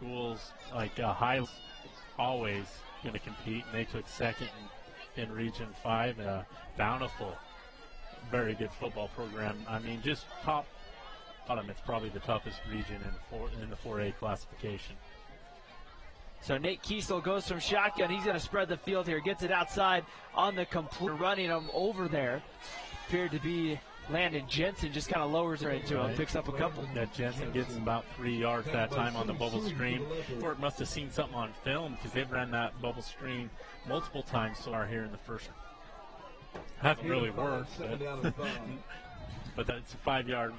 schools like Highlands always going to compete, and they took second in Region 5. Bountiful, very good football program. I mean, just top bottom. It's probably the toughest region in the 4A classification. So Nate Kiesel goes from shotgun. He's going to spread the field here. Gets it outside on the complete. Running him over there. Appeared to be Landon Jensen. Just kind of lowers her into him. Picks up a couple. That Jensen gets about 3 yards that time on the bubble screen. Fort must have seen something on film because they've ran that bubble screen multiple times so far here in the first. Hasn't really worked, but that's a 5 yard,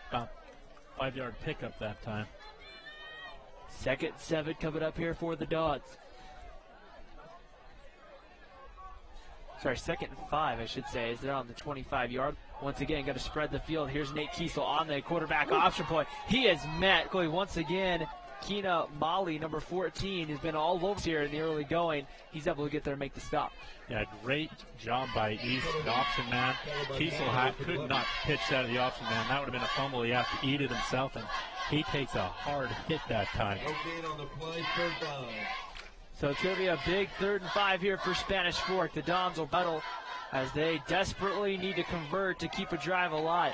about 5 yard pickup that time. 2nd and 7 coming up here for the Dons. Sorry, 2nd and 5, I should say, as they're on the 25-yard. Once again, got to spread the field. Here's Nate Kiesel on the quarterback option point. He is met. Once again, Keena Molly, number 14, has been all over here in the early going. He's able to get there and make the stop. Yeah, great job by East, the option man. Kiesel could not pitch that to the option man. That would have been a fumble. He has to eat it himself, and he takes a hard hit that time. So it's going to be a big 3rd and 5 here for Spanish Fork. The Dons will battle as they desperately need to convert to keep a drive alive.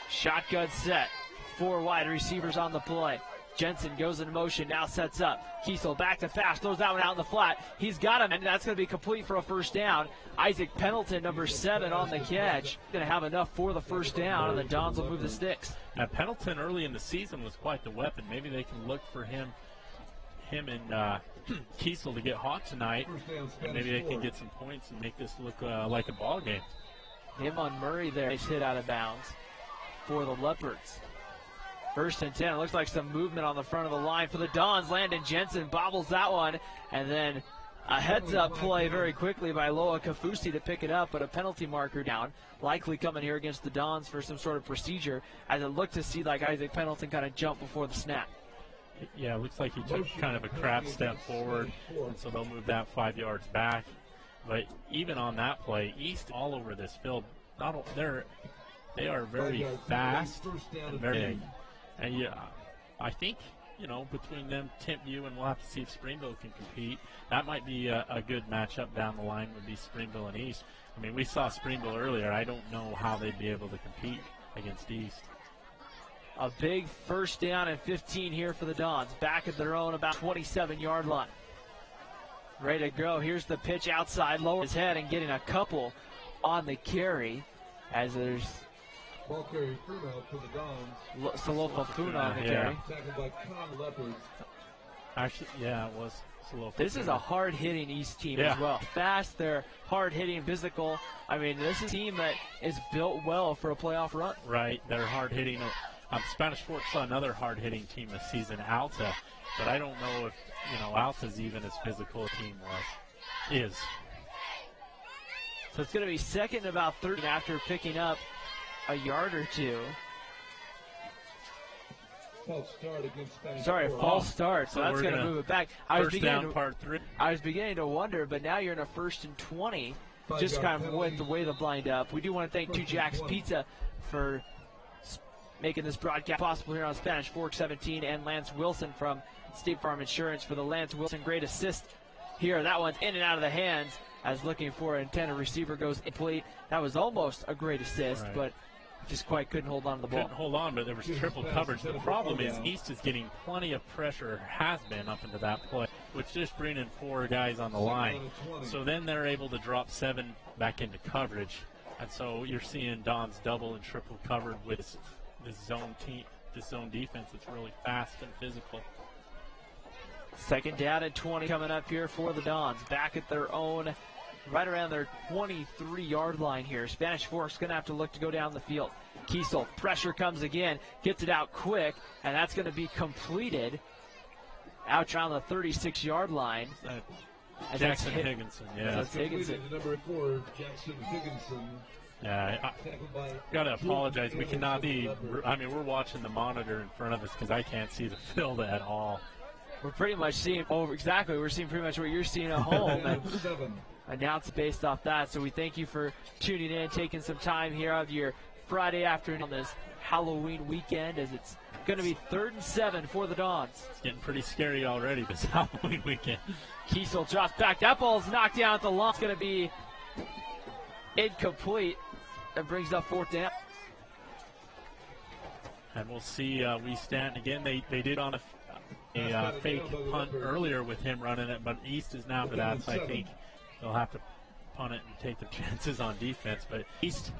Shotgun set. 4 wide receivers on the play. Jensen goes in motion, now sets up. Kiesel back to pass, throws that one out in the flat. He's got him, and that's going to be complete for a first down. Isaac Pendleton, number 7, on the catch. Going to have enough for the first down, and the Dons will move the sticks. Now, Pendleton early in the season was quite the weapon. Maybe they can look for him and Kiesel to get hot tonight, and maybe they can get some points and make this look like a ball game. Him on Murray there. Nice hit out of bounds for the Leopards. 1st and 10. It looks like some movement on the front of the line for the Dons. Landon Jensen bobbles that one, and then a heads-up play very quickly by Loa Kafusi to pick it up, but a penalty marker down. Likely coming here against the Dons for some sort of procedure, as it looked to see like Isaac Pendleton kind of jump before the snap. Yeah, it looks like he took kind of a crab step forward, and so they'll move that 5 yards back. But even on that play, East all over this field. They are very fast and very big. And yeah, I think, between them, Timpview, and we'll have to see if Springville can compete. That might be a good matchup down the line would be Springville and East. I mean, we saw Springville earlier. I don't know how they'd be able to compete against East. A big 1st down and 15 here for the Dons. Back at their own about 27-yard line. Ready to go. Here's the pitch outside. Lower his head and getting a couple on the carry as there's ball carry Funa for the Dons. Salofa Funa on the carry. Tackled by Con Leopards. Actually, yeah, it was Salofa. This is a hard-hitting East team as well. Fast, they're hard-hitting, physical. I mean, this is a team that is built well for a playoff run. Right, they're hard-hitting. Spanish Fork saw another hard-hitting team this season, Alta, but I don't know if, Alta's even as physical a team is. So it's going to be 2nd and about 30 after picking up a yard or two. False start against Spanish Fork. False start, so that's going to move it back. First down, part 3. I was beginning to wonder, but now you're in a 1st and 20, just kind of with the way the blind up. We do want to thank Two Jacks Pizza for making this broadcast possible here on Spanish Fork 17, and Lance Wilson from State Farm Insurance for the Lance Wilson great assist here. That one's in and out of the hands as looking for an intended receiver goes incomplete. That was almost a great assist, but just quite couldn't hold on to the ball. Couldn't hold on, but there was triple coverage. The problem is East is getting plenty of pressure, has been up into that play, which just bringing 4 guys on the line. So then they're able to drop 7 back into coverage. And so you're seeing Dons double and triple covered with this zone defense that's really fast and physical. 2nd down and 20 coming up here for the Dons. Back at their own, right around their 23-yard line here. Spanish Fork's going to have to look to go down the field. Kiesel, pressure comes again, gets it out quick, and that's going to be completed out around the 36-yard line. Jackson Higginson, yeah. That's Higginson. Number 4, Jackson Higginson. Yeah, I got to apologize. We cannot see. I mean, we're watching the monitor in front of us because I can't see the field at all. We're pretty much seeing exactly. We're seeing pretty much what you're seeing at home. And announced based off that. So we thank you for tuning in, taking some time here of your Friday afternoon on this Halloween weekend, as it's going to be 3rd and 7 for the Dons. It's getting pretty scary already this Halloween weekend. Kiesel drops back. That ball is knocked down at the line. It's going to be incomplete. That brings up 4th down. And we'll see we stand again. They did on a fake punt earlier with him running it, but East is now for that, so I think they'll have to punt it and take their chances on defense. But East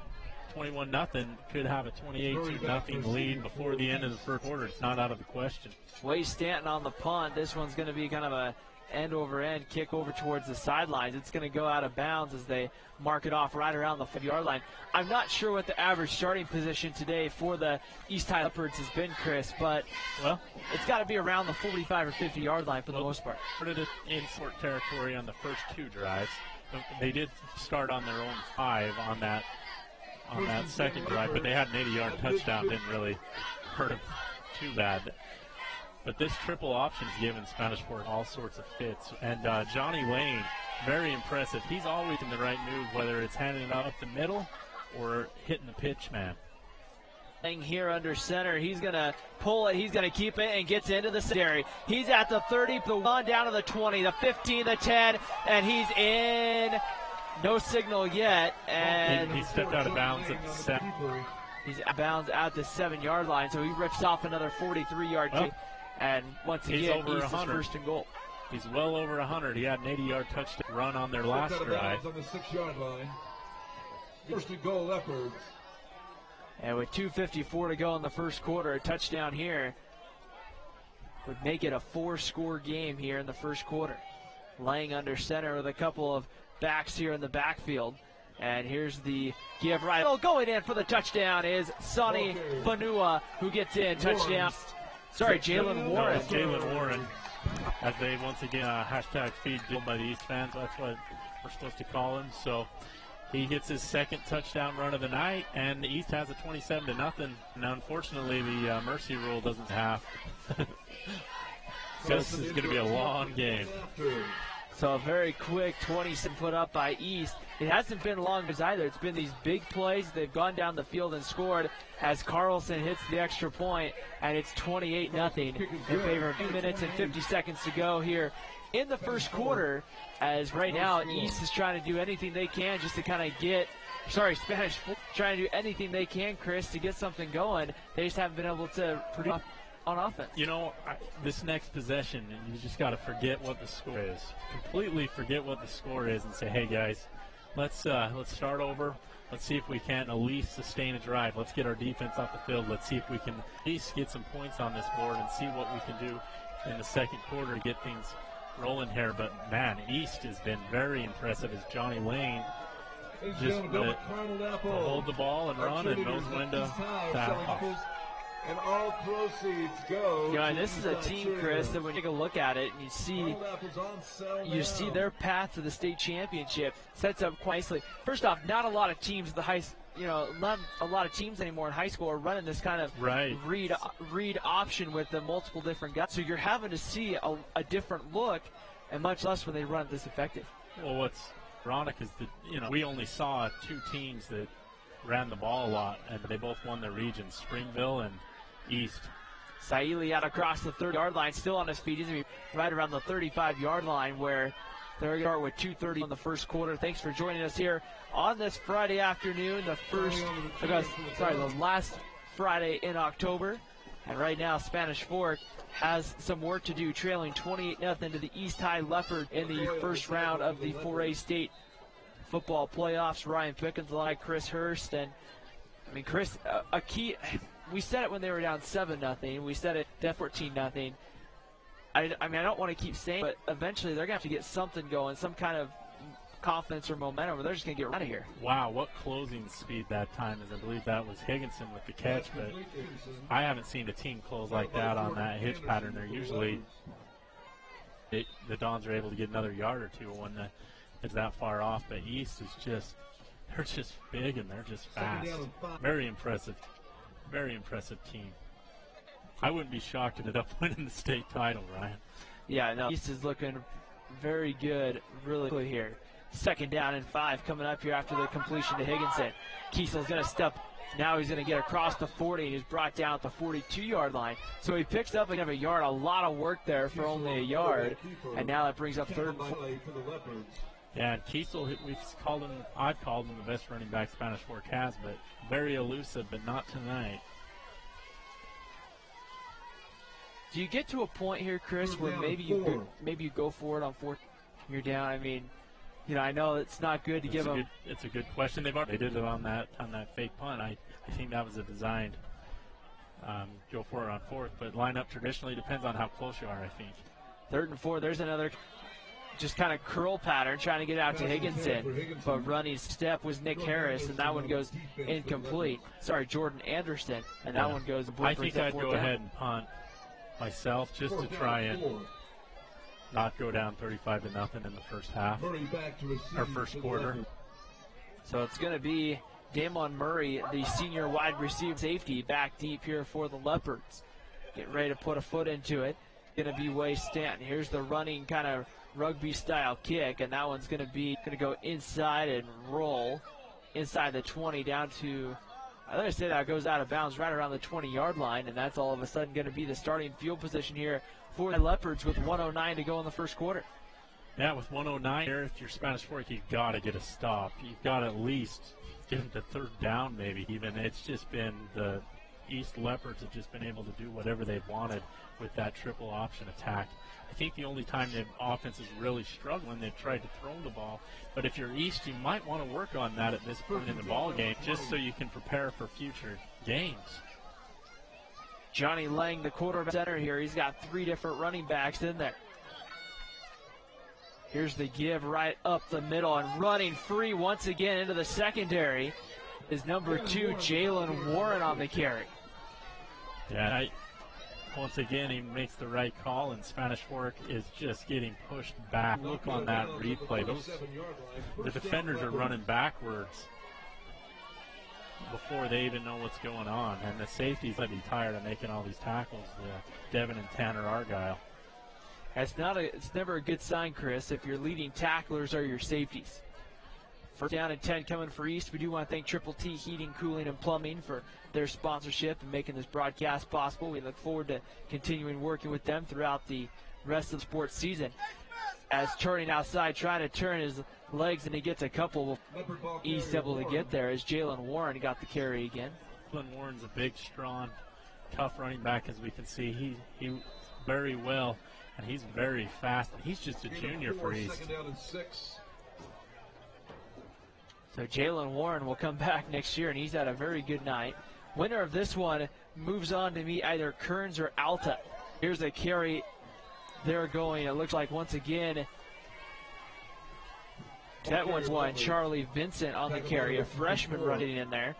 21-0 could have a 28-0 lead before the end of the first quarter. It's not out of the question. Wade Stanton on the punt. This one's going to be kind of a end-over-end kick over towards the sidelines. It's going to go out of bounds as they mark it off right around the 5-yard line. I'm not sure what the average starting position today for the East High Leopards has been, Chris, but well, it's got to be around the 45 or 50-yard line for the most part. Put it in short territory on the first 2 drives. They did start on their own 5 on that second drive, but they had an 80-yard touchdown. Didn't really hurt them too bad. But this triple option is giving Spanish Fort all sorts of fits. And Johnny Lane, very impressive. He's always in the right move, whether it's handing it up the middle or hitting the pitch man. Here under center, he's going to pull it, he's going to keep it, and gets into the secondary. He's at the 30, the 1 down to the 20, the 15, the 10, and he's in. No signal yet, and he stepped out of bounds at the 7. He's out of bounds at the 7-yard line, so he rips off another 43-yard kick. And once again, over East is 1st and goal. He's well over 100. He had an 80-yard touchdown run on their last drive. On the 6-yard line. 1st and goal, Leopards. And with 2:54 to go in the first quarter, a touchdown here would make it a 4-score game here in the first quarter. Laying under center with a couple of backs here in the backfield. And here's the give right. Oh, going in for the touchdown is Sonny Fanua, who gets in. Touchdown. Sorry, Jalen Warren. No, Jalen Warren. As they once again hashtag feed by the East fans. That's what we're supposed to call him. So he gets his 2nd touchdown run of the night, and the East has a 27-0. Now, unfortunately, the mercy rule doesn't have. This is going to be a long game. So a very quick 20 put up by East. It hasn't been long as either. It's been these big plays. They've gone down the field and scored as Carlson hits the extra point, and it's 28-0 in favor of 2 minutes and 50 seconds to go here in the first quarter, as right now East is trying to do anything they can just to kind of get, Spanish trying to do anything they can, Chris, to get something going. They just haven't been able to produce on offense. You know, this next possession, and you just got to forget what the score is. Completely forget what the score is and say, hey, guys, let's start over. Let's see if we can at least sustain a drive. Let's get our defense off the field. Let's see if we can at least get some points on this board and see what we can do in the second quarter to get things rolling here. But, man, East has been very impressive as Johnny Lane just hold the ball and run and knows when to off. And all proceeds go. And this is a team, Chris, that when you take a look at it and you see their path to the state championship sets up quite nicely. First off, not a lot of teams at the not a lot of teams anymore in high school are running this kind of read option with the multiple different guys. So you're having to see a different look, and much less when they run this effective. Well, what's ironic is that we only saw 2 teams that ran the ball a lot, and they both won their regions, Springville and East. Saili out across the 30-yard line, still on his feet. He's going to be right around the 35-yard line, where they're going to start with 2:30 in the first quarter. Thanks for joining us here on this Friday afternoon, the last Friday in October. And right now, Spanish Fork has some work to do, trailing 28-0 to the East High Leopard in the first round of the 4A state football playoffs. Ryan Pickens, like Chris Hurst, and Chris, a key. We said it when they were down 7-0. We said it at 14-0. I don't want to keep saying, but eventually they're gonna have to get something going, some kind of confidence or momentum, or they're just gonna get out of here. Wow, what closing speed that time is! I believe that was Higginson with the catch, but I haven't seen a team close like that on that hitch pattern. They're usually the Dons are able to get another yard or two when it's that far off, but East is they're just big and they're just fast. Very impressive team. I wouldn't be shocked if it ended up winning the state title, Ryan. Yeah, no, East is looking very good, really good here. 2nd down and 5 coming up here after the completion to Higginson. Kiesel's going to step Now he's going to get across the 40, and he's brought down at the 42-yard line. So he picks up a yard, a lot of work there for only a yard, and now that brings up 3rd and 4. Yeah, and Kiesel, I've called him the best running back Spanish Fork has, but very elusive, but not tonight. Do you get to a point here, Chris, where maybe you go for it on 4th, you're down? I mean, you know, I know it's not good to give them. It's a good question. They did it on that fake punt. I think that was a designed go for it on 4th, but lineup traditionally depends on how close you are, I think. 3rd and 4. There's another just kind of curl pattern trying to get out to Higginson, but running step was Nick Harris, and that one goes incomplete. Sorry, Jordan Anderson, and that one goes. I think I'd go ahead and punt myself just to try and not go down 35-0 in the first half or first quarter. So it's going to be Damon Murray, the senior wide receiver safety, back deep here for the Leopards. Get ready to put a foot into it. Going to be Way Stanton. Here's the running kind of rugby-style kick, and that one's going to go inside and roll inside the 20 down to. I thought I said that goes out of bounds right around the 20-yard line, and that's all of a sudden going to be the starting field position here for the Leopards with 1:09 to go in the first quarter. Yeah, with 1:09 here, if you're Spanish Fork, you've got to get a stop. You've got to at least get them to 3rd down, maybe even. It's just been the East Leopards have just been able to do whatever they've wanted with that triple option attack. I think the only time the offense is really struggling, they've tried to throw the ball. But if you're East, you might want to work on that at this point in the ball game, just so you can prepare for future games. Johnny Lang, the quarterback center here, he's got 3 different running backs in there. Here's the give right up the middle, and running free once again into the secondary is number 2, Jalen Warren on the carry. Yeah, once again, he makes the right call, and Spanish Fork is just getting pushed back. Look on that replay. The defenders are running backwards before they even know what's going on, and the safeties might be tired of making all these tackles, Devin and Tanner Argyle. It's never a good sign, Chris, if your leading tacklers are your safeties. 1st down and 10 coming for East. We do want to thank Triple T Heating, Cooling, and Plumbing for their sponsorship and making this broadcast possible. We look forward to continuing working with them throughout the rest of the sports season. As turning outside, trying to turn his legs, and he gets a couple. East able to get there as Jalen Warren got the carry again. Jalen Warren's a big, strong, tough running back, as we can see. He very well, and he's very fast. He's just a junior for East. So Jalen Warren will come back next year, and he's had a very good night. Winner of this one moves on to meet either Kearns or Alta. Here's a carry. They're going, it looks like once again, that one's one. Charlie Vincent on the carry, a freshman running in there.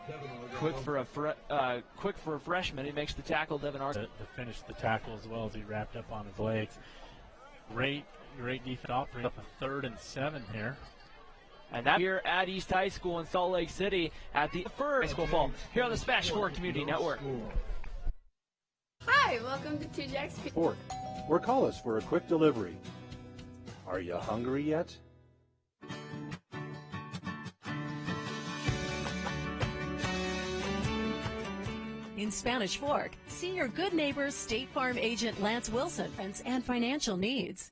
Quick for a freshman. He makes the tackle, Devin Arthur. To finish the tackle as well as he wrapped up on his legs. Great defense. Bring up a 3rd and 7 here. And that here at East High School in Salt Lake City at the first school ball here on the Spanish Fork Community Network. Hi, welcome to 2 Jacks Fork, or call us for a quick delivery. Are you hungry yet? In Spanish Fork, see your good neighbors State Farm agent Lance Wilson and financial needs.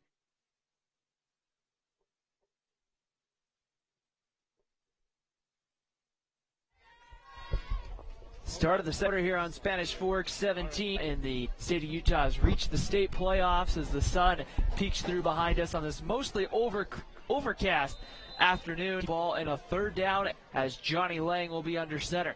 Start of the quarter here on Spanish Fork 17, and the state of Utah has reached the state playoffs as the sun peeks through behind us on this mostly overcast afternoon. Ball and a 3rd down as Johnny Lang will be under center.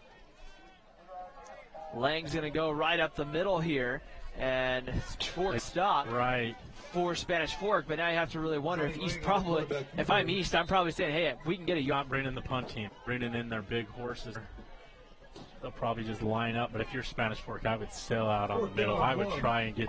Lang's going to go right up the middle here, and Fork stop right for Spanish Fork, but now you have to really wonder if East probably, if I'm East, I'm probably saying, hey, if we can get a not bringing the punt team, bringing in their big horses. They'll probably just line up, but if you're Spanish Fork, I would sail out on the middle. I would try and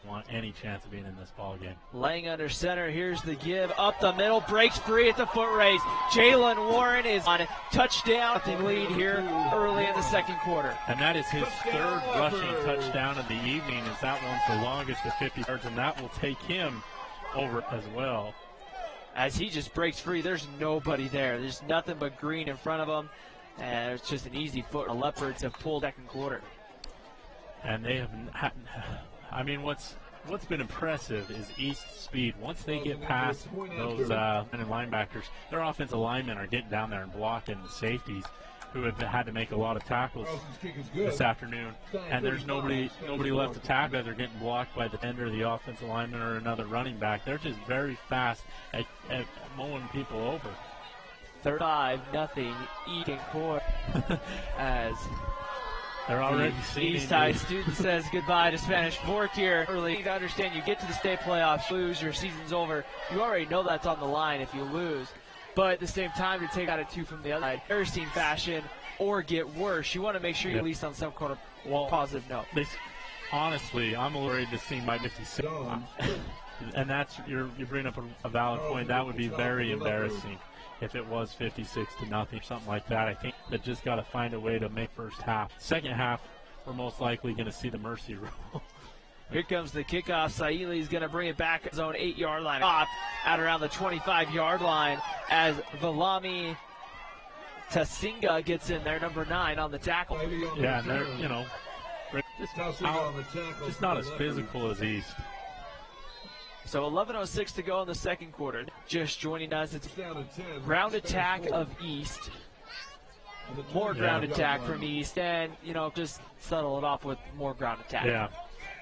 want any chance of being in this ball game. Lang under center. Here's the give up the middle, breaks free at the foot race. Jalen Warren is on touchdown lead here early in the second quarter. And that is his 3rd rushing touchdown of the evening, as that one's the longest of 50 yards, and that will take him over as well. As he just breaks free, there's nobody there. There's nothing but green in front of him. And it's just an easy foot. The Leopards have pulled second quarter. And they have, I mean, what's been impressive is East's speed. Once they get past those linebackers, their offensive linemen are getting down there and blocking the safeties who have had to make a lot of tackles this afternoon. And there's nobody left to tackle. They're getting blocked by the tender, the offensive lineman, or another running back. They're just very fast at mowing people over. 35-0 East in court as they're already seeing East High student says goodbye to Spanish Fork here early. You understand, you get to the state playoffs, lose, your season's over. You already know that's on the line if you lose. But at the same time, to take out a 2 from the other side, embarrassing fashion, or get worse, you want to make sure you're at least on some kind of positive note. Honestly, I'm worried to see my 56. And that's, you bring up a valid point. That would be very embarrassing if it was 56-0 or something like that. I think they just got to find a way to make first half. Second half, we're most likely going to see the mercy rule. Here comes the kickoff. Saili is going to bring it back at his own 8-yard line. Off at around the 25-yard line as Valami Tasinga gets in there, number 9 on the tackle. Yeah, and they're, just not as physical as East. So 11:06 to go in the second quarter. Just joining us, it's ground attack of East. More ground attack from East, and, just settle it off with more ground attack. Yeah.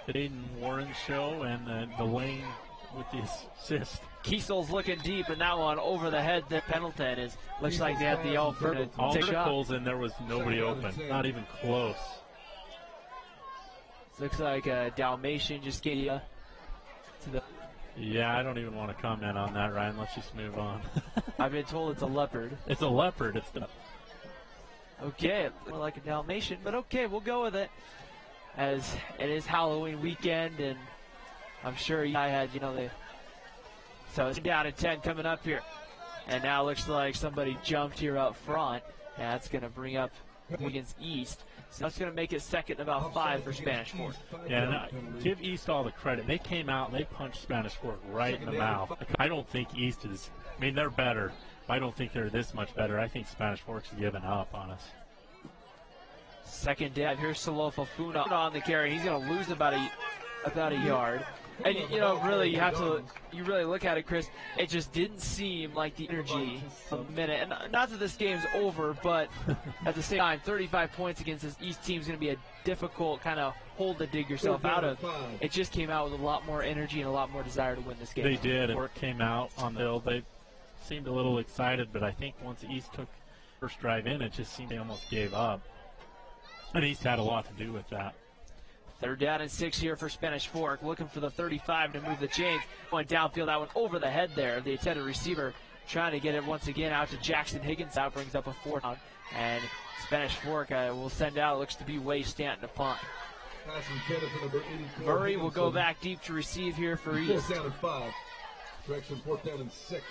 The Aiden Warren show and the lane with the assist. Kiesel's looking deep, and that one over the head that Pendleton looks like they have the all verticals, and there was nobody open, not even close. Looks like a Dalmatian just gave you to the. Yeah, I don't even want to comment on that, Ryan. Let's just move on. I've been told it's a leopard. It's a leopard. Okay, more like a Dalmatian, but okay, we'll go with it. As it is Halloween weekend, and I'm sure I had, so it's down at 10 coming up here. And now it looks like somebody jumped here up front. And that's going to bring up against East. So that's going to make it second and about 5 for Spanish Fork. Yeah, and give East all the credit. They came out and they punched Spanish Fork right in the mouth. I don't think East is, they're better. But I don't think they're this much better. I think Spanish Fork's given up on us. Second down. Here's Salofa Funa on the carry. He's going to lose about a yard. And really, you really look at it, Chris. It just didn't seem like the energy a minute. And not that this game's over, but at the same time, 35 points against this East team is going to be a difficult kind of hole to dig yourself out of. It just came out with a lot more energy and a lot more desire to win this game. They did. It came out on the hill. They seemed a little excited, but I think once East took first drive in, it just seemed they almost gave up. And East had a lot to do with that. Third down and 6 here for Spanish Fork. Looking for the 35 to move the chains. Going downfield, that one over the head there. The intended receiver trying to get it once again out to Jackson Higgins. That brings up a 4th down. And Spanish Fork will send out, looks to be Way Stanton to punt. Murray will go back deep to receive here for East. 4th down and 5. Correction, 4th down and 6.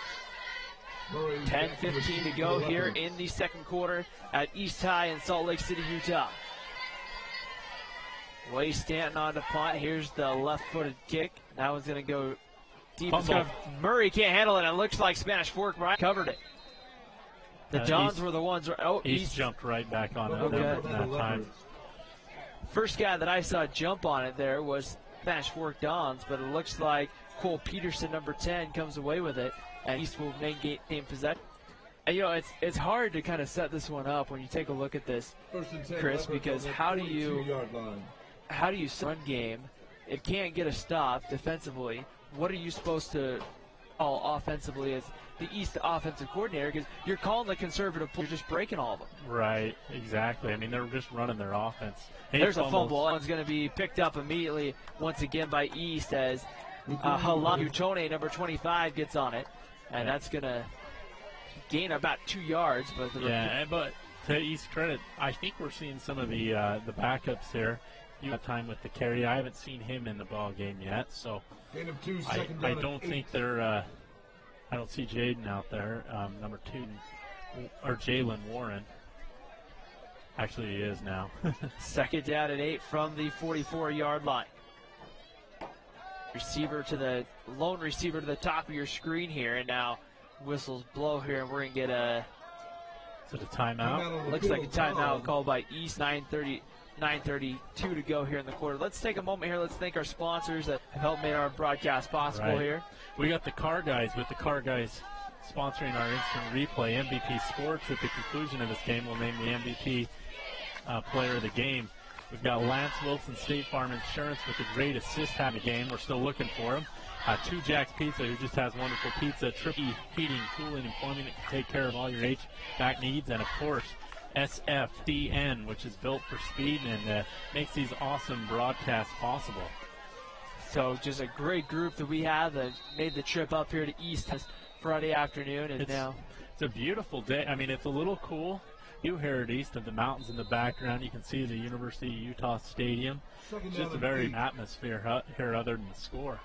10:15 to go here in the second quarter at East High in Salt Lake City, Utah. Way Stanton on the punt. Here's the left-footed kick. That one's going to go deep. Murray can't handle it. It looks like Spanish Fork covered it. The Dons were the ones. East jumped right back on it that time. First guy that I saw jump on it there was Spanish Fork Dons, but it looks like Cole Peterson, number 10, comes away with it, and East will maintain possession. And, it's hard to kind of set this one up when you take a look at this, Chris, because how do you run game? It can't get a stop defensively. What are you supposed to call offensively as the East offensive coordinator? Because you're calling the conservative play, you're just breaking all of them. Right, exactly. They're just running their offense. There's a fumble. That one's going to be picked up immediately once again by East as Halam Utone, number 25, gets on it. And that's going to gain about 2 yards. But to East credit, I think we're seeing some of the backups there. You have time with the carry. I haven't seen him in the ball game yet, so I don't think they're. I don't see Jaden out there, number 2, or Jalen Warren. Actually, he is now. Second down and 8 from the 44-yard line. Lone receiver to the top of your screen here, and now whistles blow here, and we're going to get a Is it a timeout? Looks like a timeout called by East. 9:32 to go here in the quarter. Let's take a moment here. Let's thank our sponsors that have helped make our broadcast possible here. We got the Car Guys with the Car Guys sponsoring our instant replay. MVP Sports at the conclusion of this game will name the MVP player of the game. We've got Lance Wilson, State Farm Insurance, with a great assist having the game. We're still looking for him. 2 Jack's Pizza, who just has wonderful pizza, triple heating, cooling, and plumbing that can take care of all your HVAC needs. And, of course, SFDN, which is built for speed and makes these awesome broadcasts possible. So just a great group that we have that made the trip up here to East Friday afternoon. And it's a beautiful day. I mean, it's a little cool. You hear it east of the mountains in the background. You can see the University of Utah Stadium. It's just a very atmosphere here other than the score.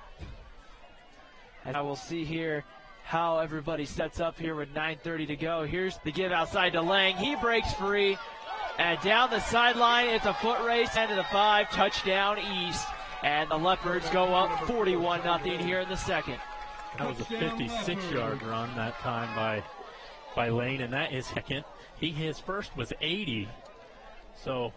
And I will see here how everybody sets up here with 9:30 to go. Here's the give outside to Lang. He breaks free. And down the sideline, it's a foot race. End of the 5, touchdown East. And the Leopards go up 41-0 here in the second. That was a 56-yard run that time by Lane, and that is second. His first was 80. So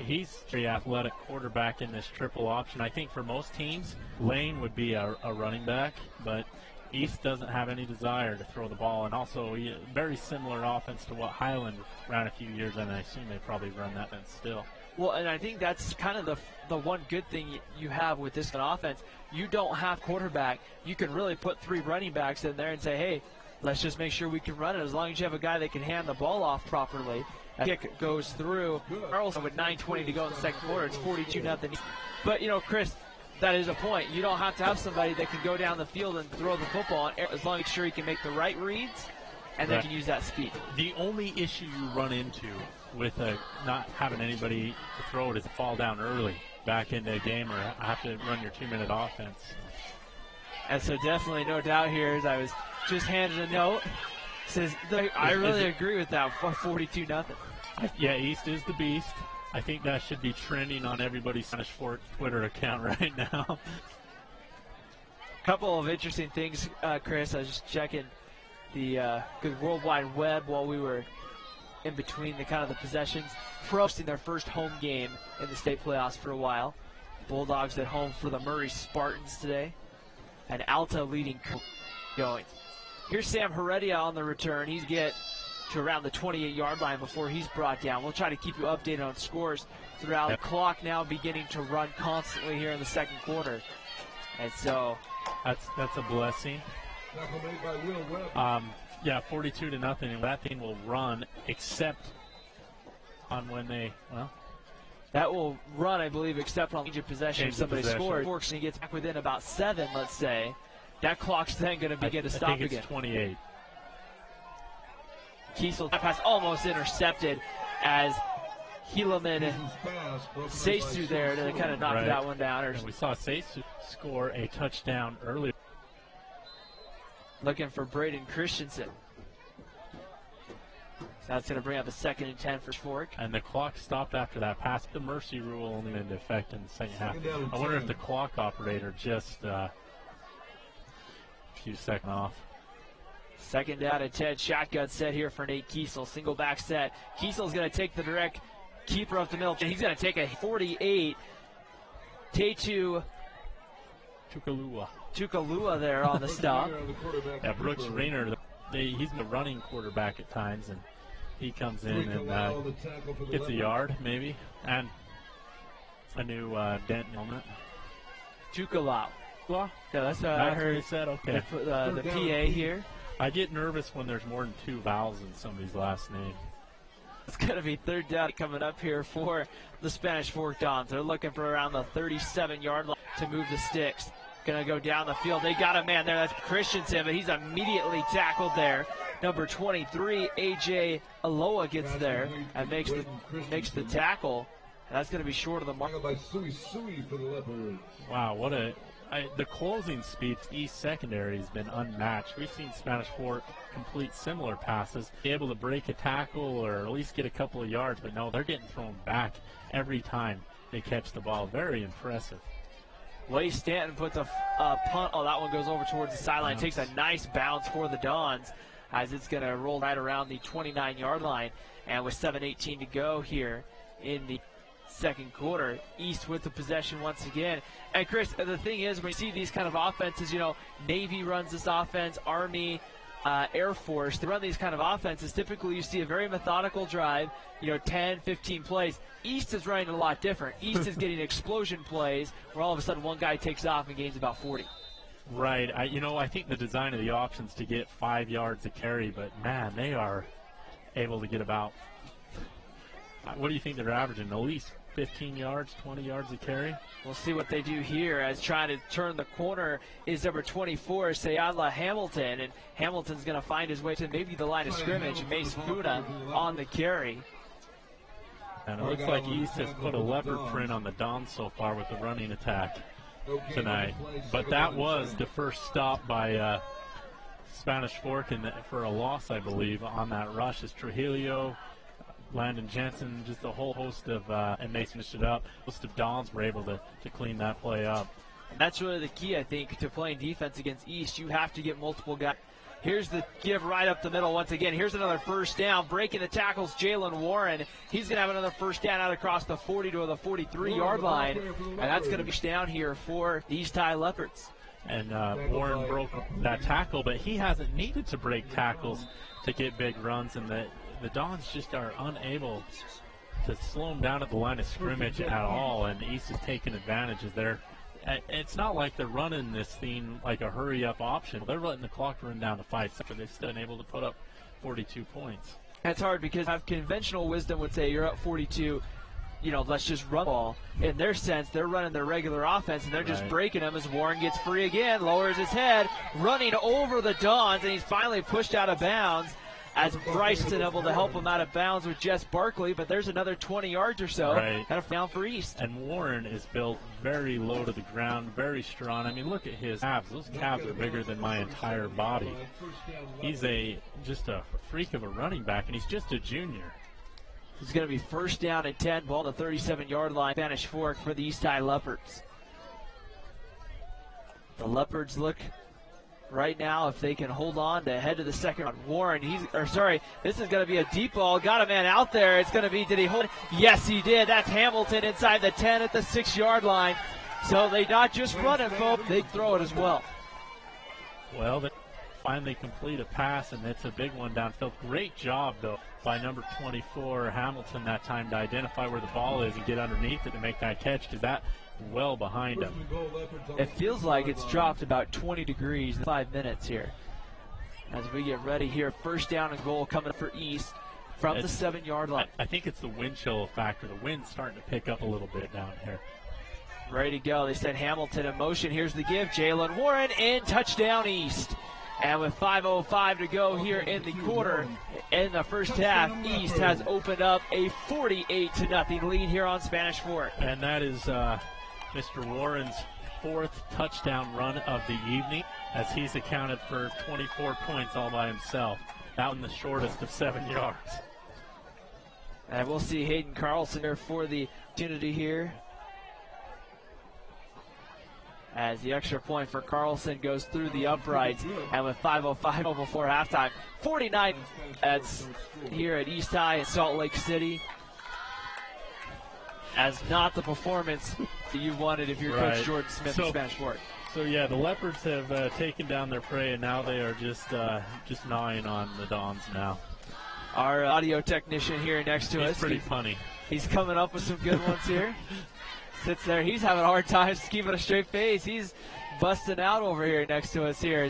he's a very athletic quarterback in this triple option. I think for most teams, Lane would be a running back, but East doesn't have any desire to throw the ball. And also, very similar offense to what Highland ran a few years, and I assume they probably run that then still. Well, and I think that's kind of the one good thing you have with this offense. You don't have quarterback. You can really put 3 running backs in there and say, hey, let's just make sure we can run it. As long as you have a guy that can hand the ball off properly. Kick goes through. Carlson with 9:20 to go in the second quarter. It's 42-0. But, Chris, that is a point. You don't have to have somebody that can go down the field and throw the football as long as he can make the right reads and they can use that speed. The only issue you run into with not having anybody to throw it is fall down early back into a game or have to run your 2-minute offense. And so definitely no doubt here, as I was just handed a note, says I really agree with that. 42-0. Yeah, East is the beast. I think that should be trending on everybody's Spanish Fork Twitter account right now. Couple of interesting things, Chris. I was just checking the good World Wide Web while we were in between the possessions. Hosting their first home game in the state playoffs for a while. Bulldogs at home for the Murray Spartans today. And Alta leading going. Here's Sam Heredia on the return. He's get to around the 28-yard line before he's brought down. We'll try to keep you updated on scores throughout. The clock now beginning to run constantly here in the second quarter. And so that's a blessing. Yeah, 42-0, and that thing will run except on when that will run, I believe, except on change of possession. If somebody scores, and he gets back within about 7, let's say. That clock's then going to begin to stop again. I think it's 28. Kiesel pass almost intercepted as Helaman Seisu there to kind of knock that one down. And we saw Seisu score a touchdown earlier. Looking for Braden Christensen. So that's going to bring up a 2nd and 10 for Fork. And the clock stopped after that pass. The mercy rule only went into effect in the second half. I wonder if the clock operator just a few seconds off. 2nd down and 10. Shotgun set here for Nate Kiesel. Single back set. Kiesel's going to take the direct keeper up the middle. He's going to take a 48. Tetu Tukalua there on the stop. Yeah, Brooks Rayner, he's the running quarterback at times, and he comes in and gets a yard maybe, and a new dent helmet. Tukalau. Yeah, that's what I heard. He said, okay. The PA here. I get nervous when there's more than 2 vowels in somebody's last name. It's going to be 3rd down coming up here for the Spanish Fork Dons. They're looking for around the 37-yard line to move the sticks. Going to go down the field. They got a man there. That's Christensen, but he's immediately tackled there. Number 23, A.J. Aloa gets there and makes the tackle. And that's going to be short of the mark. Wow, the closing speed to East Secondary has been unmatched. We've seen Spanish Fork complete similar passes, be able to break a tackle or at least get a couple of yards, but no, they're getting thrown back every time they catch the ball. Very impressive. Way Stanton puts a punt. Oh, that one goes over towards the sideline. Takes a nice bounce for the Dons. as it's going to roll right around the 29-yard line. And with 7:18 to go here in the second quarter, East with the possession once again. And Chris, the thing is, when you see these kind of offenses, Navy runs this offense, Army, Air Force, they run these kind of offenses. Typically you see a very methodical drive, 10, 15 plays. East is running a lot different. East is getting explosion plays where all of a sudden one guy takes off and gains about 40. Right. I think the design of the options to get 5 yards to carry, but man, they are able to get about, what do you think they're averaging? At least 15 yards, 20 yards a carry? We'll see what they do here as trying to turn the corner is number 24, Sayala Hamilton. And Hamilton's going to find his way to maybe the line of scrimmage. Mace Funa on the carry. And it looks like East has put a leopard print on the Dons so far with the running attack tonight. But that was the first stop by Spanish Fork for a loss, I believe, on that rush. As Trujillo, Landon Jensen, just a whole host of, and they finished it up. Most of Dons were able to clean that play up. And that's really the key, I think, to playing defense against East. You have to get multiple guys. Here's the give right up the middle once again. Here's another first down. Breaking the tackles, Jalen Warren. He's going to have another first down out across the 40 to the 43-yard line. And that's going to be down here for the East High Leopards. And Warren broke that tackle, but he hasn't needed to break tackles to get big runs. And the Dons just are unable to slow him down at the line of scrimmage at all. And East is taking advantage of their. It's not like they're running this thing like a hurry-up option. They're letting the clock run down to 5 seconds. They've still been able to put up 42 points. That's hard because conventional wisdom would say you're up 42, let's just run the ball. In their sense, they're running their regular offense, and they're just breaking them as Warren gets free again, lowers his head, running over the Dons, and he's finally pushed out of bounds as Bryson able to help him out of bounds with Jess Barkley, but there's another 20 yards or so kind of down for East. And Warren is built very low to the ground, very strong. I mean, look at his calves. Those calves are bigger than my entire body. He's just a freak of a running back, and he's just a junior. It's going to be first down and 10, ball to the 37-yard line, Spanish Fork for the East High Leopards. The Leopards look right now if they can hold on to head to the second round. Warren, this is going to be a deep ball. Got a man out there. It's going to be, did he hold it? Yes, he did. That's Hamilton inside the 10 at the 6-yard line. So they not just run it, folks, they throw it as well. Well, they finally complete a pass, and it's a big one downfield. Great job, though, by number 24, Hamilton, that time to identify where the ball is and get underneath it to make that catch, because that well behind him. It feels like it's dropped about 20 degrees in 5 minutes here. As we get ready here, first down and goal coming for East from the 7-yard line. I think it's the wind chill factor. The wind's starting to pick up a little bit down here. Ready to go. They sent Hamilton in motion. Here's the give. Jalen Warren in, touchdown East. And with 5:05 to go here in the quarter, in the first half, East has opened up a 48-0 lead here on Spanish Fork. And that is Mr. Warren's 4th touchdown run of the evening, as he's accounted for 24 points all by himself, out in the shortest of 7 yards. And we'll see Hayden Carlson here for the opportunity here, as the extra point for Carlson goes through the uprights. And with 5:05 before halftime, 49 that's here at East High in Salt Lake City. As not the performance that you wanted if you're Coach Jordan Smith in Spanish Fork. So yeah, the Leopards have taken down their prey, and now they are just gnawing on the Dons now. Our audio technician here next to us. He's pretty funny. He's coming up with some good ones here. Sits there. He's having a hard time keeping a straight face. He's busting out over here next to us here.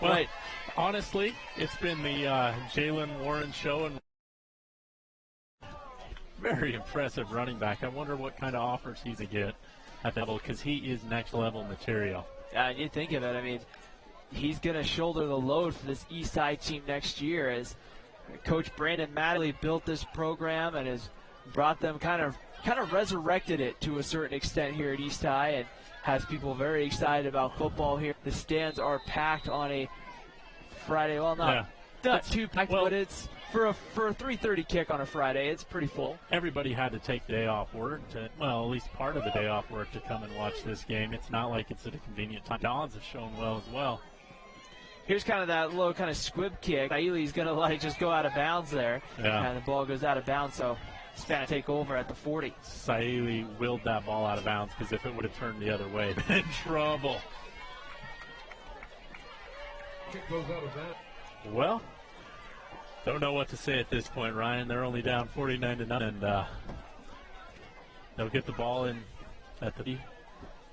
Well, honestly, it's been the Jalen Warren show, and very impressive running back. I wonder what kind of offers he's going to get at that level, because he is next level material. And you think of it, I mean, he's going to shoulder the load for this East Side team next year, as Coach Brandon Madley built this program and has brought them kind of resurrected it to a certain extent here at East High, and has people very excited about football here. The stands are packed on a Friday. Well, not too packed, but it's for a 3:30 kick on a Friday. It's pretty full. Everybody had to take the day off work at least part of the day off work to come and watch this game. It's not like it's at a convenient time. Dons have shown well as well. Here's kind of that low kind of squib kick. Saili's going to let it just go out of bounds there. Yeah. And the ball goes out of bounds, so Spanish take over at the 40. Saili willed that ball out of bounds because if it would have turned the other way, been in trouble. Kick goes out of bounds. Well, don't know what to say at this point, Ryan. They're only down 49-0, and they'll get the ball in at the,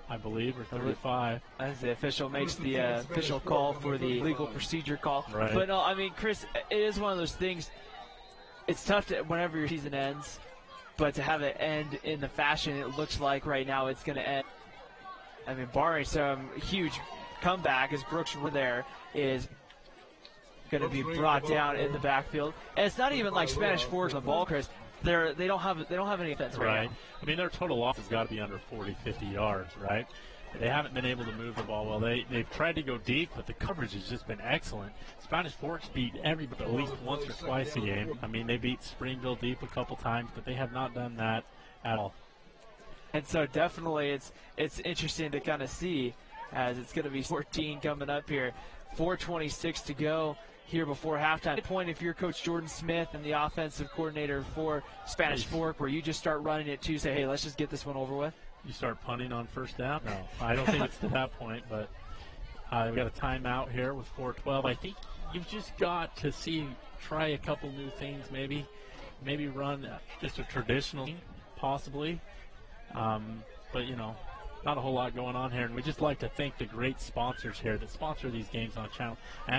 I believe, or 35. As the official makes the official call for the legal procedure call. Right. But no, I mean, Chris, it is one of those things. It's tough to whenever your season ends, but to have it end in the fashion it looks like right now it's going to end. I mean, barring some huge comeback, as Brooks there is going to be brought down in the backfield, and it's not even like Spanish Fork on the ball, Chris. They don't have any offense right now. I mean, their total loss has got to be under 40, 50 yards, right? They haven't been able to move the ball well. They've tried to go deep, but the coverage has just been excellent. Spanish Forks beat everybody at least once or twice a game. I mean, they beat Springville deep a couple times, but they have not done that at all. And so definitely it's interesting to kind of see, as it's going to be 14 coming up here, 4:26 to go here before halftime. Point if you're Coach Jordan Smith and the offensive coordinator for Spanish Fork, where you just start running it too, say, hey, let's just get this one over with. You start punting on first down? No, I don't think it's to that point, but we've got a timeout here with 4:12. I think you've just got to try a couple new things, maybe run just a traditional, possibly. But, not a whole lot going on here. And we just like to thank the great sponsors here that sponsor these games on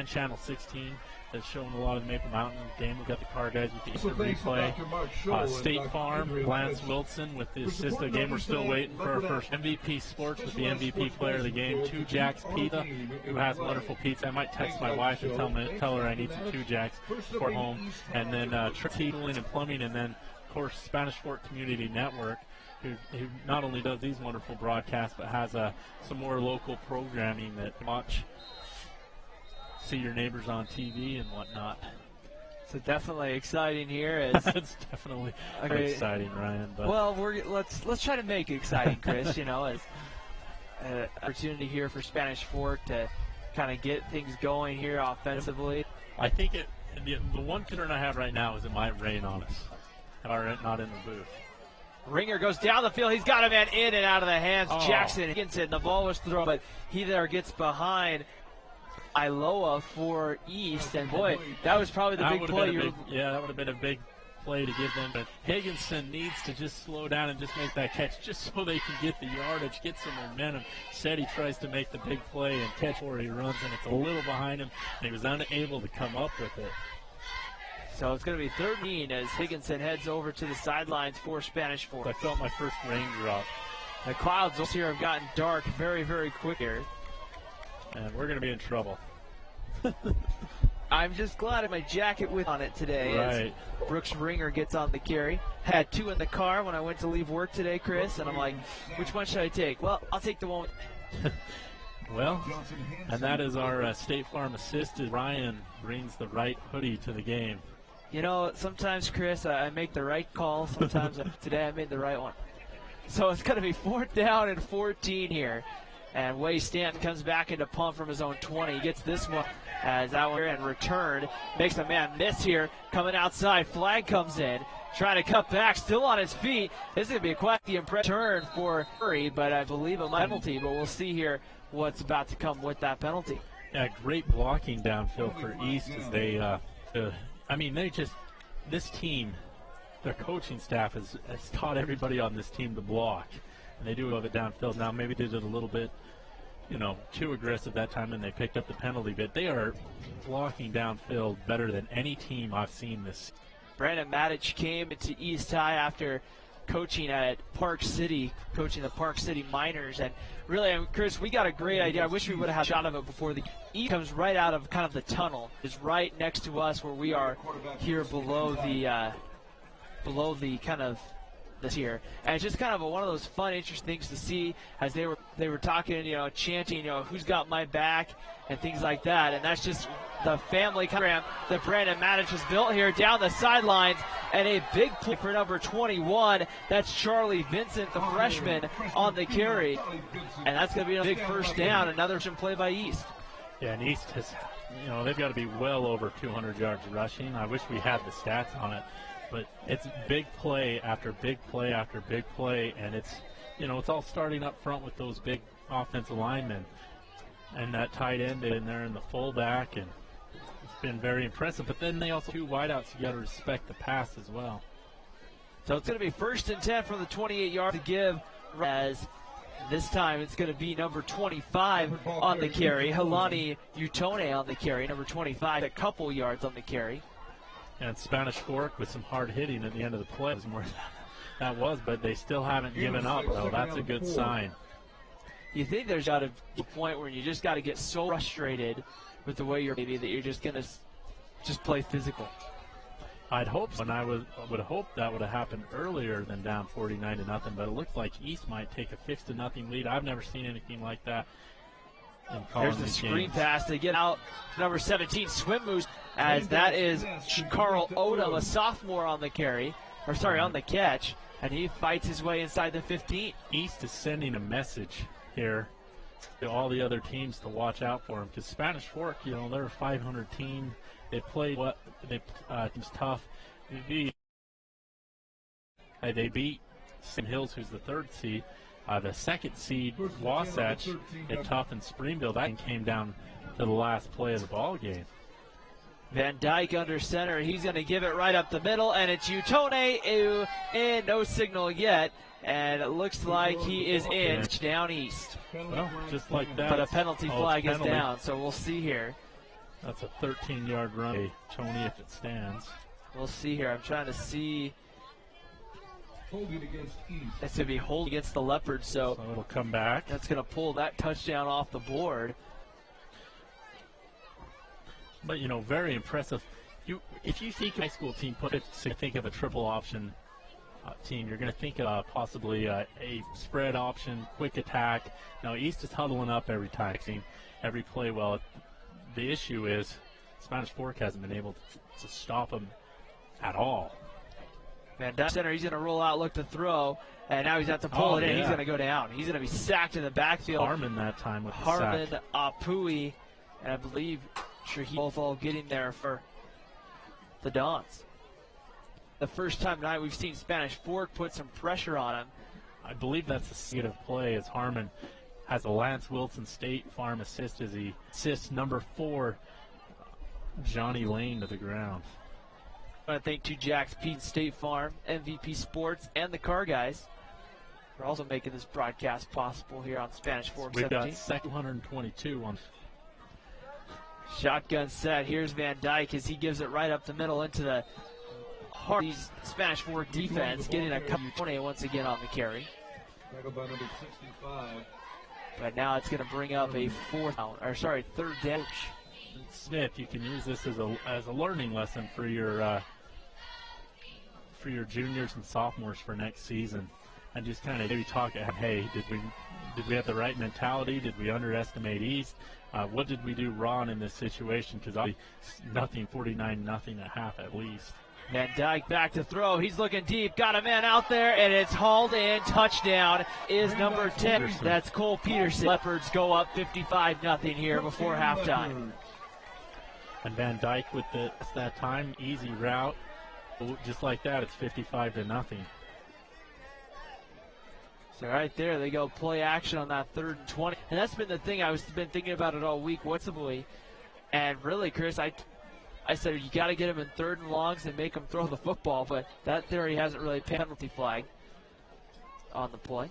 Channel 16 that's showing a lot of the Maple Mountain game. We've got the car guys with the instant replay. State Farm, Lance Wilson with the assist of the game. We're still waiting for our first MVP Sports with the MVP player of the game, 2 Jacks Pizza, who has wonderful pizza. I might text my wife and tell her I need some 2 Jacks for home. And then Trick Heating and Plumbing, and then, of course, Spanish Fork Community Network, who not only does these wonderful broadcasts, but has some more local programming that see your neighbors on TV and whatnot. So definitely exciting here. It's definitely exciting, Ryan. But. Well, let's try to make it exciting, Chris. As an opportunity here for Spanish Fork to kind of get things going here offensively. I think the one concern I have right now is it might rain on us, or not in the booth. Ringer goes down the field. He's got a man in and out of the hands. Jackson Higginson. The ball was thrown, but he there gets behind Iloa for East. And, boy, that was probably the big play. That would have been a big play to give them. But Higginson needs to just slow down and just make that catch just so they can get the yardage, get some momentum. Said he tries to make the big play and catch where he runs, and it's a little behind him, and he was unable to come up with it. So it's going to be 13 as Higginson heads over to the sidelines for Spanish Fork. I felt my first raindrop. The clouds here have gotten dark very, very quick here. And we're going to be in trouble. I'm just glad I have my jacket on it today. Right. As Brooks Ringer gets on the carry. Had 2 in the car when I went to leave work today, Chris, and I'm like, which one should I take? Well, I'll take the one. Well, and that is our State Farm assist. Ryan brings the right hoodie to the game. Sometimes, Chris, I make the right call. Sometimes today I made the right one. So it's going to be 4th down and 14 here. And Way Stanton comes back into punt from his own 20. He gets this one as that one and returned. Makes a man miss here. Coming outside. Flag comes in. Trying to cut back. Still on his feet. This is going to be quite the impressive turn for Murray, but I believe a penalty. But we'll see here what's about to come with that penalty. Yeah, great blocking downfield for East as they this team, their coaching staff has taught everybody on this team to block, and they do love it downfield. Now, maybe they did a little bit, too aggressive that time, and they picked up the penalty, but they are blocking downfield better than any team I've seen this. Brandon Matic came into East High after coaching at Park City, coaching the Park City Miners, and really, Chris, we got a great idea. I wish we would have had a shot of it before. The E comes right out of kind of the tunnel, is right next to us where we are here below the kind of this here, and it's just kind of one of those fun, interesting things to see as they were talking, chanting, who's got my back and things like that, and that's just the family program that Brandon Matic has built here down the sidelines, and a big play for number 21. That's Charlie Vincent, the freshman, on the carry, and that's going to be a big first down. Another play by East. Yeah, and East has you know, they've got to be well over 200 yards rushing. I wish we had the stats on it, but it's big play after big play after big play, and it's, you know, it's all starting up front with those big offensive linemen and that tight end in there and the fullback, and it's been very impressive. But then they also 2 wideouts. You got to respect the pass as well. So it's going to be 1st and 10 from the 28-yard to give, as this time it's going to be number 25 on the carry. Helani Utone on the carry, number 25, a couple yards on the carry. And Spanish Fork with some hard hitting at the end of the play was more that was, but they still haven't given up, though. That's a good sign. You think there's got to be a point where you just got to get so frustrated with the way you're maybe that you're just going to just play physical. I'd hope so, and I would hope that would have happened earlier than down 49-0, but it looks like East might take a 6-0 lead. I've never seen anything like that in There's the screen pass. They get out number 17, Swim Moose, as that is Carl Odom, a sophomore on the carry, or sorry, on the catch, and he fights his way inside the 15. East is sending a message here to all the other teams to watch out for them, because Spanish Fork, you know, they're a 500 team. They played teams tough. They beat St. Hills, who's the 3rd seed. The 2nd seed, Wasatch, hit tough in Springville. That came down to the last play of the ball game. Van Dyke under center. He's going to give it right up the middle, and it's Utone, and no signal yet. And it looks like he is in down East. Well, just like that. But a penalty flag is down, so we'll see here. That's a 13-yard run. Hey, Tony, if it stands. We'll see here. I'm trying to see. It's going to be hold against the Leopards, so it'll come back. That's going to pull that touchdown off the board. But, you know, very impressive. If you think a high school team think of a triple option team, you're going to think of possibly a spread option, quick attack. Now, East is huddling up every time, every play. Well, the issue is Spanish Fork hasn't been able to stop them at all. Van Dyke center, he's going to roll out, look to throw, and now he's got to pull it in. He's going to go down. He's going to be sacked in the backfield. Harmon that time with Harmon, the sack. Apui, and I believe he both all getting there for the Dons. The first time tonight we've seen Spanish Fork put some pressure on him. I believe that's a seed of play as Harmon has a Lance Wilson State Farm assist as he assists number 4, Johnny Lane, to the ground. I want to thank 2 Jacks, Pete State Farm, MVP Sports, and the Car Guys for also making this broadcast possible here on Spanish Fork 17. We've got 222 on. Shotgun set. Here's Van Dyke as he gives it right up the middle into the heart of Spanish Fork defense, getting a couple once again on the carry. But now it's going to bring up a 3rd down. Smith, you can use this as a learning lesson for your juniors and sophomores for next season, and just kind of maybe talk. Hey, did we have the right mentality? Did we underestimate East? What did we do wrong in this situation? Because nothing, 49-0 at half at least. Van Dyke back to throw. He's looking deep. Got a man out there, and it's hauled in. Touchdown is number 10. That's Cole Peterson. Leopards go up 55-0 here before halftime. And Van Dyke with that time, easy route. Just like that, it's 55-0. So right there, they go play action on that 3rd and 20. And that's been the thing I've been thinking about it all week. What's the boy? And really, Chris, I said you got to get him in 3rd and longs and make him throw the football, but that theory hasn't really paid penalty flag on the play.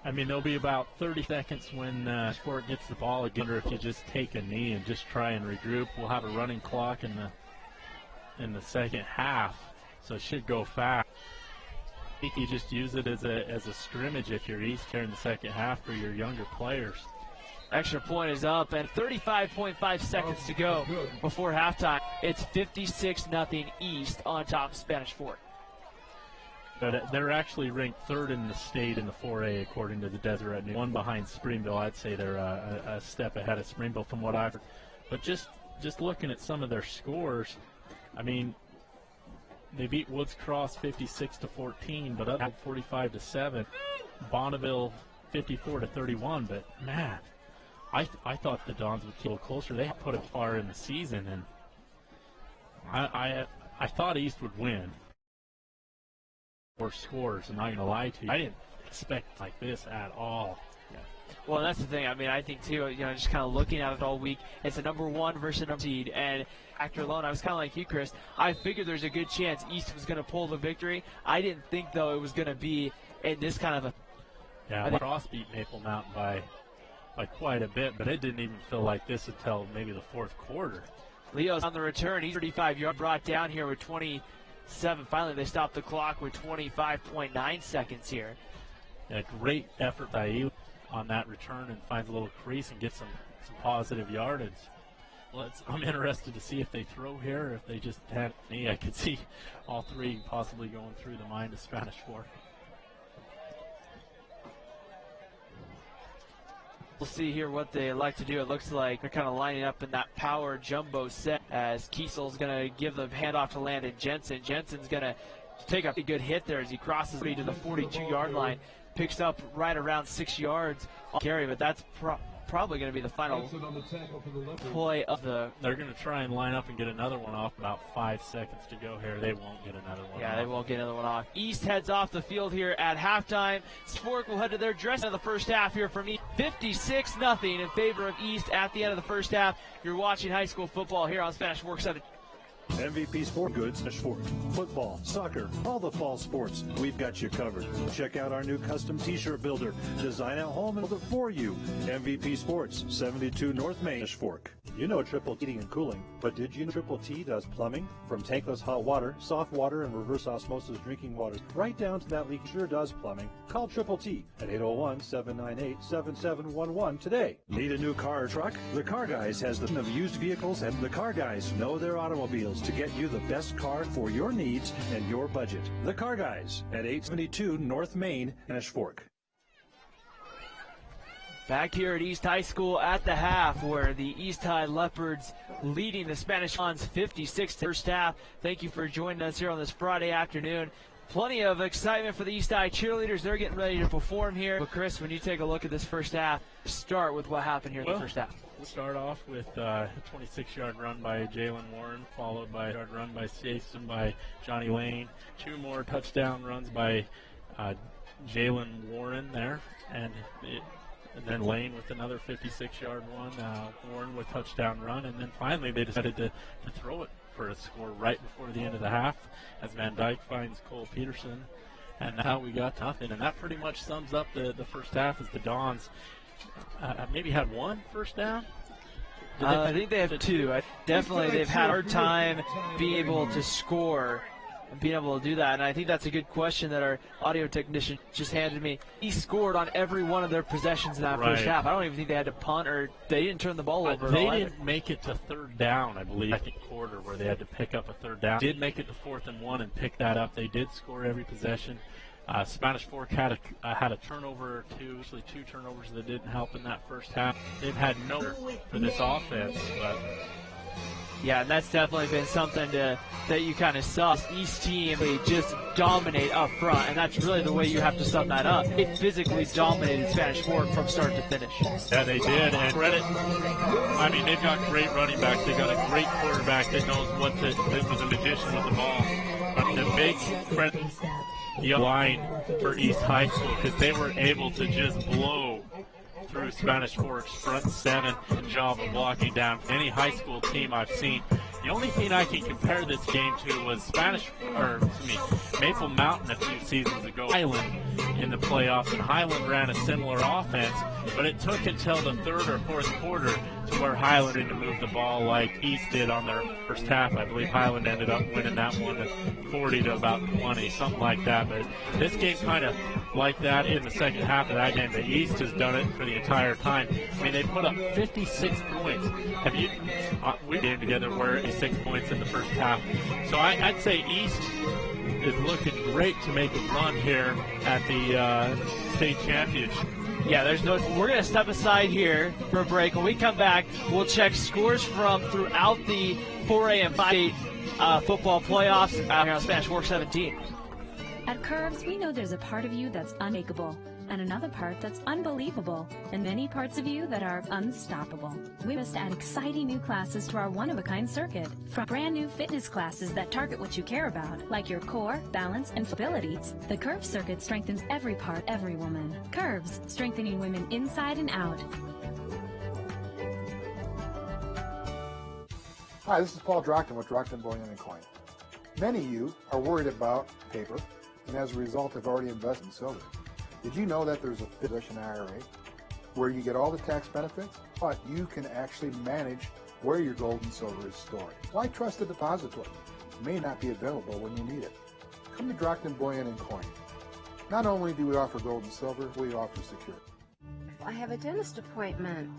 I mean, there'll be about 30 seconds when Sport gets the ball again, or if you just take a knee and just try and regroup. We'll have a running clock in the second half, so it should go fast. I think you just use it as a scrimmage if you're East here in the second half for your younger players. Extra point is up, and 35.5 seconds to go before halftime. It's 56-0 East on top of Spanish Fork. But they're actually ranked 3rd in the state in the 4A according to the Deseret News. 1 behind Springville. I'd say they're a step ahead of Springville from what I've heard. But just looking at some of their scores, I mean, they beat Woods Cross 56-14, but up 45-7. Bonneville 54-31. But man, I thought the Dons would keep it closer. They put it far in the season, and I thought East would win. Or scores, I'm not going to lie to you. I didn't expect like this at all. Well, and that's the thing. I mean, I think, too, just kind of looking at it all week, it's a number 1 versus a number seed. And after alone, I was kind of like you, Chris. I figured there's a good chance East was going to pull the victory. I didn't think, though, it was going to be in this kind of a... Yeah, Cross beat Maple Mountain by quite a bit, but it didn't even feel like this until maybe the fourth quarter. Leo's on the return. He's 35-yard brought down here with 27. Finally, they stopped the clock with 25.9 seconds here. A great effort by Ely on that return and finds a little crease and gets some positive yardage. Well, I'm interested to see if they throw here or if they just have me. I could see all three possibly going through the mind of Spanish Fork. We'll see here what they like to do. It looks like they're kind of lining up in that power jumbo set as Kiesel's going to give the handoff to Landon Jensen. Jensen's going to take a good hit there as he crosses to the 42-yard line. Picks up right around 6 yards on carry, but that's probably going to be the final play of the... They're going to try and line up and get another one off. About 5 seconds to go here. They won't get another one off. Yeah, they won't get another one off. East heads off the field here at halftime. Fork will head to their dressing in the first half here from East. 56-0 in favor of East at the end of the first half. You're watching high school football here on Spanish Fork 7. MVP Sport Goods, Sport, football, soccer, all the fall sports. We've got you covered. Check out our new custom T-shirt builder. Design at home and build it for you. MVP Sports, 72 North Main, Fork. You know Triple T Heating and Cooling, but did you know Triple T does plumbing? From tankless hot water, soft water, and reverse osmosis drinking water, right down to that leak sure does plumbing. Call Triple T at 801-798-7711 today. Need a new car or truck? The Car Guys has the of used vehicles, and the Car Guys know their automobiles to get you the best car for your needs and your budget. The Car Guys at 872 North Main, Spanish Fork. Back here at East High School at the half, where the East High Leopards leading the Spanish Dons 56 first half. Thank you for joining us here on this Friday afternoon. Plenty of excitement for the East High cheerleaders. They're getting ready to perform here. But Chris, when you take a look at this first half, start with what happened here in the first half. We'll start off with a 26-yard run by Jalen Warren, followed by a yard run by Jason by Johnny Lane. 2 more touchdown runs by Jalen Warren there, and then Lane with another 56-yard one, Warren with touchdown run, and then finally they decided to throw it for a score right before the end of the half as Van Dyke finds Cole Peterson, and now we got nothing. And that pretty much sums up the first half as the Dons maybe had 1 first down. I think they have 2. Definitely they've had a hard time being able to score and being able to do that. And I think that's a good question that our audio technician just handed me. He scored on every one of their possessions in that first half. I don't even think they had to punt or they didn't turn the ball over. They didn't make it to third down, I believe, second quarter where they had to pick up a third down. Did make it to 4th and 1 and pick that up. They did score every possession. Spanish Fork had a turnover or 2, actually 2 turnovers that didn't help in that first half. They've had no for this offense, but yeah, and that's definitely been something that you kind of saw. East team, they just dominate up front, and that's really the way you have to sum that up. They physically dominated Spanish Fork from start to finish. Yeah, they did, and credit. I mean, they've got great running backs. They've got a great quarterback that knows that was a magician with the ball. But the big credit the line for East High School because they were able to just blow through Spanish Fork's front 7 job of blocking down any high school team I've seen. The only thing I can compare this game to was Maple Mountain a few seasons ago. Highland in the playoffs, and Highland ran a similar offense, but it took until the 3rd or 4th quarter to where Highland didn't move the ball like East did on their first half. I believe Highland ended up winning that one 40 to about 20, something like that. But this game kind of like that in the second half of that game. The East has done it for the entire time. I mean, they put up 56 points. We came together where 6 points in the first half. So I'd say East is looking great to make a run here at the state championship. Yeah, we're going to step aside here for a break. When we come back, we'll check scores from throughout the 4A and 5A football playoffs here on Spanish Fork 17. At Curves, we know there's a part of you that's unmakeable. and another part that's unbelievable, and many parts of you that are unstoppable. We must add exciting new classes to our one-of-a-kind circuit, from brand new fitness classes that target what you care about, like your core, balance, and abilities. The Curves circuit strengthens every part, every woman. Curves, strengthening women inside and out. Hi, this is Paul Drockton with Drockton Bullion & Coin. Many of you are worried about paper, and as a result have already invested in silver. Did you know that there's a position IRA where you get all the tax benefits, but you can actually manage where your gold and silver is stored? Why trust a depository? It may not be available when you need it. Come to Drockton Bullion & Coin. Not only do we offer gold and silver, we offer security. I have a dentist appointment.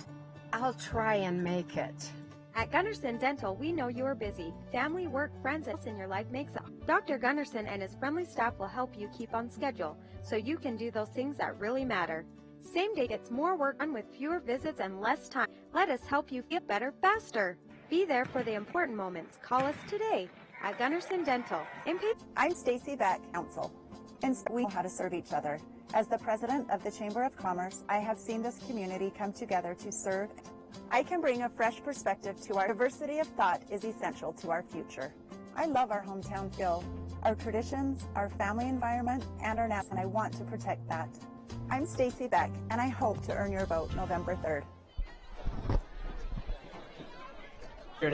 I'll try and make it. At Gunderson Dental, we know you're busy. Family, work, friends, and in your life makes up. Dr. Gunderson and his friendly staff will help you keep on schedule so you can do those things that really matter. Same day gets more work done with fewer visits and less time. Let us help you get better faster. Be there for the important moments. Call us today at Gunderson Dental. I'm Stacy Beck, Council, and we know how to serve each other. As the president of the Chamber of Commerce, I have seen this community come together to serve. I can bring a fresh perspective to our diversity of thought is essential to our future. I love our hometown feel, our traditions, our family environment, and our and I want to protect that. I'm Stacy Beck, and I hope to earn your vote November 3rd.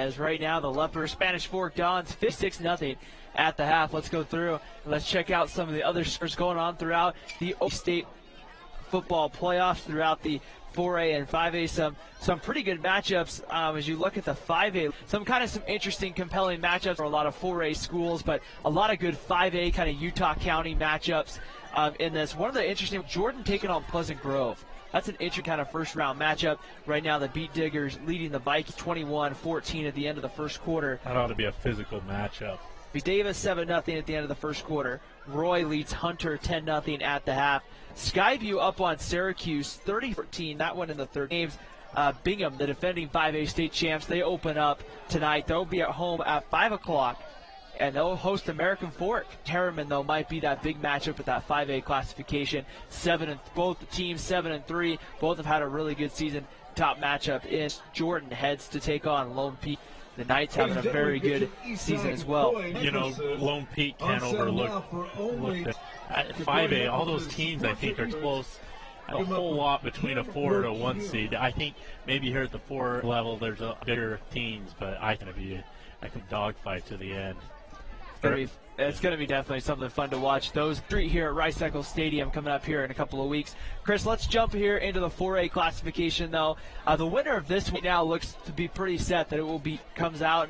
As right now, the Leopard Spanish Fork Dons 56-0 at the half. Let's go through and let's check out some of the other scores going on throughout the state football playoffs, throughout the 4A and 5A. Some pretty good matchups as you look at the 5A. Some interesting, compelling matchups for a lot of 4A schools, but a lot of good 5A kind of Utah County matchups in this. One of the interesting, Jordan taking on Pleasant Grove. That's an interesting kind of first-round matchup. Right now, the Beat Diggers leading the Vikings 21-14 at the end of the first quarter. That ought to be a physical matchup. Davis 7-0 at the end of the first quarter. Roy leads Hunter 10-0 at the half. Skyview up on Syracuse 30-14. That one in the third. Games. Bingham, the defending 5A state champs, they open up tonight. They'll be at home at 5 o'clock, and they'll host American Fork. Harriman, though, might be that big matchup at that 5A classification. Both teams 7-3. Both have had a really good season. Top matchup is Jordan heads to take on Lone Peak. The Knights having a very good season as well. You know, Lone Peak can't overlook at 5A. All those teams, I think, are close. A whole lot between a 4 and a 1 seed. I think maybe here at the 4 level there's a bigger teams, but I can be a dogfight to the end. It's going to be definitely something fun to watch. Those three here at Rice Eccles Stadium coming up here in a couple of weeks. Chris, let's jump here into the 4A classification, though. The winner of this right now looks to be pretty set that it will comes out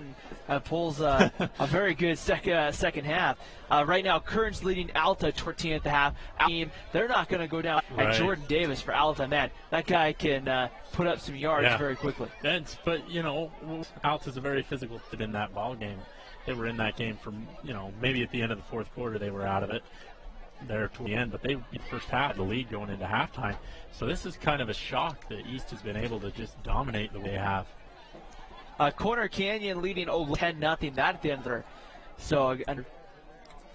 and pulls a very good second half. Right now, Kearns leading Alta 14 at the half. They're not going to go down. Right. And Jordan Davis for Alta, man, that guy can put up some yards very quickly. But, you know, Alta's a very physical fit in that ball game. They were in that game from, maybe at the end of the fourth quarter they were out of it there to the end, but they in the first half the lead going into halftime. So this is kind of a shock that East has been able to just dominate the way they have. Corner Canyon leading 10-0. That at the end there. So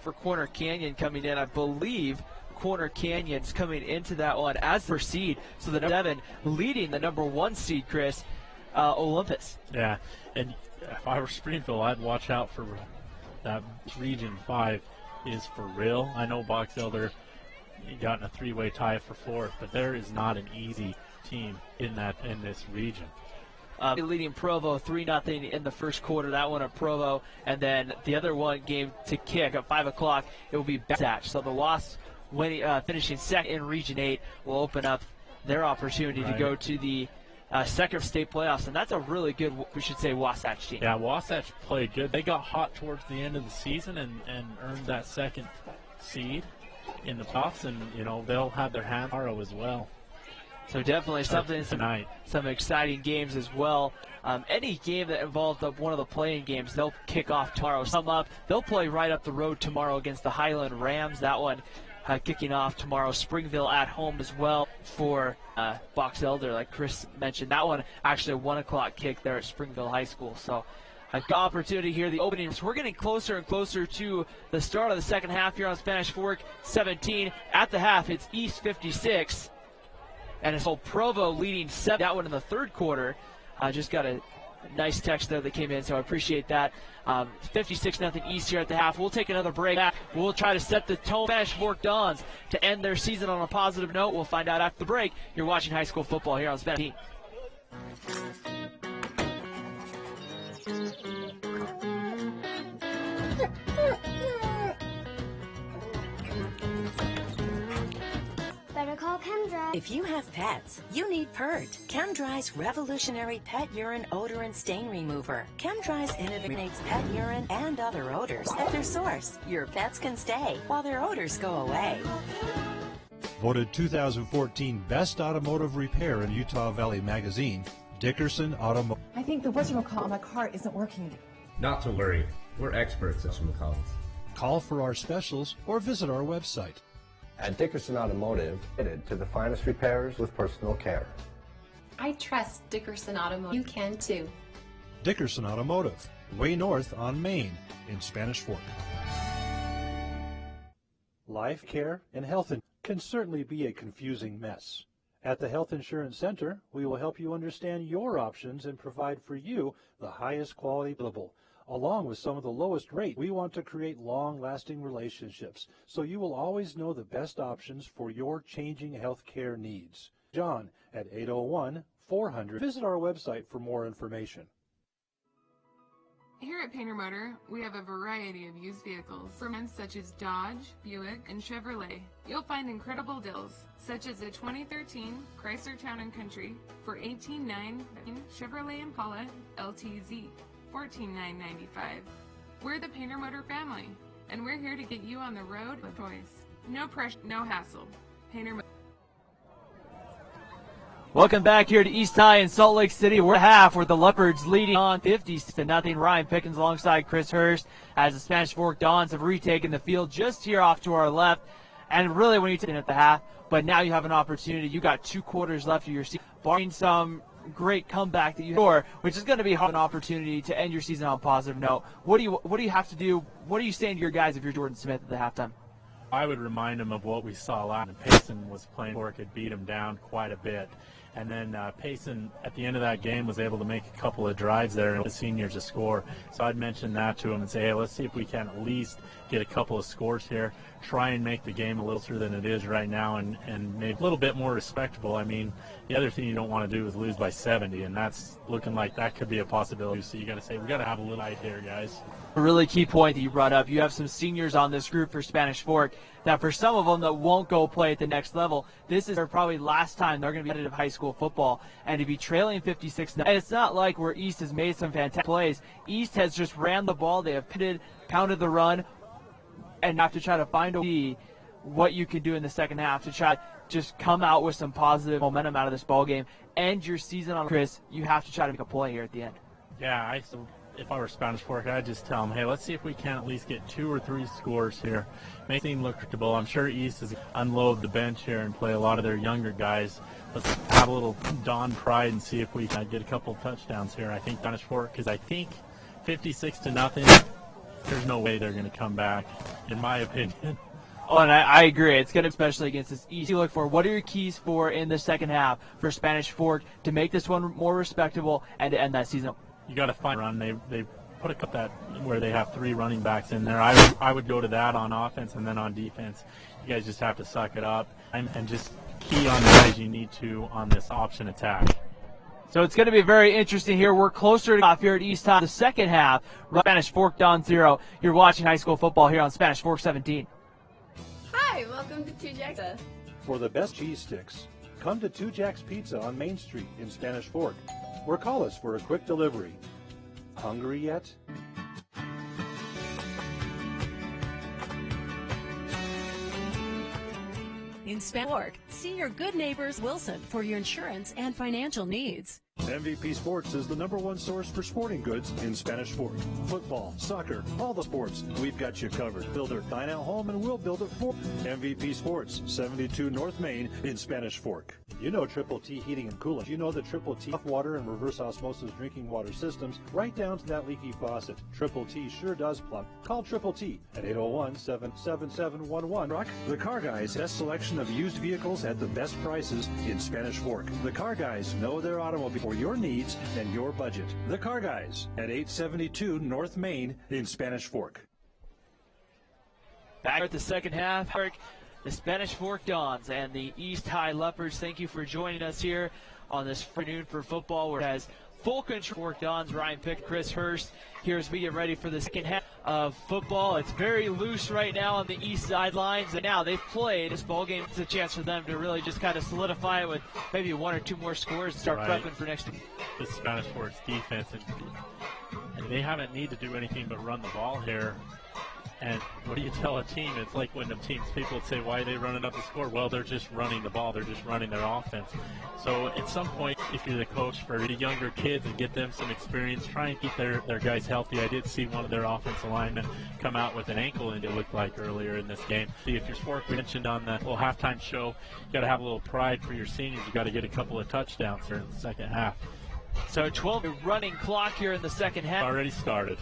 for Corner Canyon coming in, I believe Corner Canyon's coming into that one as the seed. So the 7 leading the number 1 seed, Chris, Olympus. Yeah, and if I were Springfield, I'd watch out for that Region 5 is for real. I know Box Elder got in a 3-way tie for 4th, but there is not an easy team in this region. Leading Provo 3-0 in the first quarter. That one at Provo, and then the other one game to kick at 5 o'clock. It will be Wasatch. So the Wasps finishing second in Region 8 will open up their opportunity to go to the second state playoffs, and that's a really good, we should say, Wasatch team. Yeah, Wasatch played good. They got hot towards the end of the season and earned that second seed in the playoffs, and they'll have their hand tomorrow as well. So definitely something tonight. Some exciting games as well. Any game that involved one of the playing games, they'll kick off tomorrow. They'll play right up the road tomorrow against the Highland Rams. That one kicking off tomorrow. Springville at home as well for Box Elder, like Chris mentioned. That one actually a 1 o'clock kick there at Springville High School. So A good opportunity here, the opening. So we're getting closer and closer to the start of the second half here on Spanish Fork 17. At the half, it's East 56. And it's Provo leading 7. That one in the third quarter. I just got a nice text there that came in, so I appreciate that. 56-0 East here at the half. We'll take another break. We'll try to set the tone. Spanish Fork Dons to end their season on a positive note. We'll find out after the break. You're watching high school football here on Spanish. Better call ChemDry. If you have pets, you need PERT, ChemDry's revolutionary pet urine odor and stain remover. ChemDry's eliminates pet urine and other odors at their source. Your pets can stay while their odors go away. Voted 2014 Best Automotive Repair in Utah Valley Magazine, Dickerson Automotive. I think the whatchamacallit on my car isn't working. Not to worry. We're experts at whatchamacallits. Call for our specials or visit our website. At Dickerson Automotive, committed to the finest repairs with personal care. I trust Dickerson Automotive. You can too. Dickerson Automotive, way north on Main in Spanish Fork. Life care and health can certainly be a confusing mess. At the Health Insurance Center, we will help you understand your options and provide for you the highest quality available. Along with some of the lowest rate, we want to create long-lasting relationships, so you will always know the best options for your changing health care needs. John at 801-400. Visit our website for more information. Here at Painter Motor, we have a variety of used vehicles from brands such as Dodge, Buick, and Chevrolet. You'll find incredible deals, such as a 2013 Chrysler Town & Country for $18,999, Chevrolet Impala LTZ. $14,995. We're the Painter Motor family, and we're here to get you on the road with choice. No pressure, no hassle. Painter Motor. Welcome back here to East High in Salt Lake City. We're at half with the Leopards leading on 50-0. Ryan Pickens alongside Chris Hurst as the Spanish Fork Dons have retaken the field just here off to our left. And really when you take it at the half, but now you have an opportunity. You got 2 quarters left of your season, barring some great comeback that you score, which is going to be an opportunity to end your season on a positive note. What do you have to do? What are you saying to your guys if you're Jordan Smith at the halftime? I would remind them of what we saw last time. Payson was playing for it, could beat him down quite a bit. And then Payson, at the end of that game, was able to make a couple of drives there and the seniors to score. So I'd mention that to him and say, hey, let's see if we can at least get a couple of scores here, try and make the game a little closer than it is right now and make it a little bit more respectable. I mean, the other thing you don't want to do is lose by 70, and that's looking like that could be a possibility. So you got to say, we got to have a little light here, guys. A really key point that you brought up. You have some seniors on this group for Spanish Fork that for some of them that won't go play at the next level, this is their probably last time they're going to be competitive high school football. And to be trailing 56, and it's not like where East has made some fantastic plays. East has just ran the ball. They have pounded the run, and have to try to find a way what you can do in the second half to try to just come out with some positive momentum out of this ball game. End your season on Chris. You have to try to make a play here at the end. Yeah, if I were Spanish Fork, I'd just tell them, hey, let's see if we can at least get 2 or 3 scores here. Make things look comfortable. I'm sure East is unload the bench here and play a lot of their younger guys. Let's have a little Don pride and see if we can get a couple touchdowns here. I think Spanish Fork, because I think 56-0, there's no way they're going to come back, in my opinion. Oh, and I agree. It's going to, especially against this East. You look for what are your keys for in the second half for Spanish Fork to make this one more respectable and to end that season? You got to find a run. They put a couple that where they have 3 running backs in there. I would go to that on offense, and then on defense, you guys just have to suck it up and just key on the guys you need to on this option attack. So it's going to be very interesting here. We're closer to off here at East High. The second half, Spanish Fork Don 0. You're watching high school football here on Spanish Fork 17. Hi, welcome to 2 Jacks. For the best cheese sticks, come to 2 Jacks Pizza on Main Street in Spanish Fork, or call us for a quick delivery. Hungry yet? In Spanish Fork, see your good neighbors Wilson for your insurance and financial needs. MVP Sports is the #1 source for sporting goods in Spanish Fork. Football, soccer, all the sports, we've got you covered. Builder, dine at home, and we'll build it for MVP Sports, 72 North Main in Spanish Fork. You know Triple T Heating and Cooling. You know the Triple T water and reverse osmosis drinking water systems right down to that leaky faucet. Triple T sure does plumb. Call Triple T at 801-777-11. Rock the Car Guys, best selection of used vehicles at the best prices in Spanish Fork. The Car Guys know their automobile for your needs and your budget. The Car Guys at 872 North Main in Spanish Fork. Back at the second half, the Spanish Fork Dons and the East High Leopards. Thank you for joining us here on this afternoon for football. Where it has full control Fork Dons, Ryan Pick, Chris Hurst, here as we get ready for the second half of football. It's very loose right now on the east sidelines, and now they've played this ball game. It's a chance for them to really just kind of solidify it with maybe 1 or 2 more scores and start prepping for next week. The Spanish Fork's defense, and they haven't need to do anything but run the ball here. And what do you tell a team? It's like when the teams, people would say, why are they running up the score? Well, they're just running the ball. They're just running their offense. So at some point, if you're the coach for the younger kids and get them some experience, try and keep their guys healthy. I did see one of their offensive linemen come out with an ankle, and it looked like earlier in this game. See, if you're Fork, we mentioned on the little halftime show, you got to have a little pride for your seniors. You got to get a couple of touchdowns here in the second half. So 12 running clock here in the second half. Already started.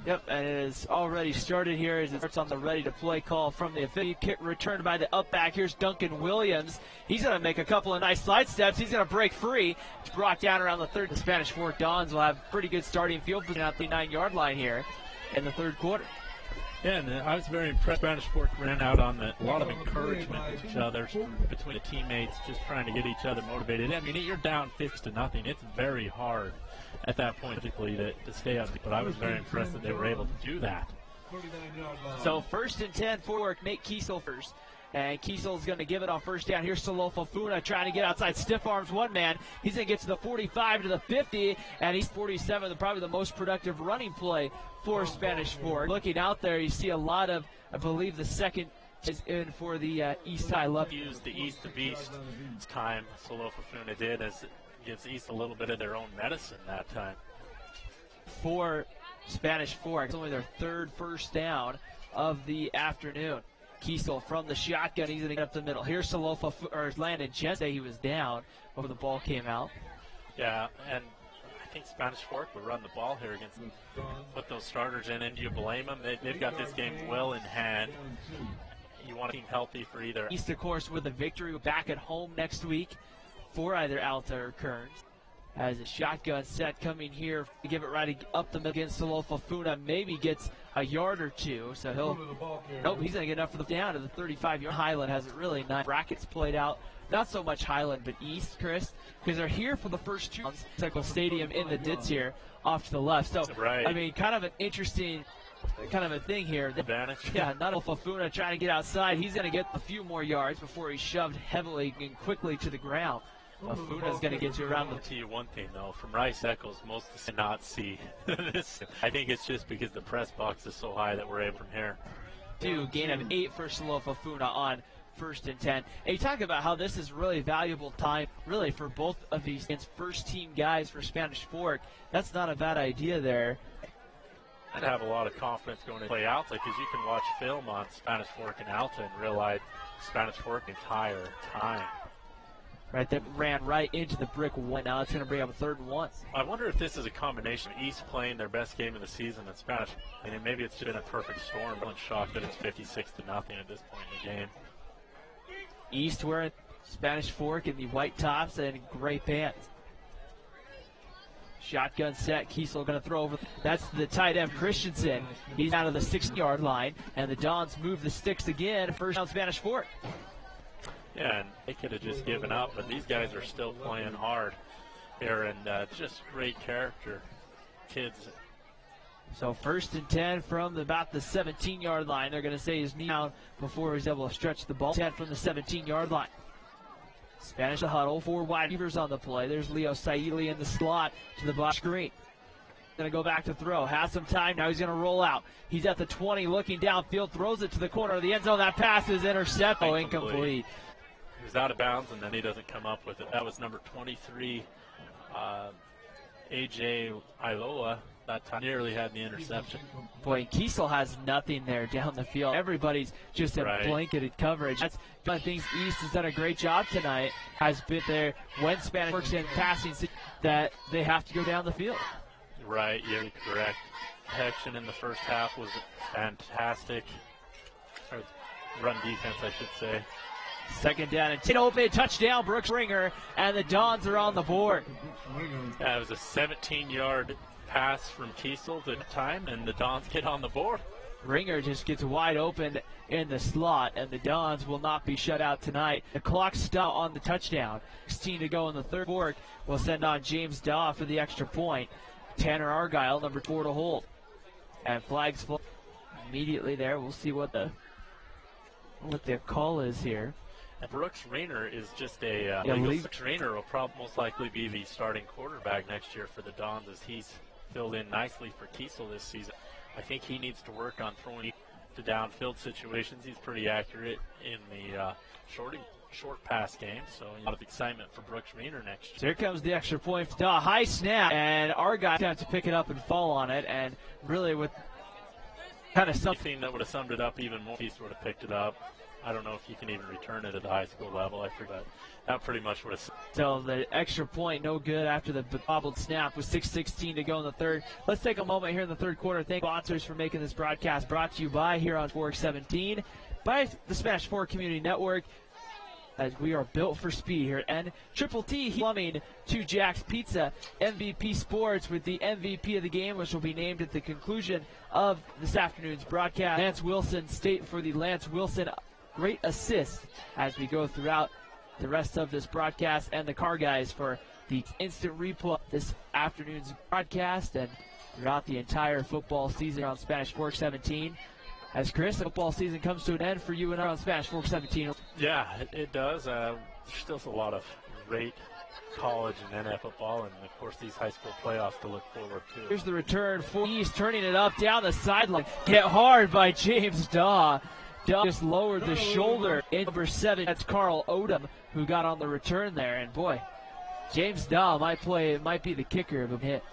Yep, and it is already started here as it starts on the ready-to-play call from the affiliate. Kick returned by the up back. Here's Duncan Williams. He's going to make a couple of nice slide steps. He's going to break free. It's brought down around the third. The Spanish Fork Dons will have pretty good starting field position at the 9-yard line here in the third quarter. Yeah, and I was very impressed. Spanish Fork ran out on a lot of encouragement with each other, between the teammates, just trying to get each other motivated. I mean, you're down 50-0. It's very hard at that point, particularly to stay up. But I was very impressed that they were able to do that. So 1st and 10 for Nate Kiesel first. And Kiesel's going to give it on first down. Here's Salofa Funa trying to get outside. Stiff arms one man. He's going to get to the 45 to the 50, and he's 47, probably the most productive running play for Spanish Fork. Looking out there, you see a lot of, I believe the second is in for the East High Left. Used the East to Beast time, Salofa Funa did, as it gives East a little bit of their own medicine that time. For Spanish Fork, it's only their third first down of the afternoon. Kiesel from the shotgun. He's going to get up the middle. Here's Salofa, or Landon Jensen. He was down before the ball came out. Yeah, and I think Spanish Fork would run the ball here against them. Put those starters in, and do you blame them? They've got this game well in hand. You want a team healthy for either. East, of course, with a victory back at home next week for either Alta or Kearns. As a shotgun set coming here to give it right up the middle against Salofa Funa. Maybe gets a yard or two. So nope, he's going to get enough for the down to the 35-yard. Highland has it really nice. Brackets played out. Not so much Highland, but East, Chris, because they're here for the first 2 months. Cycle Stadium in the ditz here off to the left. So, right. I mean, kind of an interesting kind of a thing here. Advantage. Yeah, not Fafuna trying to get outside. He's going to get a few more yards before he's shoved heavily and quickly to the ground. Funa's going to get you around the. I'll tell you one thing, though. From Rice Eccles, most of us cannot see this. I think it's just because the press box is so high that we're able from here. Gain of 8 for Salofa Funa on 1st and 10. And you talk about how this is really valuable time, really, for both of these first-team guys for Spanish Fork. That's not a bad idea there. I'd have a lot of confidence going to play Alta, because you can watch film on Spanish Fork and Alta and realize Spanish Fork entire time. Right, that ran right into the brick wall. Now it's going to bring up a 3rd and 1. I wonder if this is a combination of East playing their best game of the season and Spanish. I mean, maybe it's been a perfect storm. I'm shocked that it's 56-0 at this point in the game. East wearing Spanish Fork in the white tops and gray pants. Shotgun set. Kiesel going to throw over. That's the tight end, Christensen. He's out of the 6-yard line, and the Dons move the sticks again. First down, Spanish Fork. Yeah, and they could have just given up, but these guys are still playing hard here, and just great character kids. So 1st and 10 from about the 17-yard line. They're going to say his knee down before he's able to stretch the ball. 10 from the 17-yard line. Spanish the huddle. 4 wide receivers on the play. There's Leo Saili in the slot to the black screen. Going to go back to throw. Has some time. Now he's going to roll out. He's at the 20 looking downfield. Throws it to the corner of the end zone. That pass is intercepted. Oh, incomplete. He was out of bounds, and then he doesn't come up with it. That was number 23, A.J. Iloa that time nearly had the interception. Boy, Kiesel has nothing there down the field. Everybody's just in blanketed coverage. That's one of the things East has done a great job tonight, has been there when Spanish works in passing that they have to go down the field. Right, you're correct. Protection in the first half was fantastic. Or run defense, I should say. Second down and open touchdown, Brooks Ringer, and the Dons are on the board. It was a 17-yard pass from Kiesel at the time, and the Dons get on the board. Ringer just gets wide open in the slot, and the Dons will not be shut out tonight. The clock stopped on the touchdown. 16 to go in the third. Bork will send on James Daw for the extra point. Tanner Argyle, number 4, to hold. And flags immediately there. We'll see what the call is here. And Brooks Rayner is just a Brooks Rayner will most likely be the starting quarterback next year for the Dons, as he's filled in nicely for Kiesel this season. I think he needs to work on throwing to downfield situations. He's pretty accurate in the short pass game, so a lot of excitement for Brooks Rayner next year. So here comes the extra point. High snap, and our guy has to pick it up and fall on it, and really with kind of something that would have summed it up even more if he would have picked it up. I don't know if you can even return it at the high school level. I forgot. That pretty much would have. So the extra point, no good after the bobbled snap with 6:16 to go in the third. Let's take a moment here in the third quarter. Thank sponsors for making this broadcast brought to you by here on 417 by the Spanish Fork Community Network, as we are built for speed here. And Triple T Plumbing to Jack's Pizza, MVP Sports with the MVP of the game, which will be named at the conclusion of this afternoon's broadcast. Lance Wilson State for the Lance Wilson great assist as we go throughout the rest of this broadcast, and the Car Guys for the instant replay this afternoon's broadcast and throughout the entire football season on Spanish Fork 17. As Chris, the football season comes to an end for you and I on Spanish Fork 17. Yeah, it does. There's still a lot of great college and NFL football, and of course these high school playoffs to look forward to. Here's the return for East, turning it up down the sideline. Hit hard by James Daw. Daw just lowered the shoulder. In number 7, that's Carl Odom, who got on the return there. And boy, James Daw might be the kicker of a hit.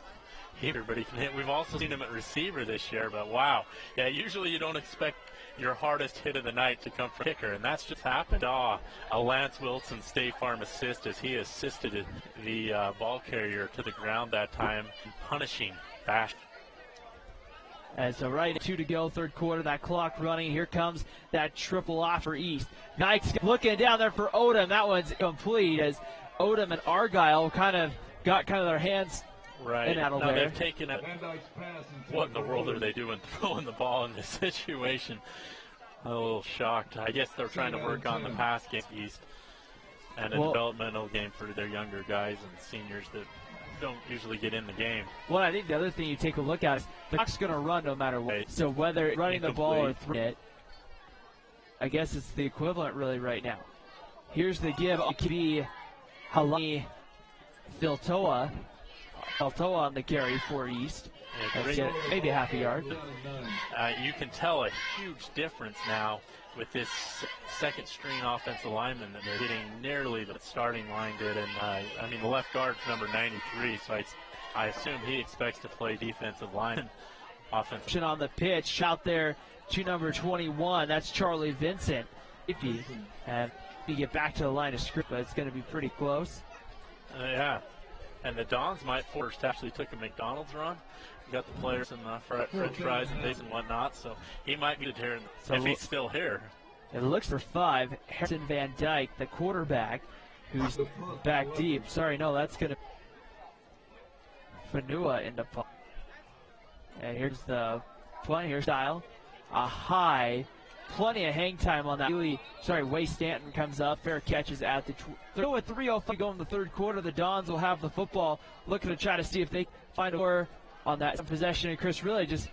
Everybody can hit. We've also seen him at receiver this year, but wow. Yeah, usually you don't expect your hardest hit of the night to come from kicker, and that's just happened. A Lance Wilson State Farm assist as he assisted the ball carrier to the ground that time, punishing fashion. And so right 2 to go, third quarter, that clock running. Here comes that triple off for East. Knights looking down there for Odom. That one's complete as Odom and Argyle got their hands right in out of now there. They've taken it. What in the world are they doing throwing the ball in this situation? I'm a little shocked. I guess they're trying to work on the pass game East and a developmental game for their younger guys and seniors that don't usually get in the game. Well, I think the other thing you take a look at is the clock's going to run no matter what. Right. So whether running the ball or throwing it, I guess it's the equivalent really right now. Here's the give. It could be Halani Filtoa on the carry for East. Yeah, maybe a half a yard. You can tell a huge difference now with this second string offensive lineman that they're getting nearly the starting line did. And the left guard's number 93, so I assume he expects to play defensive line. Offensive on the pitch out there to number 21. That's Charlie Vincent. And you get back to the line of script, but it's going to be pretty close. Yeah. And the Dons might first actually took a McDonald's run. Got the players some French fries and things and whatnot, so he might be here if he's still here. It looks for 5. Harrison Van Dyke, the quarterback, who's back deep. Sorry, no, that's going to Fanua in the punt. And here's the play. Here's style. A high. Plenty of hang time on that. Way Stanton comes up. Fair catches at the throw at 3:05 go in the third quarter. The Dons will have the football, looking to try to see if they find a score on that possession. And Chris really just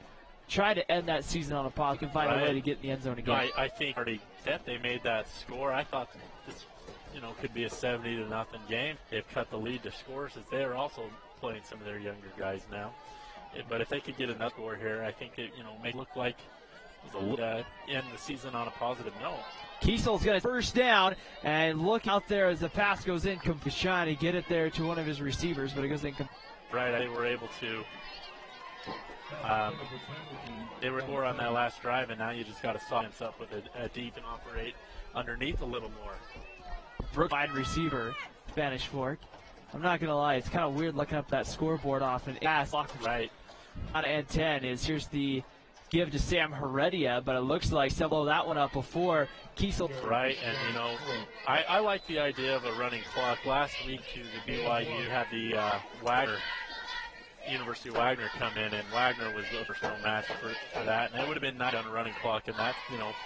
trying to end that season on a positive and find a way to get in the end zone again. I think already that they made that score. I thought this, could be a 70-0 game. They've cut the lead to scores as they are also playing some of their younger guys now. But if they could get another score here, I think it, make it look like end the season on a positive note. Kiesel's going to first down, and look out there as the pass goes in. He's trying to get it there to one of his receivers, but it goes in. Right, they were able to. They were score on that last drive, and now you just got to science up with a deep and operate underneath a little more. Brooke, wide receiver, Spanish Fork. I'm not going to lie, it's kind of weird looking up that scoreboard off and pass. Right. On and 10 here's the give to Sam Heredia, but it looks like some blow that one up before Kiesel. Right, and you know, I like the idea of a running clock. Last week to the BYU had the Wagner, University of Wagner come in, and Wagner was the first no match for that, and it would have been nice on a running clock, and that's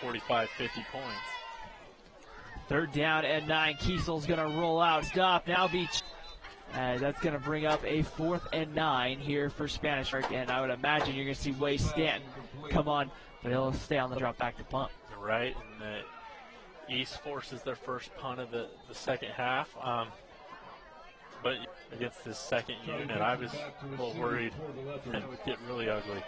45, 50 points. Third down and 9. Kiesel's going to roll out. Stop. Now Beach. That's going to bring up a 4th and 9 here for Spanish Fork, and I would imagine you're going to see Way Stanton come on, but he'll stay on the drop back to punt. Right, and the East forces their first punt of the second half. But against this second unit, I was a little worried it would get really ugly.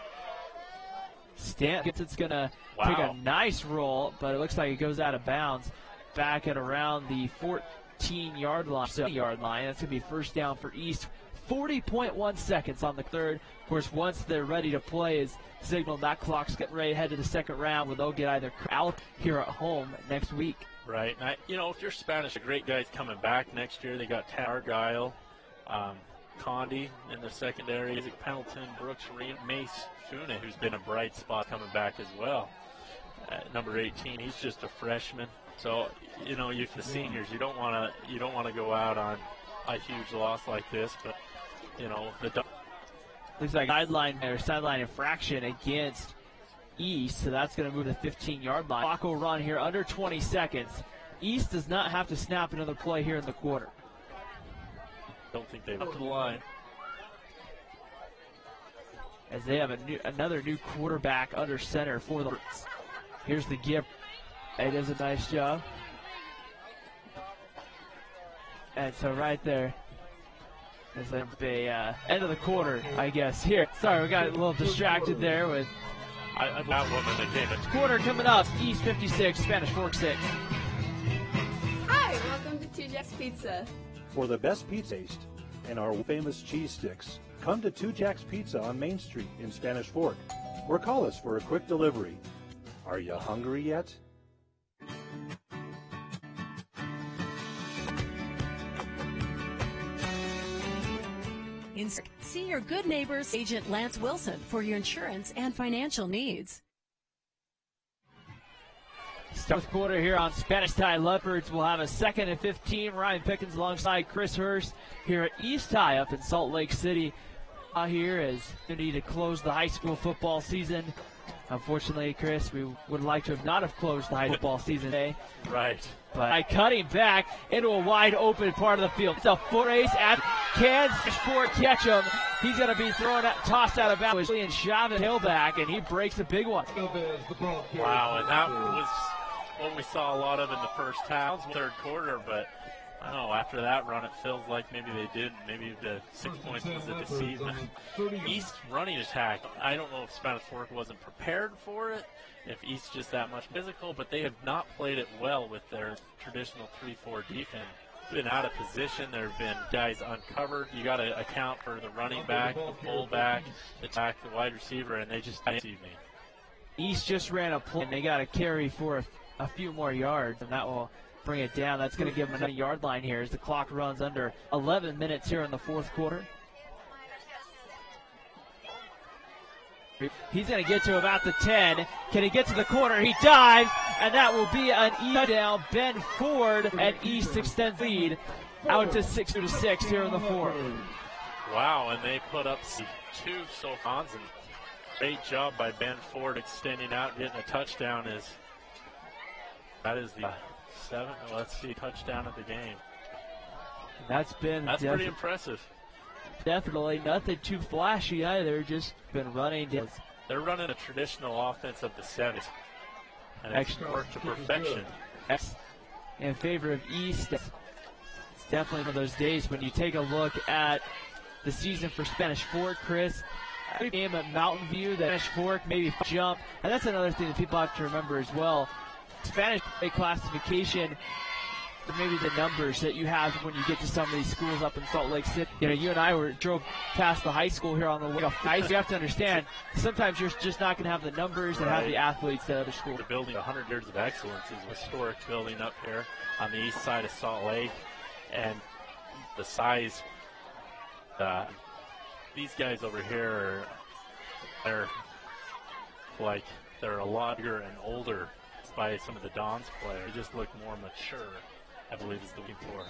Stanton it's going to take a nice roll, but it looks like it goes out of bounds back at around the 14-yard line. That's going to be first down for East. 40.1 seconds on the third. Of course, once they're ready to play is signaled, that clock's getting ready to head to the second round where they'll get either out here at home next week. Right. And if you're Spanish, a great guy's coming back next year. They got Argyle, Condi in the secondary, Isaac Pendleton, Brooks, Mace Funa, who's been a bright spot coming back as well. Number 18, he's just a freshman. So, you the seniors, you don't want to go out on a huge loss like this, but looks like sideline infraction against East, so that's going to move to the 15-yard line. Clock will run here under 20 seconds. East does not have to snap another play here in the quarter. Don't think they've up to the line. As they have another new quarterback under center for the. Here's the give. He does a nice job. And so right there is the end of the quarter, I guess. Here, sorry, we got a little distracted there with that woman that came in. Quarter coming up, East 56, Spanish Fork 6. Hi, welcome to 2 Jacks Pizza. For the best pizza taste and our famous cheese sticks, come to 2 Jacks Pizza on Main Street in Spanish Fork, or call us for a quick delivery. Are you hungry yet? See your good neighbor's agent Lance Wilson for your insurance and financial needs. Fourth quarter here on Spanish Tie Leopards. We'll have a 2nd and 15. Ryan Pickens alongside Chris Hurst here at East Tie up in Salt Lake City. Here is we need to close the high school football season. Unfortunately, Chris, we would like to have not have closed the high football season today. Right. But by cutting back into a wide open part of the field. It's a foot race at Kansas Fork catch him. He's going to be tossed out of bounds. And Chavez tailback, and he breaks a big one. Wow, and that was what we saw a lot of in the first half, third quarter, but I don't know, after that run, it feels like maybe they didn't. Maybe the 6 points was a deceitment. East running attack, I don't know if Spanish Fork wasn't prepared for it, if East just that much physical, but they have not played it well with their traditional 3-4 defense. Been out of position. There have been guys uncovered. You got to account for the running back, the fullback, the tack, the wide receiver, and they just didn't see me. East just ran a play, and they got to carry for a few more yards, and that will bring it down. That's going to give them another yard line here as the clock runs under 11 minutes here in the fourth quarter. He's going to get to about the 10. Can he get to the corner? He dives, and that will be an E down. Ben Ford, and East extends lead out to 6-6 here in the fourth. Wow, and they put up 2 so far. And great job by Ben Ford extending out, getting a touchdown. That is the 7th, let's see, touchdown of the game. That's pretty impressive. Definitely nothing too flashy either, just been running. They're running a traditional offense of the 70s, and it's worked to perfection. In favor of East. It's definitely one of those days when you take a look at the season for Spanish Fork, Chris. game at Mountain View, that Spanish Fork, maybe jump. And that's another thing that people have to remember as well. Spanish classification, maybe the numbers that you have when you get to some of these schools up in Salt Lake City. You know, you and I drove past the high school here on the way off ice. You have to understand, sometimes you're just not going to have the numbers and have the athletes at other schools. The building 100 Years of Excellence is a historic building up here on the east side of Salt Lake. And the size, these guys over here, they're a lot bigger and older by some of the Dons players. They just look more mature, I believe is the word for.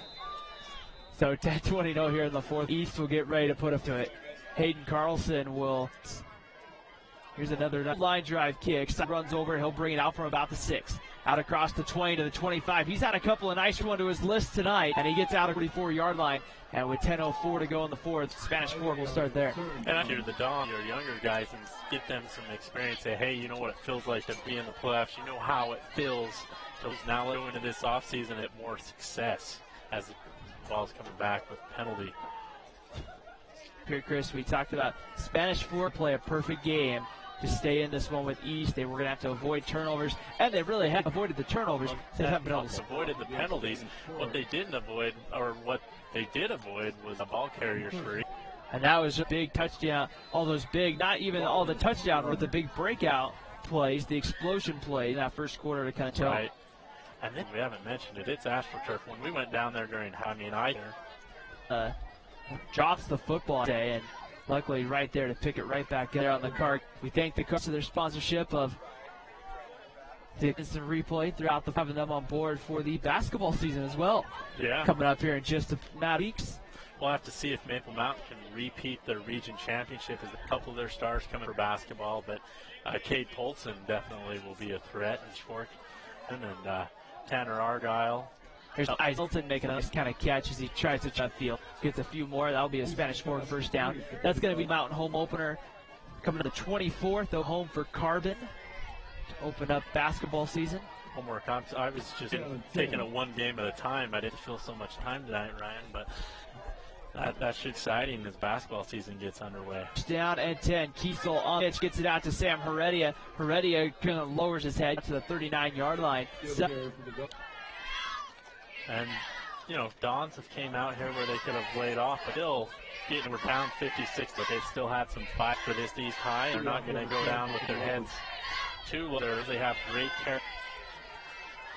So 10-20 here in the fourth. East will get ready to put up to it. Hayden Carlson will. Here's another line drive kick. Runs over. He'll bring it out from about the 6. Out across the 20 to the 25. He's had a couple of nice ones to his list tonight, and he gets out of the 44-yard line. And with 10:04 to go in the fourth, Spanish Fork will start there. And I hear the Dons, your younger guys, and get them some experience. Say, hey, you know what it feels like to be in the playoffs. You know how it feels. So now let's go into this offseason at more success as the ball's coming back with penalty. Here, Chris, we talked about Spanish Fork play a perfect game to stay in this one with East. They were going to have to avoid turnovers, and they really have avoided the turnovers. They have avoided the penalties. What they didn't avoid, or what they did avoid, was the ball carriers free. And that was a big touchdown. All those big, not even all the touchdown, but the big breakout plays, the explosion play in that first quarter to kind of tell. Right. And then we haven't mentioned it. It's AstroTurf. When we went down there during, drops the football today, and luckily right there to pick it right back there on the card. We thank the Cubs for their sponsorship of the instant replay throughout having them on board for the basketball season as well. Yeah. Coming up here in just a matter of weeks. We'll have to see if Maple Mountain can repeat their region championship, as a couple of their stars coming for basketball. But Cade Polson definitely will be a threat in Fork. And then Tanner Argyle. Here's Iselton making a nice kind of catch as he tries to try field. Gets a few more. That'll be a Spanish Fork first down. That's going to be Mountain home opener. Coming to the 24th, though, home for Carbon to open up basketball season. Homework. I was just taking it one game at a time. I didn't feel so much time tonight, Ryan, but that's exciting as basketball season gets underway. Down and 10. Kiesel on pitch gets it out to Sam Heredia. Heredia kind of lowers his head to the 39-yard line. And, you know, Dons have came out here where they could have laid off, but still we're down 56, but they've still had some fight for this East High. They're not going to go down with their heads too low. They have great care.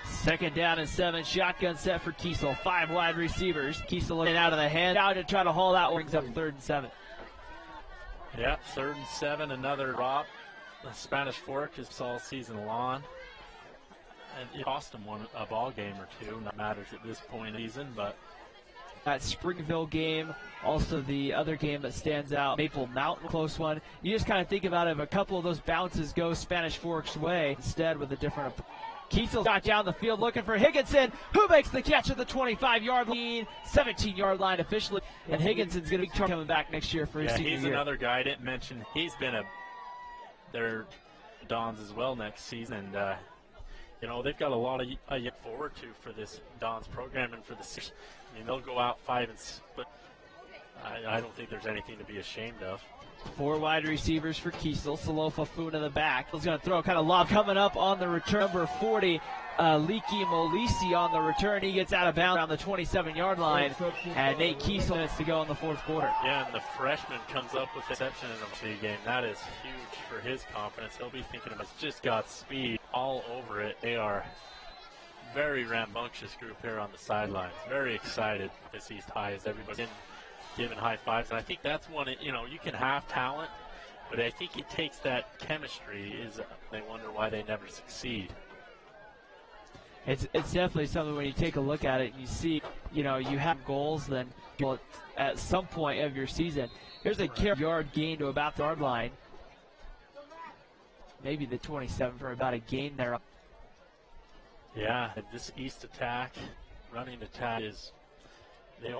Second down and 7. Shotgun set for Kiesel. 5 wide receivers. Kiesel looking out of the hand. Out to try to haul that. Brings up 3rd and 7. Yep, 3rd and 7. Another drop. The Spanish Fork is all season long. And it cost them a ball game or two. That matters at this point in the season, but that Springville game, also the other game that stands out, Maple Mountain, close one. You just kind of think about it, if a couple of those bounces go Spanish Fork's way instead with a different. Kiesel got down the field looking for Higginson, who makes the catch at the 25-yard line, 17-yard line officially. And Higginson's going to be coming back next year for his senior year. He's another guy I didn't mention. He's been their Dons as well next season, and you know, they've got a lot of look forward to for this Dons program and for the season. I mean, they'll go out 5 and 6, but I don't think there's anything to be ashamed of. 4 wide receivers for Kiesel. Salofa Foon in the back. He's going to throw kind of lob coming up on the return. Number 40, Leaky Molisi on the return. He gets out of bounds around the 27-yard line. And Nate Kiesel minutes to go in the fourth quarter. Yeah, and the freshman comes up with interception in a big game. That is huge for his confidence. He'll be thinking about it's just got speed all over it. They are very rambunctious group here on the sidelines. Very excited this East High as everybody's in giving high fives. And I think that's one, you know, you can have talent, but I think it takes that chemistry. They wonder why they never succeed. It's definitely something when you take a look at it and you see, you know, you have goals, then at some point of your season. Here's a yard gain to about the yard line. Maybe the 27 for about a gain there. Yeah, this East attack, running attack is, they've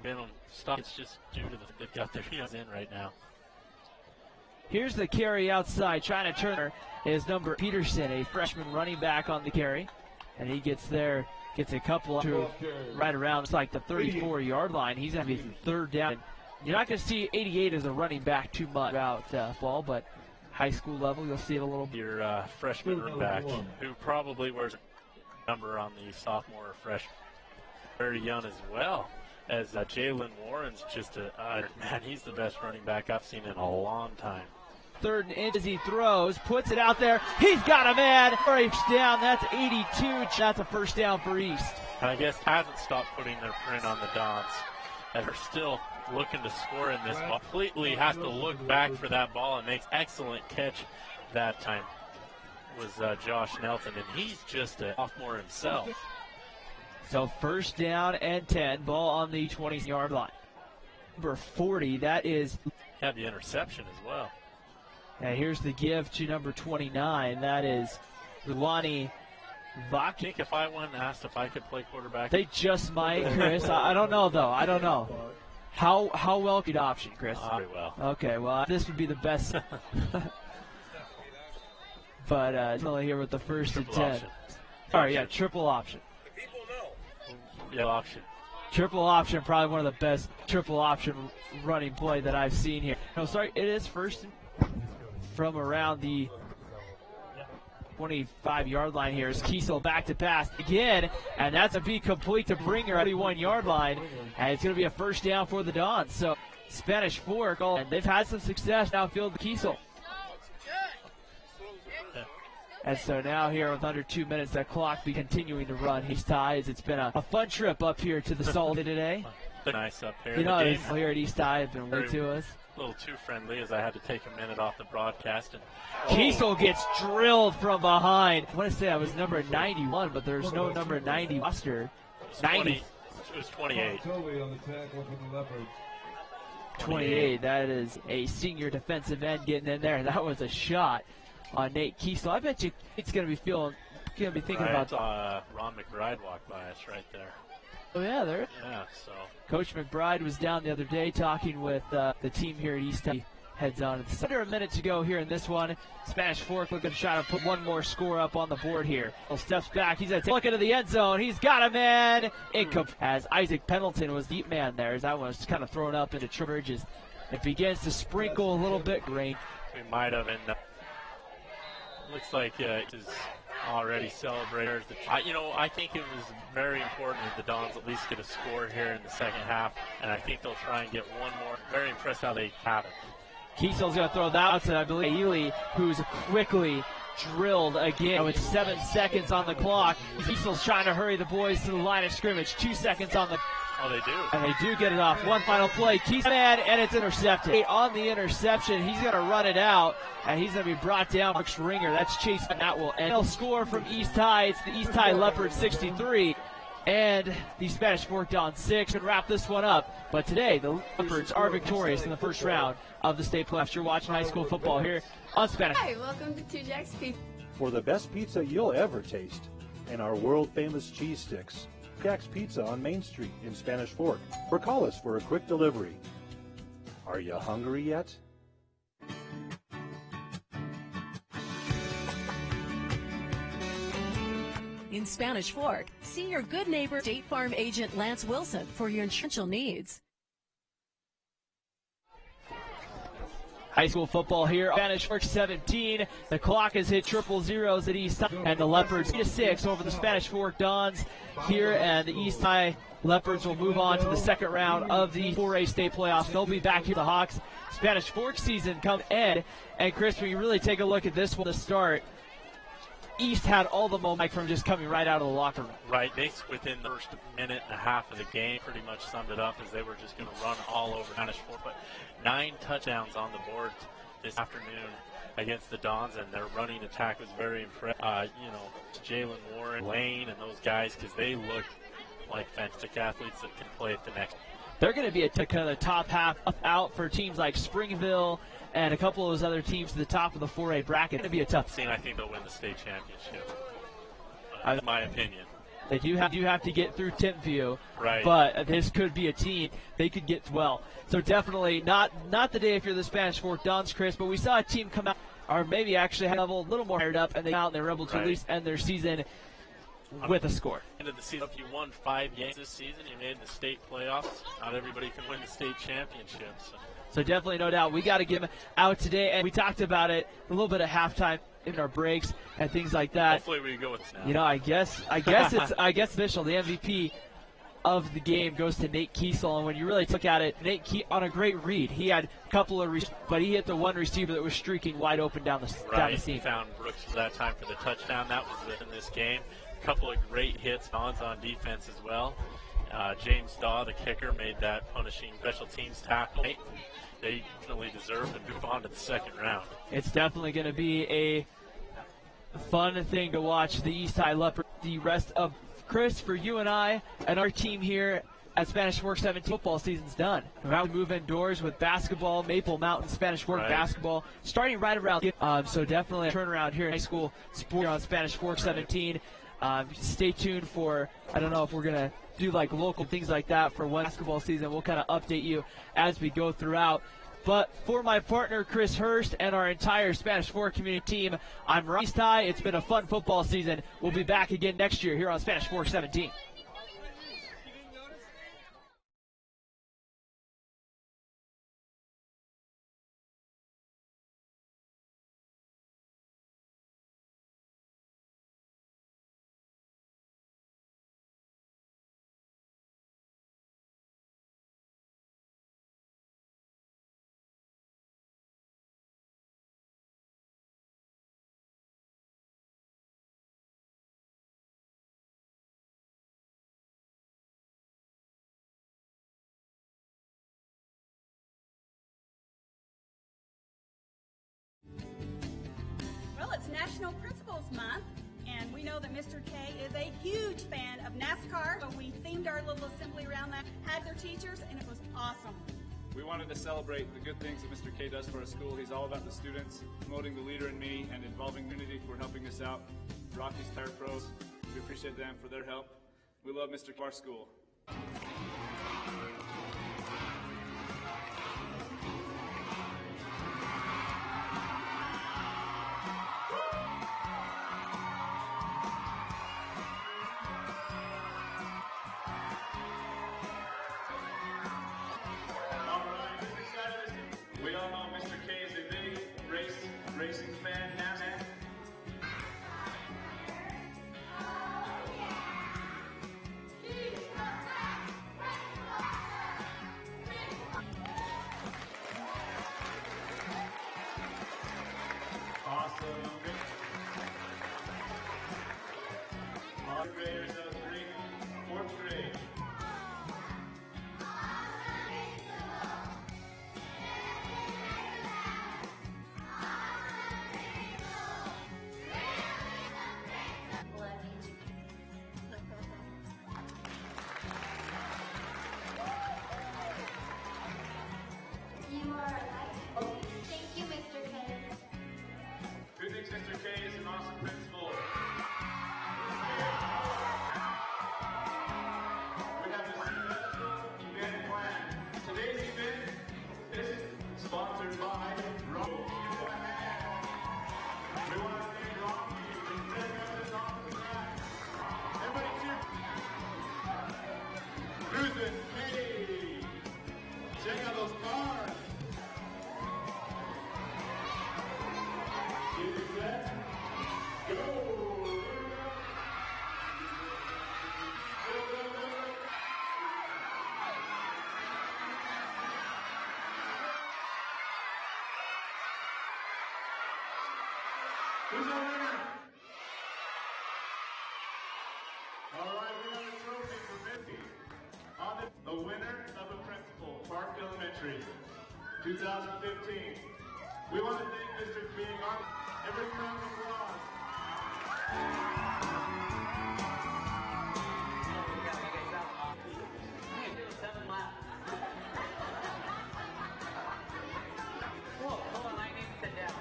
been on stop. It's just due to they've got their hands in right now. Here's the carry outside. Trying to turn is number Peterson, a freshman running back on the carry. And he gets there, gets a couple to right around, it's like the 34-yard line. He's going to be 3rd down You're not going to see 88 as a running back too much throughout fall, but high school level, you'll see it a little bit. Your freshman running back, who probably wears a number on the sophomore or freshman. Very young as well, as Jalen Warren's just man, he's the best running back I've seen in a long time. 3rd and inch as he throws, puts it out there. He's got a man. First down, that's 82. That's a first down for East. And I guess hasn't stopped putting their print on the Dons, and are still looking to score in this ball. Completely has to look back for that ball and makes excellent catch that time. Was Josh Nelson, and he's just a sophomore himself. So first down and 10, ball on the 20-yard line. Number 40, that is. Had the interception as well. And here's the give to number 29, that is Luani Vaki. I think if I went and asked if I could play quarterback. They just might, Chris. I don't know, though. I don't know. How well could option, Chris? Very well. Okay, well, this would be the best. But definitely here with the first and 10. Option. All right, yeah, triple option. Yeah, option. Triple option, probably one of the best triple option running play that I've seen here. No, sorry, it is first from around the 25-yard line here. Is Kiesel back to pass again, and that's a be complete to bring her at the 1-yard line, and it's going to be a first down for the Dons. So Spanish Fork, and they've had some success downfield with Kiesel. And so now here with under 2 minutes, that clock be continuing to run. He's tied. It's been a fun trip up here to the Salt today. Nice up here. You know, here at East High have been way to us. A little too friendly, as I had to take a minute off the broadcast. And Kiesel gets drilled from behind. I want to say that was number 91, but there's no number 90 roster. 90. It was 28. 28. That is a senior defensive end getting in there. That was a shot on Nate Kiesel. I bet you it's going to be thinking about Ron McBride walked by us right there. Oh yeah, there. Yeah, so Coach McBride was down the other day talking with the team here at East. Heads on. It's under a minute to go here in this one. Spanish Fork looking to try to put one more score up on the board here. Steps back. He's going to look into the end zone. He's got a man. As Isaac Pendleton was deep man there. As that one was kind of thrown up into Bridges. It begins to sprinkle a little bit. Rain. We might have. And looks like it is already celebrated. I think it was very important that the Dons at least get a score here in the second half, and I think they'll try and get one more. Very impressed how they have it. Kiesel's going to throw that out to, I believe, Ely, who's quickly drilled again with 7 seconds on the clock. Kiesel's trying to hurry the boys to the line of scrimmage. 2 seconds on the. Oh, they do. And they do get it off. One final play. Kiesel, and it's intercepted. On the interception, he's going to run it out, and he's going to be brought down. Marks Ringer. That's Chase, and that will end. They'll score from East High. It's the East High Leopards 63. And the Spanish Fork Dons 6 and wrap this one up. But today, the Leopards are victorious in the first round of the state playoffs. You're watching high school football here on Spanish. Hi, welcome to 2 Jack's Pizza. For the best pizza you'll ever taste and our world-famous cheese sticks, Jack's Pizza on Main Street in Spanish Fork. Or call us for a quick delivery. Are you hungry yet? In Spanish Fork, see your good neighbor State Farm agent Lance Wilson for your insurance needs. High school football here. Spanish Fork 17. The clock has hit triple zeros at East High. And the Leopards 3-6 over the Spanish Fork Dons here. And the East High Leopards will move on to the second round of the 4A state playoffs. They'll be back here. The Hawks Spanish Fork season come Ed. And Chris, when you really take a look at this one to start, East had all the momentum from just coming right out of the locker room. Right, they within the first minute and a half of the game pretty much summed it up as they were just going to run all over Spanish Fork. But 9 touchdowns on the board this afternoon against the Dons, and their running attack was very impressive. Jalen Warren, Lane, and those guys, because they look like fantastic athletes that can play at the next. They're going to be kind of the top half out for teams like Springville and a couple of those other teams to the top of the 4A bracket. It's going to be a tough scene. I think they'll win the state championship. That's my opinion. They do have to get through Timpview, right? But this could be a team they could get well. So definitely not the day if you're the Spanish Fork Dons, Chris. But we saw a team come out, or maybe actually had a little more fired up, and they were able to at least end their season with a score. End of the season, if you won 5 games this season, you made the state playoffs. Not everybody can win the state championship. So definitely, no doubt, we got to get him out today. And we talked about it a little bit at halftime in our breaks and things like that. Hopefully we can go with this now. You know, I guess it's official. The MVP of the game goes to Nate Kiesel, and when you really look at it, on a great read. He had a couple of but he hit the one receiver that was streaking wide open down the seam. He found Brooks for that time for the touchdown. That was in this game. A couple of great hits on defense as well. James Daw, the kicker, made that punishing special teams tackle. They definitely deserve to move on to the second round. It's definitely going to be a fun thing to watch the East High Leopards. The rest of Chris, for you and I and our team here at Spanish Fork 17, football season's done. Now we move indoors with basketball, Maple Mountain Spanish Fork basketball, starting right around. So definitely a turnaround here in high school sport on Spanish Fork 17. Stay tuned for, I don't know if we're going to do like local things like that for one basketball season. We'll kind of update you as we go throughout. But for my partner, Chris Hurst, and our entire Spanish Fork community team, I'm Rob East High. It's been a fun football season. We'll be back again next year here on Spanish Fork 17. Well, it's National Principals Month, and we know that Mr. K is a huge fan of NASCAR, so we themed our little assembly around that, had their teachers, and it was awesome. We wanted to celebrate the good things that Mr. K does for our school. He's all about the students, promoting the leader in me, and involving community for helping us out. Rockies Tire Pros, we appreciate them for their help. We love Mr. K, our school. Racing fan, NASCAR. Awesome. All graders of 4th grade. Mr. K is an awesome principal. We have a successful event planned. Today's event is sponsored by Rocky. We want to thank Rocky for setting up this awesome track. Everybody cheer. Cruising, hey! Check out those cars. Who's our winner? All right, we got a trophy for Missy. The winner of a principal, Park Elementary, 2015. We want to thank Mr. King on every round of applause. Whoa, hold on, I need to sit down.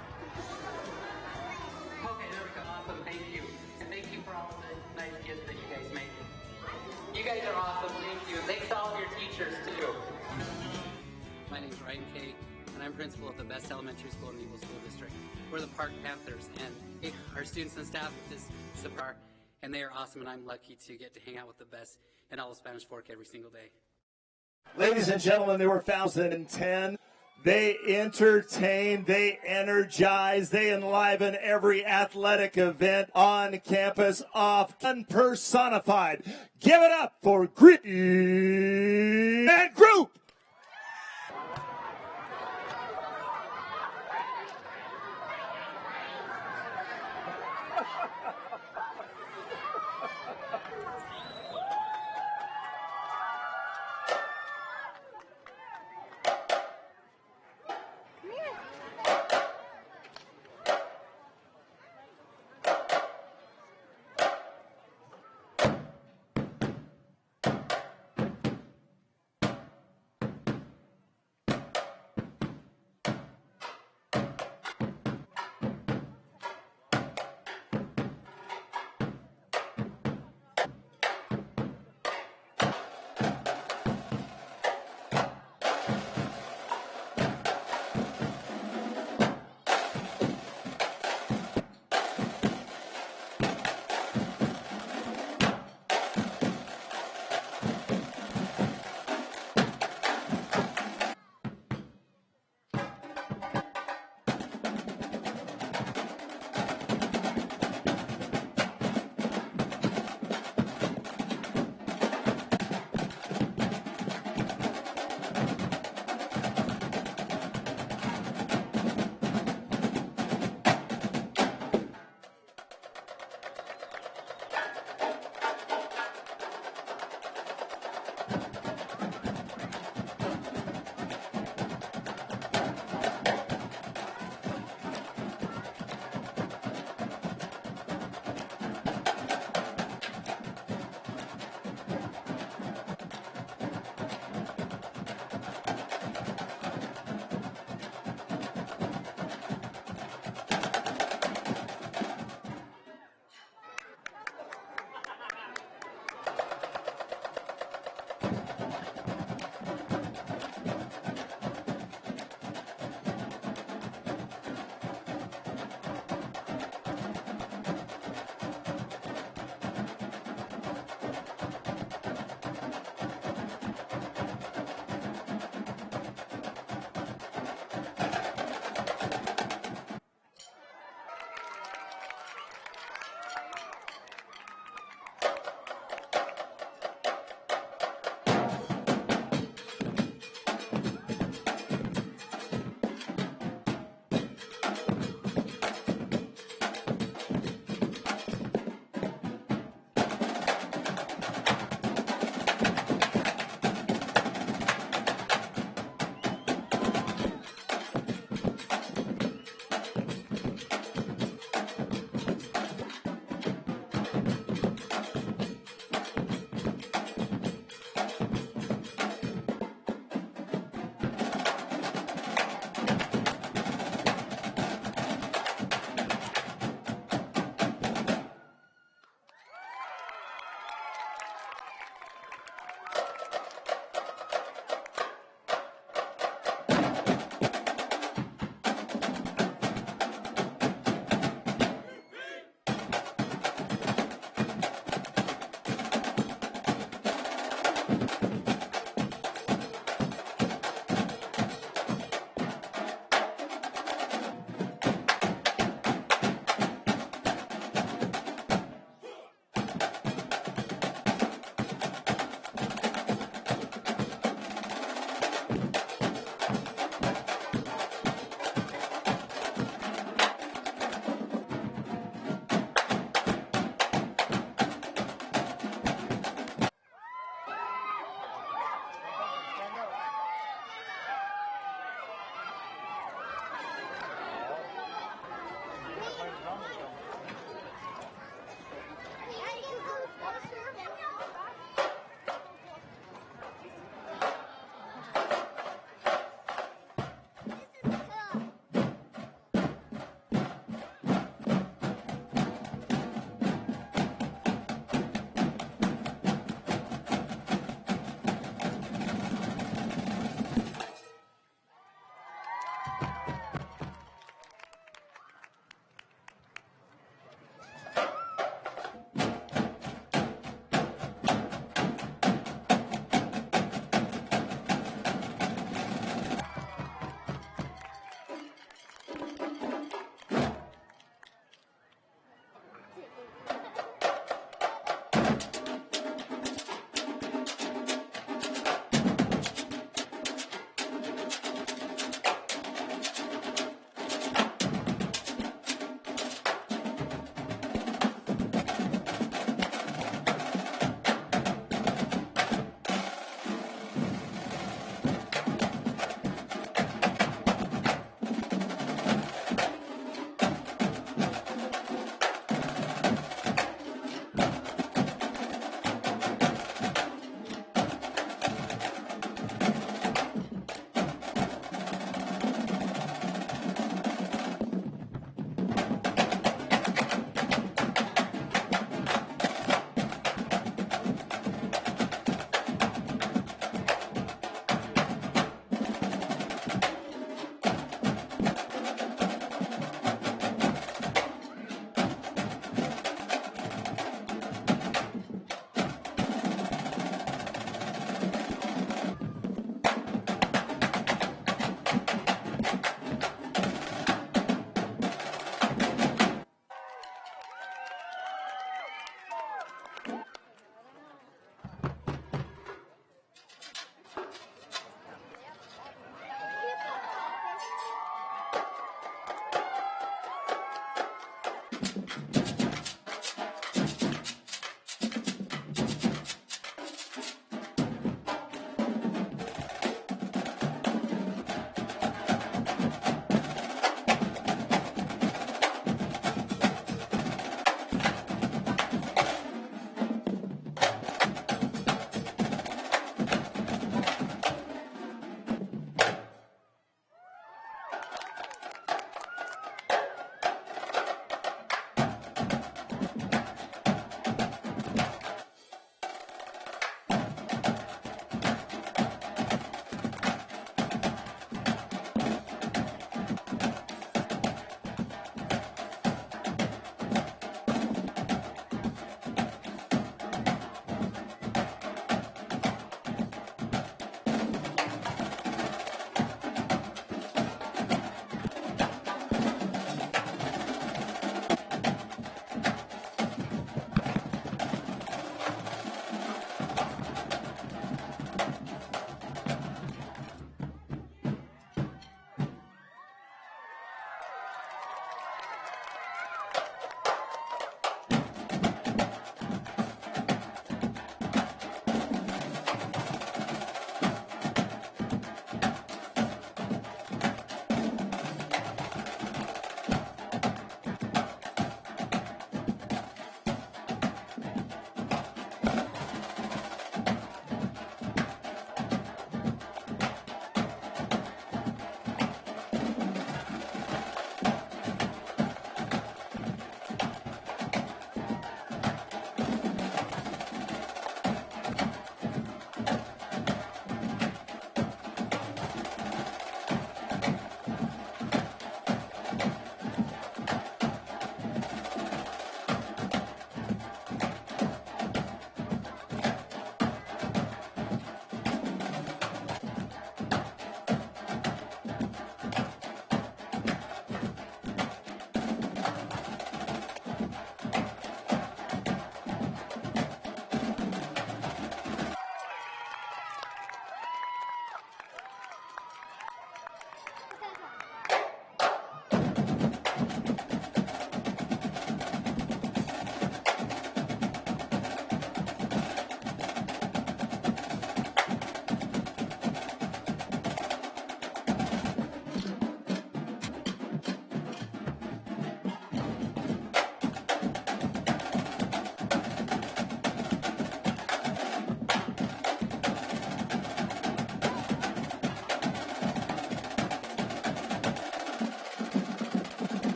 Okay, there we go. Awesome, thank you. And thank you for all of the nice gifts that you guys make. You guys are awesome, thank you. Thanks to all of your teachers, too. My name is Ryan Kay, and I'm principal at the best elementary school in the Eagle School District. We're the Park Panthers, and our students and staff just support. and they are awesome, and I'm lucky to get to hang out with the best in all of Spanish Fork every single day. Ladies and gentlemen, they were 2010. They entertain, they energize, they enliven every athletic event on campus, off, unpersonified. Give it up for Grit and Group.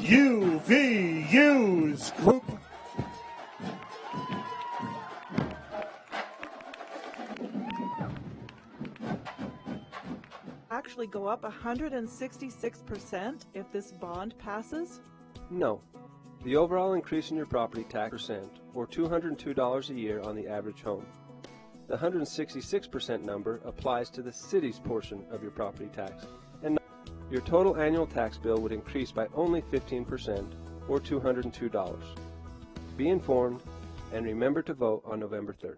UVU's group. Actually go up 166% if this bond passes? No. The overall increase in your property tax percent, or $202 a year on the average home. The 166% number applies to the city's portion of your property tax, and your total annual tax bill would increase by only 15%, or $202. Be informed, and remember to vote on November 3rd.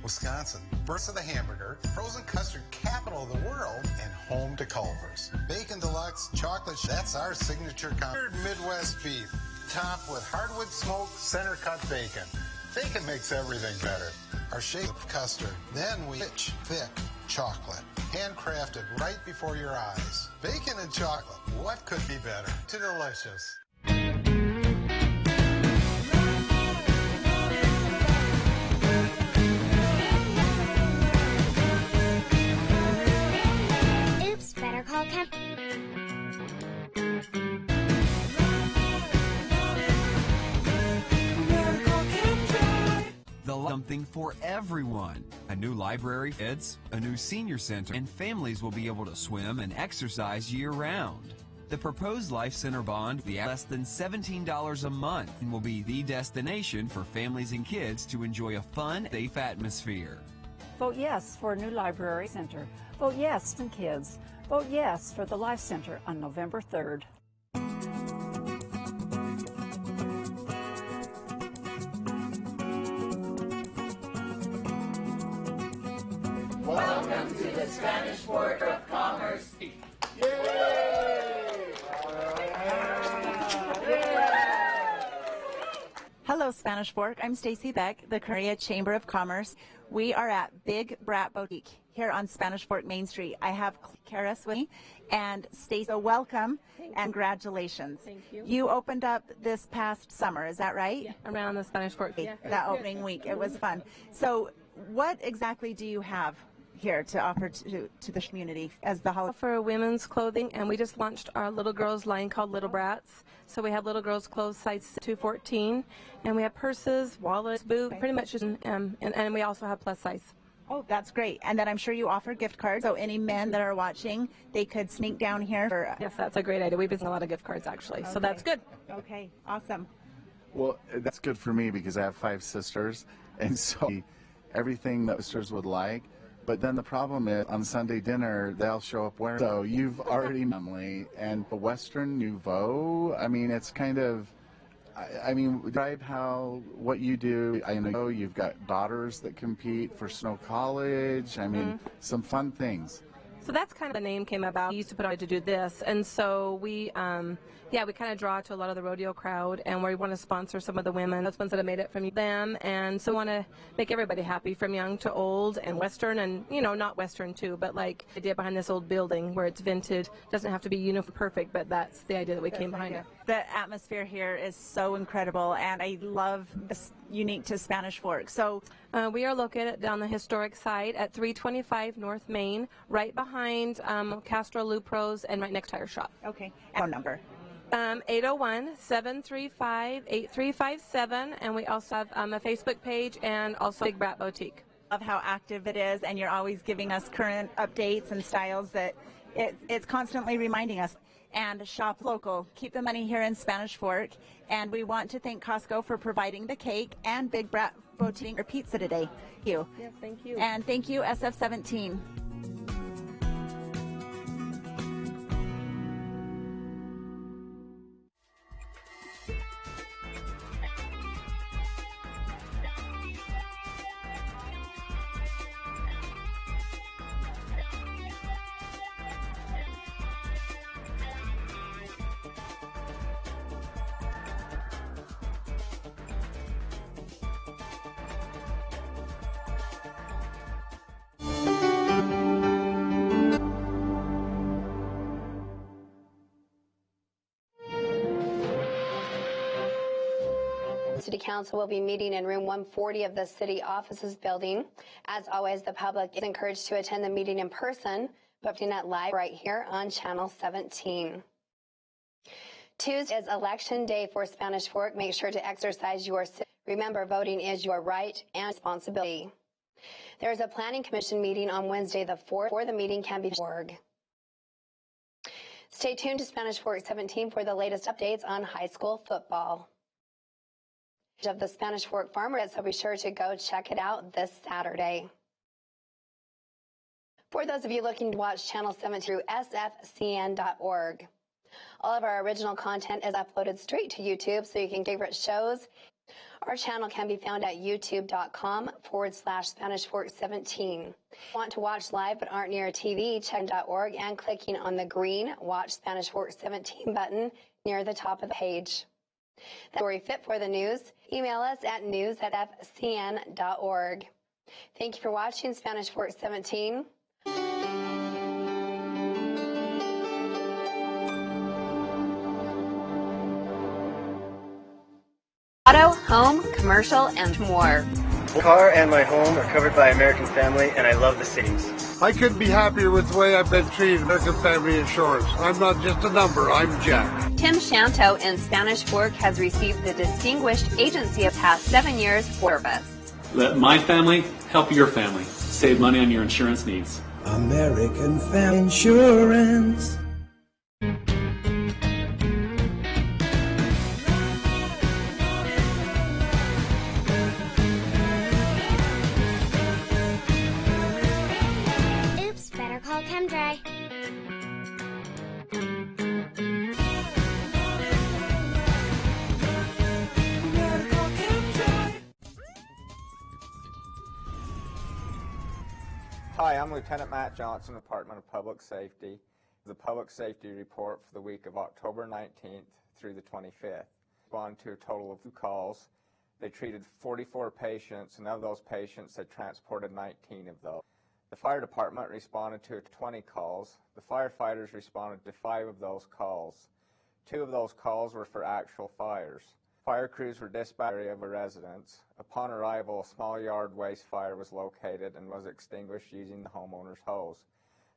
Wisconsin, birth of the hamburger, frozen custard capital of the world, and home to Culver's. Bacon Deluxe, chocolate, that's our signature Midwest beef, topped with hardwood smoked center cut bacon. Bacon makes everything better. Our shape of custard, then rich, thick chocolate, handcrafted right before your eyes. Bacon and chocolate, what could be better? Too delicious. Oops, better call Chem. Something for everyone. A new library, kids, a new senior center, and families will be able to swim and exercise year-round. The proposed Life Center bond will be at less than $17 a month and will be the destination for families and kids to enjoy a fun, safe atmosphere. Vote yes for a new library center. Vote yes for kids. Vote yes for the Life Center on November 3rd. Welcome to the Spanish Fork of Commerce. Hello, Spanish Fork. I'm Stacy Beck, the Korea Chamber of Commerce. We are at Big Brat Boutique here on Spanish Fork Main Street. I have Karis with me and Stacy. So welcome and congratulations. Thank you. You opened up this past summer, is that right? Yeah, around the Spanish Fork. Yeah. That opening week. It was fun. So what exactly do you have here to offer to the community as the holiday? For women's clothing, and we just launched our little girls line called Little Brats. So we have little girls clothes size 214, and we have purses, wallets, boots, pretty much, and we also have plus size. Oh, that's great. And then I'm sure you offer gift cards, so any men that are watching, they could sneak down here. Yes, that's a great idea. We've been seeing a lot of gift cards, actually, so that's good. Okay, awesome. Well, that's good for me because I have 5 sisters, and so everything that sisters would like. But then the problem is, on Sunday dinner, they'll show up wearing. So you've already family and the Western Nouveau. I mean, it's kind of. I mean, describe what you do. I know you've got daughters that compete for Snow College. I mean, some fun things. So that's kind of the name came about. We used to put out to do this, and so we kind of draw to a lot of the rodeo crowd, and we want to sponsor some of the women, those ones that have made it from them, and so we want to make everybody happy, from young to old, and Western, and not Western too, but like the idea behind this old building where it's vintage. Doesn't have to be uniform perfect, but that's the idea that we came behind it. The atmosphere here is so incredible, and I love this, unique to Spanish Fork. So we are located down the historic site at 325 North Main, right behind Castro Lupros and right next Tire Shop. Okay. Phone number. 801-735-8357, and we also have a Facebook page and also Big Brat Boutique. Love how active it is, and you're always giving us current updates and styles that it's constantly reminding us. And shop local. Keep the money here in Spanish Fork. And we want to thank Costco for providing the cake and Big Brat Boutique or pizza today. Thank you. Yes, thank you. And thank you, SF17. City Council will be meeting in room 140 of the city offices building. As always, the public is encouraged to attend the meeting in person, but at live right here on Channel 17. Tuesday is election day for Spanish Fork. Make sure to exercise your remember, voting is your right and responsibility. There is a planning commission meeting on Wednesday the 4th, or the meeting can be org. Stay tuned to Spanish Fork 17 for the latest updates on high school football. Of the Spanish Fork Farmers, so be sure to go check it out this Saturday. For those of you looking to watch Channel 7 through sfcn.org. All of our original content is uploaded straight to YouTube, so you can favorite shows. Our channel can be found at youtube.com/Spanish Fork 17. Want to watch live but aren't near a TV? Check.org and clicking on the green Watch Spanish Fork 17 button near the top of the page. The story fit for the news. Email us at news@fcn.org. Thank you for watching Spanish Fork 17. Auto, home, commercial, and more. My car and my home are covered by American Family, and I love the savings. I couldn't be happier with the way I've been treated. American Family Insurance. I'm not just a number, I'm Jack. Tim Shanto in Spanish Fork has received the Distinguished Agency of past 7 years for service. Let my family help your family. Save money on your insurance needs. American Family Insurance. Hi, I'm Lieutenant Matt Johnson, Department of Public Safety. The Public Safety Report for the week of October 19th through the 25th. Responded to a total of 2 calls. They treated 44 patients, and of those patients, they transported 19 of those. The Fire Department responded to 20 calls. The firefighters responded to 5 of those calls. 2 of those calls were for actual fires. Fire crews were dispatched to a residence. Upon arrival, a small yard waste fire was located and was extinguished using the homeowner's hose.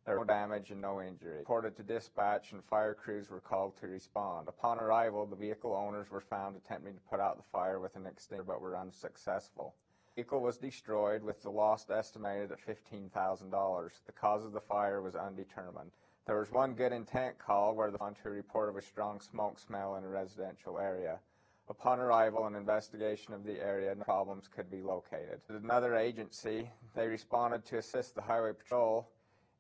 There was no damage and no injury. Reported to dispatch, and fire crews were called to respond. Upon arrival, the vehicle owners were found attempting to put out the fire with an extinguisher but were unsuccessful. The vehicle was destroyed, with the loss estimated at $15,000. The cause of the fire was undetermined. There was one good intent call where the volunteer reported a strong smoke smell in a residential area. Upon arrival and investigation of the area, no problems could be located. At another agency, they responded to assist the Highway Patrol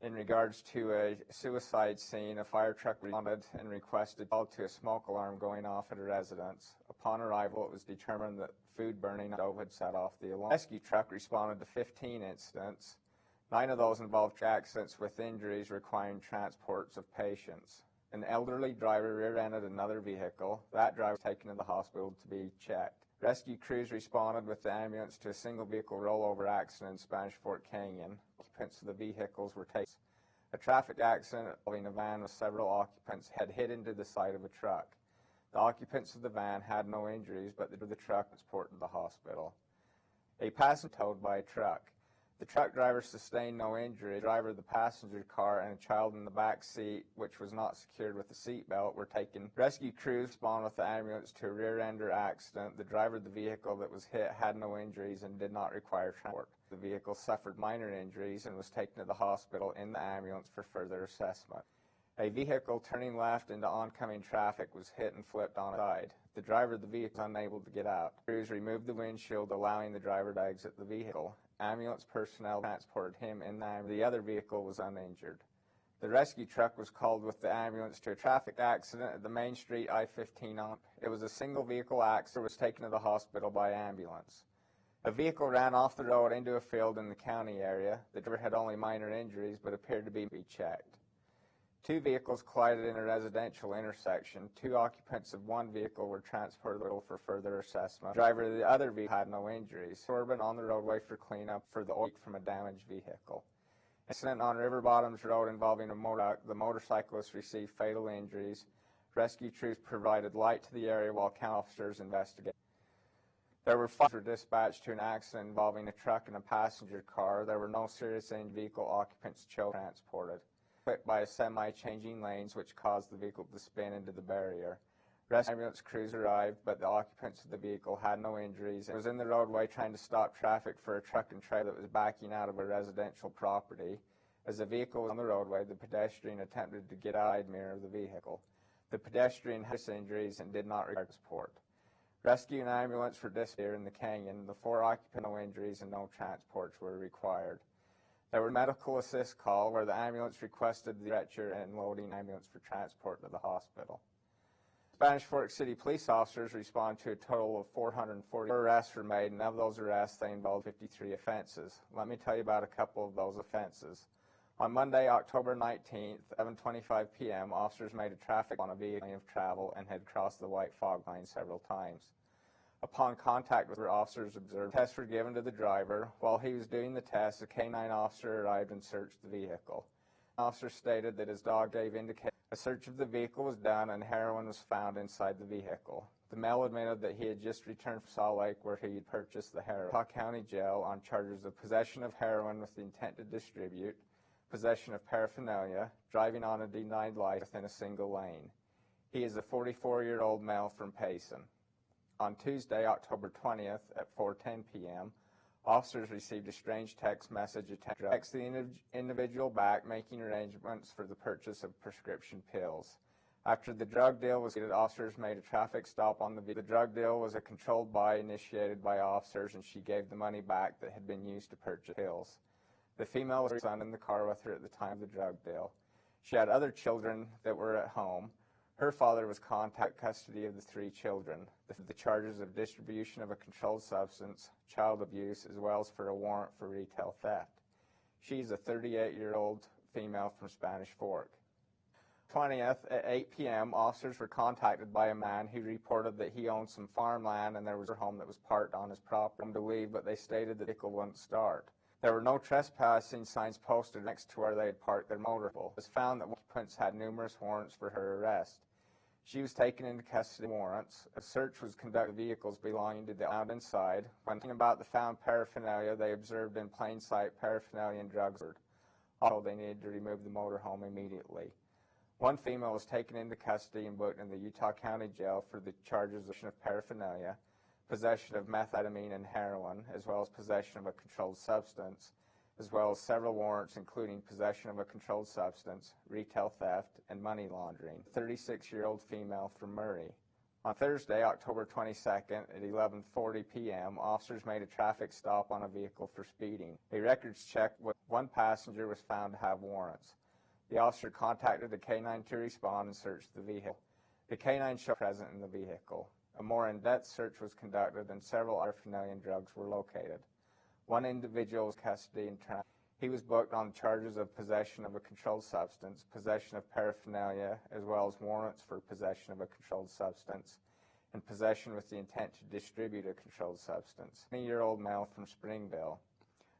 in regards to a suicide scene. A fire truck responded and requested call to a smoke alarm going off at a residence. Upon arrival, it was determined that food burning stove had set off the alarm. A rescue truck responded to 15 incidents. 9 of those involved accidents with injuries requiring transports of patients. An elderly driver rear-ended another vehicle. That driver was taken to the hospital to be checked. Rescue crews responded with the ambulance to a single vehicle rollover accident in Spanish Fork Canyon. Occupants of the vehicles were taken. A traffic accident involving a van with several occupants had hit into the side of a truck. The occupants of the van had no injuries, but the truck was transported to the hospital. A passenger towed by a truck. The truck driver sustained no injury. The driver of the passenger car and a child in the back seat, which was not secured with the seat belt, were taken. Rescue crews responded with the ambulance to a rear-ender accident. The driver of the vehicle that was hit had no injuries and did not require transport. The vehicle suffered minor injuries and was taken to the hospital in the ambulance for further assessment. A vehicle turning left into oncoming traffic was hit and flipped on its side. The driver of the vehicle was unable to get out. Crews removed the windshield, allowing the driver to exit the vehicle. Ambulance personnel transported him in the ambulance. The other vehicle was uninjured. The rescue truck was called with the ambulance to a traffic accident at the Main Street I-15 on. It was a single vehicle accident. Was taken to the hospital by ambulance. A vehicle ran off the road into a field in the county area. The driver had only minor injuries but appeared to be checked. 2 vehicles collided in a residential intersection. 2 occupants of one vehicle were transported for further assessment. The driver of the other vehicle had no injuries. Urban on the roadway for cleanup for the oil from a damaged vehicle. Incident on River Bottoms Road involving a motorcycle. The motorcyclist received fatal injuries. Rescue crews provided light to the area while county officers investigated. There were 5 dispatched to an accident involving a truck and a passenger car. There were no serious vehicle occupants transported. Hit by a semi changing lanes, which caused the vehicle to spin into the barrier. Rescue ambulance crews arrived, but the occupants of the vehicle had no injuries. It was in the roadway trying to stop traffic for a truck and trailer that was backing out of a residential property. As the vehicle was on the roadway, the pedestrian attempted to get out of the mirror of the vehicle. The pedestrian had injuries and did not require support. Rescue and ambulance were dispatched in the canyon. The 4 occupants had no injuries and no transports were required. There were medical assist call where the ambulance requested the stretcher and loading ambulance for transport to the hospital. Spanish Fork City police officers responded to a total of 440 arrests were made, and of those arrests, they involved 53 offenses. Let me tell you about a couple of those offenses. On Monday, October 19th, 7:25 p.m., officers made a traffic on a vehicle of travel and had crossed the white fog line several times. Upon contact with officers observed, tests were given to the driver. While he was doing the test, a canine officer arrived and searched the vehicle. The officer stated that his dog gave indication. A search of the vehicle was done and heroin was found inside the vehicle. The male admitted that he had just returned from Salt Lake where he had purchased the heroin. Utah County Jail on charges of possession of heroin with the intent to distribute, possession of paraphernalia, driving on a denied license within a single lane. He is a 44-year-old male from Payson. On Tuesday, October 20th at 4:10 p.m., officers received a strange text message attempting to text the individual back, making arrangements for the purchase of prescription pills. After the drug deal was completed, officers made a traffic stop on the vehicle. The drug deal was a controlled buy initiated by officers, and she gave the money back that had been used to purchase pills. The female was her son in the car with her at the time of the drug deal. She had other children that were at home. Her father was contacted custody of the 3 children. The charges of distribution of a controlled substance, child abuse, as well as for a warrant for retail theft. She's a 38-year-old female from Spanish Fork. 20th at 8 p.m., officers were contacted by a man who reported that he owned some farmland and there was a home that was parked on his property to leave, but they stated the vehicle wouldn't start. There were no trespassing signs posted next to where they had parked their motorcycle. It was found that occupants had numerous warrants for her arrest. She was taken into custody with warrants. A search was conducted of vehicles belonging to the owned inside. When thinking about the found paraphernalia, they observed in plain sight paraphernalia and drugs. Also, they needed to remove the motorhome immediately. One female was taken into custody and booked in the Utah County Jail for the charges of paraphernalia, possession of methamphetamine and heroin, as well as possession of a controlled substance, as well as several warrants including possession of a controlled substance, retail theft, and money laundering. 36-year-old female from Murray. On Thursday, October 22nd at 11:40 p.m., officers made a traffic stop on a vehicle for speeding. A records check with 1 passenger was found to have warrants. The officer contacted the K-9 to respond and search the vehicle. The K-9 showed present in the vehicle. A more in-depth search was conducted and several paraphernalia and drugs were located. One individual was custody and trial. He was booked on charges of possession of a controlled substance, possession of paraphernalia, as well as warrants for possession of a controlled substance, and possession with the intent to distribute a controlled substance. A 20-year-old male from Springville.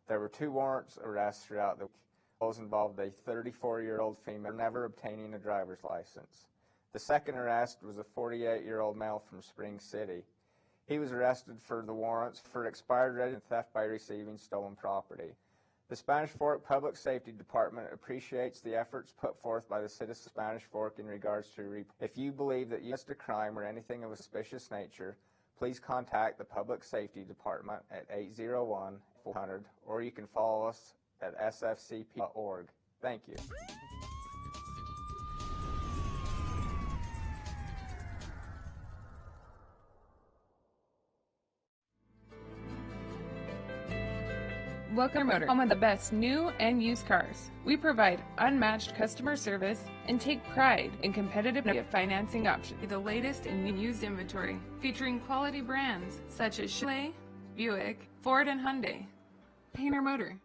There were 2 warrants arrests throughout the week. Those involved a 34-year-old female never obtaining a driver's license. The second arrest was a 48-year-old male from Spring City. He was arrested for the warrants for expired residence and theft by receiving stolen property. The Spanish Fork Public Safety Department appreciates the efforts put forth by the citizens of Spanish Fork in regards to If you believe that you missed a crime or anything of a suspicious nature, please contact the Public Safety Department at 801-400, or you can follow us at sfcp.org. Thank you. Welcome Motor, home of the best new and used cars. We provide unmatched customer service and take pride in competitive financing options. The latest in new used inventory, featuring quality brands such as Chevrolet, Buick, Ford, and Hyundai. Painter Motor.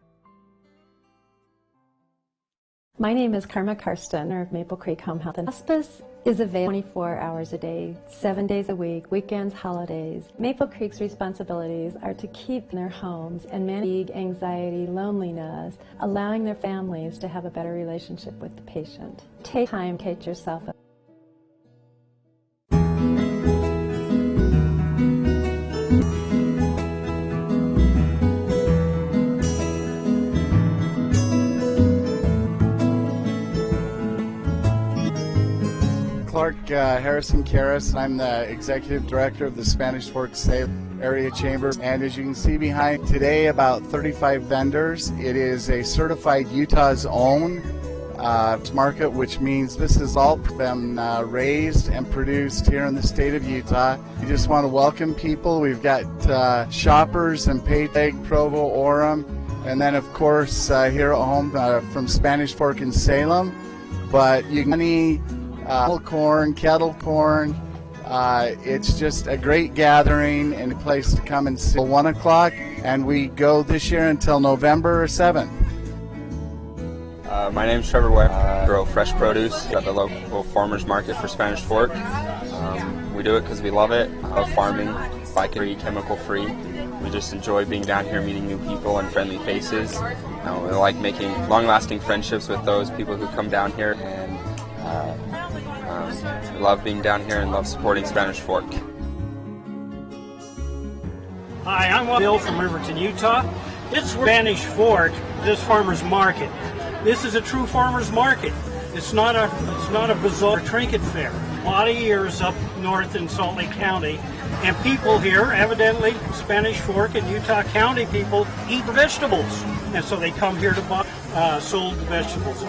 My name is Karma Karsten of Maple Creek Home Health and Hospice is available 24 hours a day, 7 days a week, weekends, holidays. Maple Creek's responsibilities are to keep their homes and manage anxiety, loneliness, allowing their families to have a better relationship with the patient. Take time to educate yourself. Clark Harrison Karras. I'm the Executive Director of the Spanish Fork Area Chamber. And as you can see behind today, about 35 vendors. It is a certified Utah's own market, which means this is all been raised and produced here in the state of Utah. We just want to welcome people. We've got Shoppers and Paytag, Provo, Orem, and then of course here at home from Spanish Fork and Salem. But you can corn, kettle corn. It's just a great gathering and a place to come and see. 1 o'clock, and we go this year until November 7th. My name's Trevor Webb. I grow fresh produce at the local farmers market for Spanish Fork. We do it because we love it. I love farming, bike-free, chemical-free. We just enjoy being down here, meeting new people and friendly faces. We like making long-lasting friendships with those people who come down here, and we love being down here and love supporting Spanish Fork. Hi, I'm Bill from Riverton, Utah. This is Spanish Fork, this farmer's market. This is a true farmer's market. It's not a bazaar trinket fair. A lot of years up north in Salt Lake County, and people here, evidently Spanish Fork and Utah County people, eat vegetables, and so they come here to buy sold vegetables.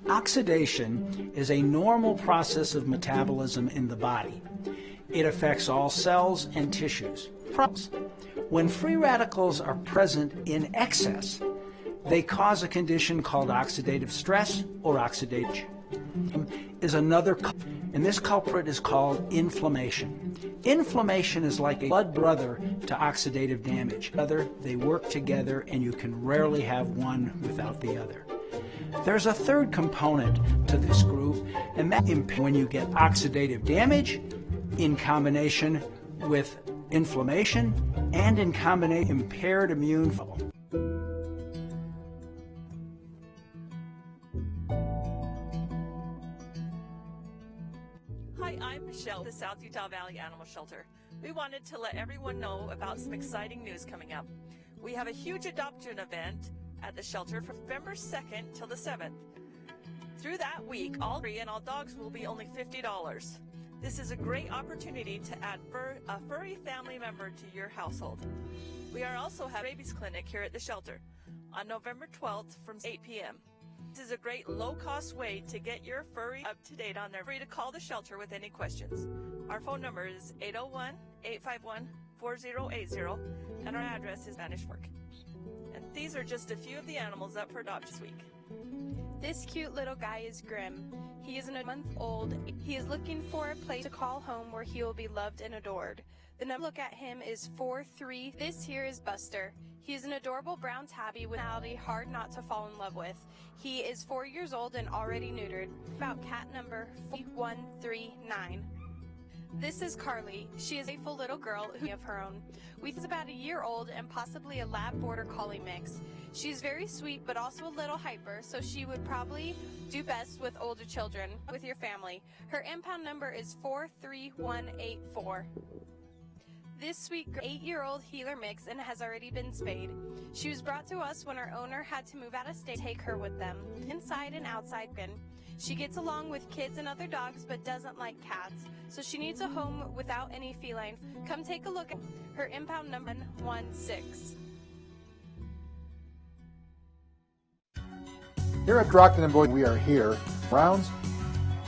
Oxidation is a normal process of metabolism in the body. It affects all cells and tissues. When free radicals are present in excess, they cause a condition called oxidative stress or oxidation. Is another, and this culprit is called inflammation. Inflammation is like a blood brother to oxidative damage. They work together, and you can rarely have one without the other. There's a third component to this group, and that when you get oxidative damage in combination with inflammation and in combination impaired immune function. Hi, I'm Michelle, the South Utah Valley Animal Shelter. We wanted to let everyone know about some exciting news coming up. We have a huge adoption event at the shelter from November 2nd till the 7th. Through that week, all free and all dogs will be only $50. This is a great opportunity to add a furry family member to your household. We are also having a rabies clinic here at the shelter on November 12th from 8 p.m. This is a great low-cost way to get your furry up to date on their free to call the shelter with any questions. Our phone number is 801-851-4080 and our address is Spanish Fork. And these are just a few of the animals up for adoption this week. This cute little guy is Grim. He is a month old. He is looking for a place to call home where he will be loved and adored. The number to look at him is 43. This here is Buster. He is an adorable brown tabby with a personality hard not to fall in love with. He is 4 years old and already neutered. About cat number 4139. This is Carly. She is a faithful little girl who of her own. Is about a year old and possibly a lab border collie mix. She's very sweet but also a little hyper, so she would probably do best with older children, with your family. Her impound number is 43184. This week, 8-year-old Heeler Mix and has already been spayed. She was brought to us when our owner had to move out of state to take her with them, inside and outside. She gets along with kids and other dogs but doesn't like cats, so she needs a home without any feline. Come take a look at her impound number 116. Here at Drockton & Boyd, we are here. Rounds,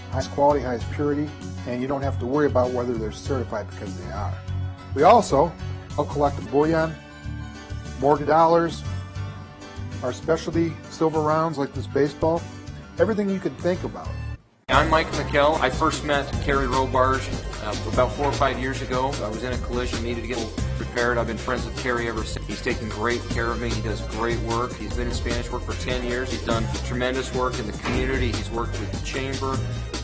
highest quality, highest purity, and you don't have to worry about whether they're certified because they are. We also collect bullion, Morgan dollars, our specialty silver rounds like this baseball, everything you can think about. I'm Mike McKell. I first met Kerry Robarge about 4 or 5 years ago. I was in a collision, needed to get repaired. I've been friends with Kerry ever since. He's taken great care of me. He does great work. He's been in Spanish work for 10 years. He's done tremendous work in the community. He's worked with the chamber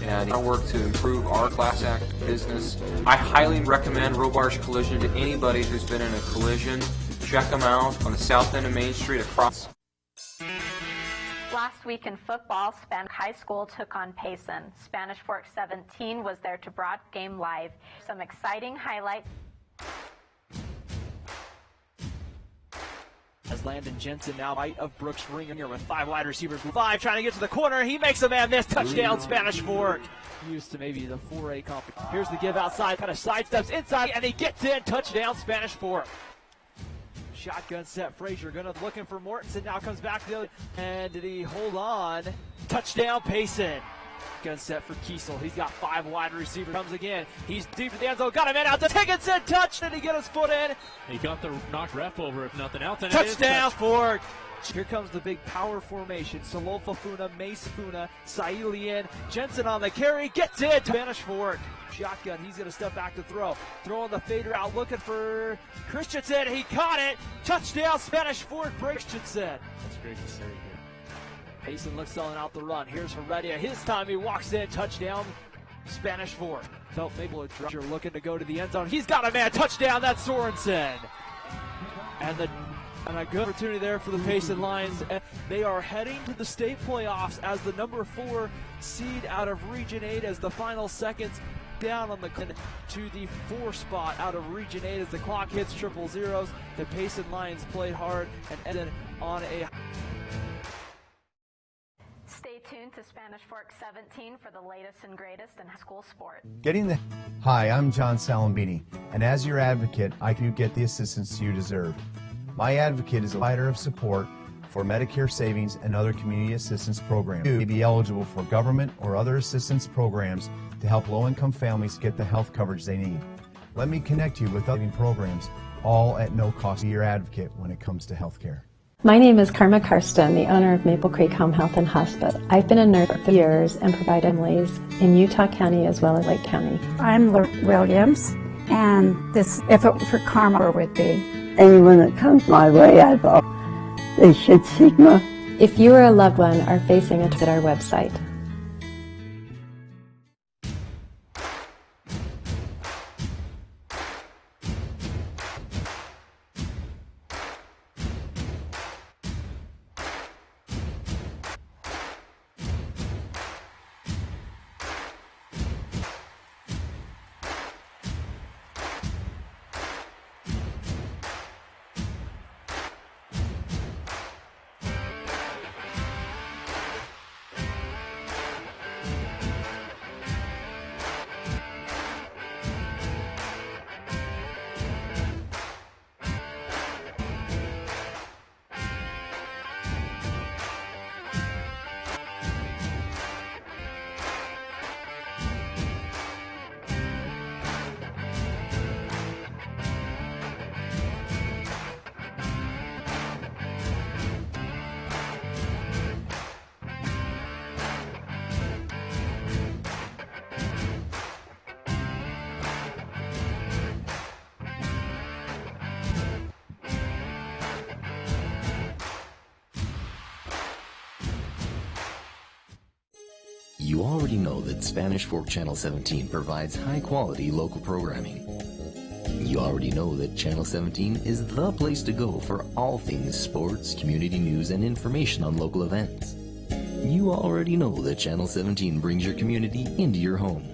and worked to improve our class act business. I highly recommend Robarge Collision to anybody who's been in a collision. Check them out on the south end of Main Street across. Last week in football, Spanish High School took on Payson. Spanish Fork 17 was there to broad game live. Some exciting highlights. As Landon Jensen now right of Brooks Ringer with 5 wide receivers. 5 trying to get to the corner. He makes a man miss. Touchdown, Spanish Fork. Used to maybe the 4A competition. Here's the give outside. Kind of sidesteps inside, and he gets in. Touchdown, Spanish Fork. Shotgun set. Frazier looking for Mortensen. Now comes back to the other. And did he hold on? Touchdown, Payson. Gun set for Kiesel. He's got 5 wide receivers. Comes again. He's deep in the end zone. Got a man out to Higginson. Touch. Did he get his foot in? He got the knock ref over, if nothing else. And touchdown, Fork. Here comes the big power formation. Salofa Funa, Mace Funa, Sailian, Jensen on the carry. Gets it. Spanish Fork. Shotgun. He's going to step back to throw. Throwing the fader out. Looking for Christensen. He caught it. Touchdown, Spanish Fork. Christensen. That's great to see here. Payson looks selling out the run. Here's Heredia. His time he walks in. Touchdown, Spanish Fork. Felt Maple You're looking to go to the end zone. He's got a man. Touchdown. That's Sorensen. And a good opportunity there for the Payson Lions. They are heading to the state playoffs as the number 4 seed out of Region 8 as the final seconds down on the to the 4 spot out of Region 8 as the clock hits triple zeros. The Payson Lions played hard and ended on a... Stay tuned to Spanish Fork 17 for the latest and greatest in high school sport. Hi, I'm John Salambini, and as your advocate, I do get the assistance you deserve. My advocate is a provider of support for Medicare savings and other community assistance programs. You may be eligible for government or other assistance programs to help low-income families get the health coverage they need. Let me connect you with other programs, all at no cost to your advocate when it comes to health care. My name is Karma Karsten, the owner of Maple Creek Home Health and Hospice. I've been a nurse for years and provide families in Utah County as well as Lake County. I'm Laura Williams, and this, if it were for Karma, would be. Anyone that comes my way, I thought they should Sigma. If you or a loved one are facing a at our website. You already know that Spanish Fork Channel 17 provides high-quality local programming. You already know that Channel 17 is the place to go for all things sports, community news, and information on local events. You already know that Channel 17 brings your community into your home.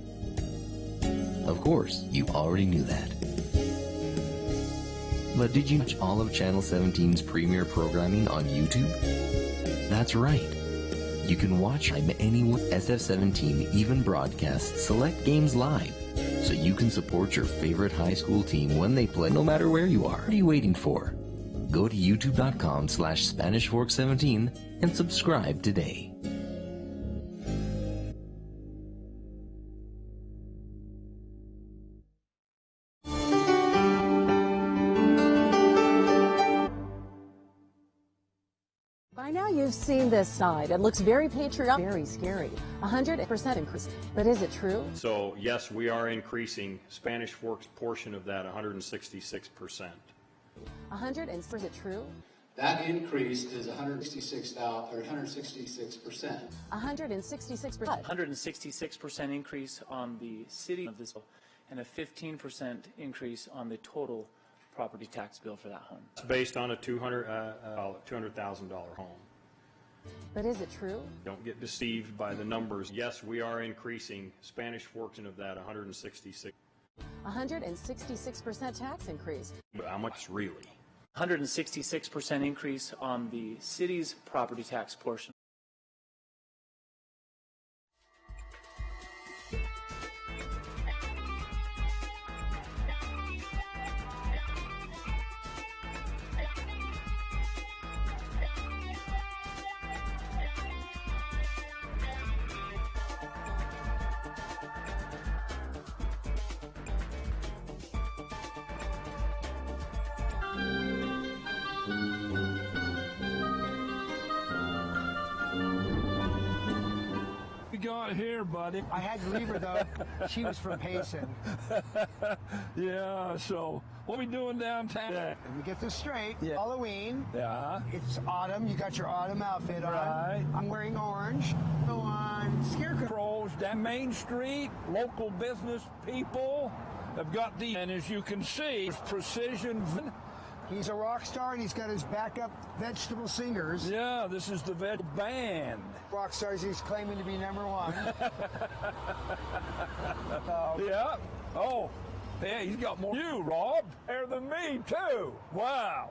Of course, you already knew that. But did you watch all of Channel 17's premier programming on YouTube? That's right. You can watch anyone. SF17 even broadcasts select games live, so you can support your favorite high school team when they play, no matter where you are. What are you waiting for? Go to youtube.com/SpanishFork17 and subscribe today. By now you've seen this side. It looks very patriotic, very scary. 100% increase. But is it true? So yes, we are increasing Spanish Fork's portion of that 166%. 100 and is it true? That increase is 166%. 166%. 166% increase on the city of this bill, and a 15% increase on the total property tax bill for that home. It's based on a $200,000 home. But is it true? Don't get deceived by the numbers. Yes, we are increasing Spanish Fork's of that 166. 166% tax increase. But how much really? 166% increase on the city's property tax portion. Got here, buddy. I had to leave her though. She was from Payson. Yeah, so what are we doing downtown? Let me get this straight. Yeah. Halloween. Yeah. It's autumn. You got your autumn outfit on. Right. I'm wearing orange. Go on. Scarecrows down Main Street. Local business people have got the, and as you can see, there's precision. He's a rock star, and he's got his backup vegetable singers. Yeah, this is the vet band. Rock stars he's claiming to be #1. Yeah. Oh, yeah, he's got more you, Rob, better than me, too. Wow.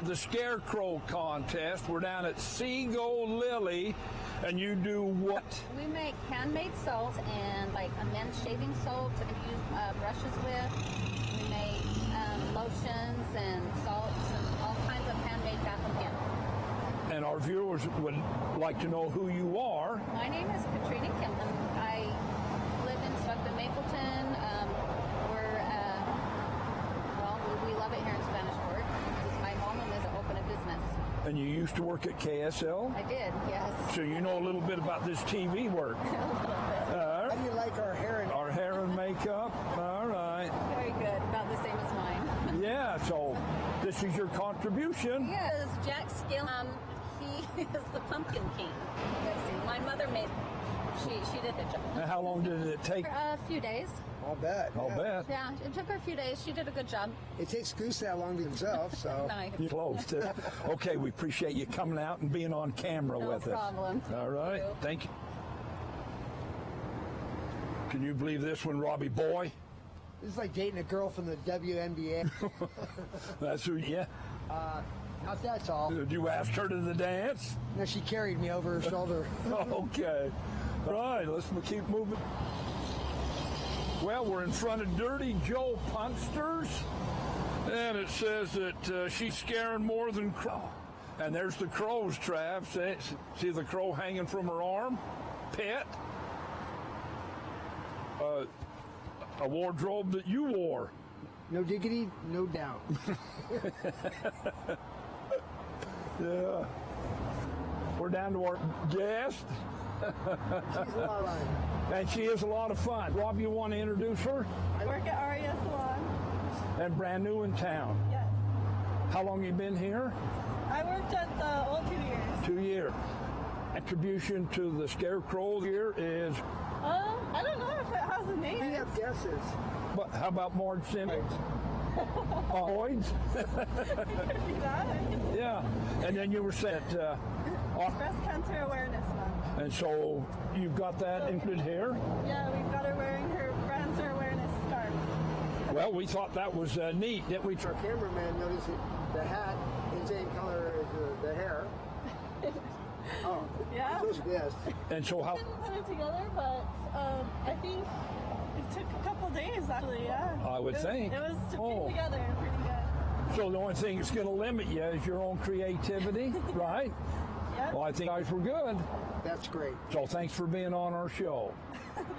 The Scarecrow contest. We're down at Seagull Lily, and you do what? We make handmade soaps and like a men's shaving soap to use brushes with. We make lotions and salts and all kinds of handmade bath and body. And our viewers would like to know who you are. My name is Katrina Kimlin. I live in Mapleton. We love it here in Spanish Fork. This is my home, and this is open a business. And you used to work at KSL? I did, yes. So you know a little bit about this TV work. A little bit. How do you like our hair and makeup? All right. Very good. About the same as mine. Yeah, so this is your contribution. Yes, Jack Skill. He is the Pumpkin King. Let's see. My mother made. She did the job. And how long did it take? A few days. I'll bet. I'll bet. Yeah, it took her a few days. She did a good job. It takes Goose that long to himself, so. Nice. You're close to. Okay, we appreciate you coming out and being on camera with us. No problem. All right. Thank you. Can you believe this one, Robbie Boy? This is like dating a girl from the WNBA. That's who, yeah. Not that tall. Did you ask her to the dance? No, she carried me over her shoulder. Okay. All right, let's keep moving. Well, we're in front of Dirty Joe Punsters, and it says that she's scaring more than crow. And there's the crows, Trav. See the crow hanging from her arm? Pet. A wardrobe that you wore. No diggity, no doubt. Yeah. We're down to our guest. She's a lot of fun. And she is a lot of fun. Rob, you want to introduce her? I work at Aria Salon. And brand new in town. Yes. How long you been here? I worked at the old 2 years. 2 years. Attribution to the Scarecrow here is? I don't know if it has a name. We have guesses. But how about Marge Simmons? Boyd's? Yeah. And then you were saying Breast Cancer Awareness Month. And so you've got that included here? Yeah, we've got her wearing her cancer awareness scarf. Well, we thought that was neat, didn't we? Our cameraman noticed that the hat is the same color as the hair. Oh, yeah. Yes. And so how? We didn't put it together, but I think it took a couple days, actually, yeah. I would think. It was put together pretty good. So the only thing that's going to limit you is your own creativity, right? Yep. Well, I think you guys were good. That's great. So thanks for being on our show.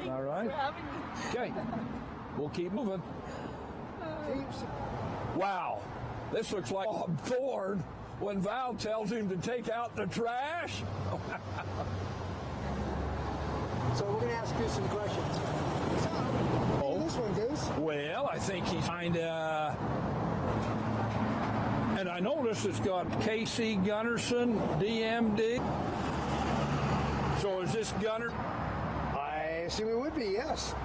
All right? Thanks for having me. Okay. We'll keep moving. Wow. This looks like Bob Thorne when Val tells him to take out the trash. So we're going to ask you some questions. So, this one, Goose. Well, I think he's kind of... And I noticed it's got KC Gunnarsson, DMD. So is this Gunnar? I assume it would be, yes.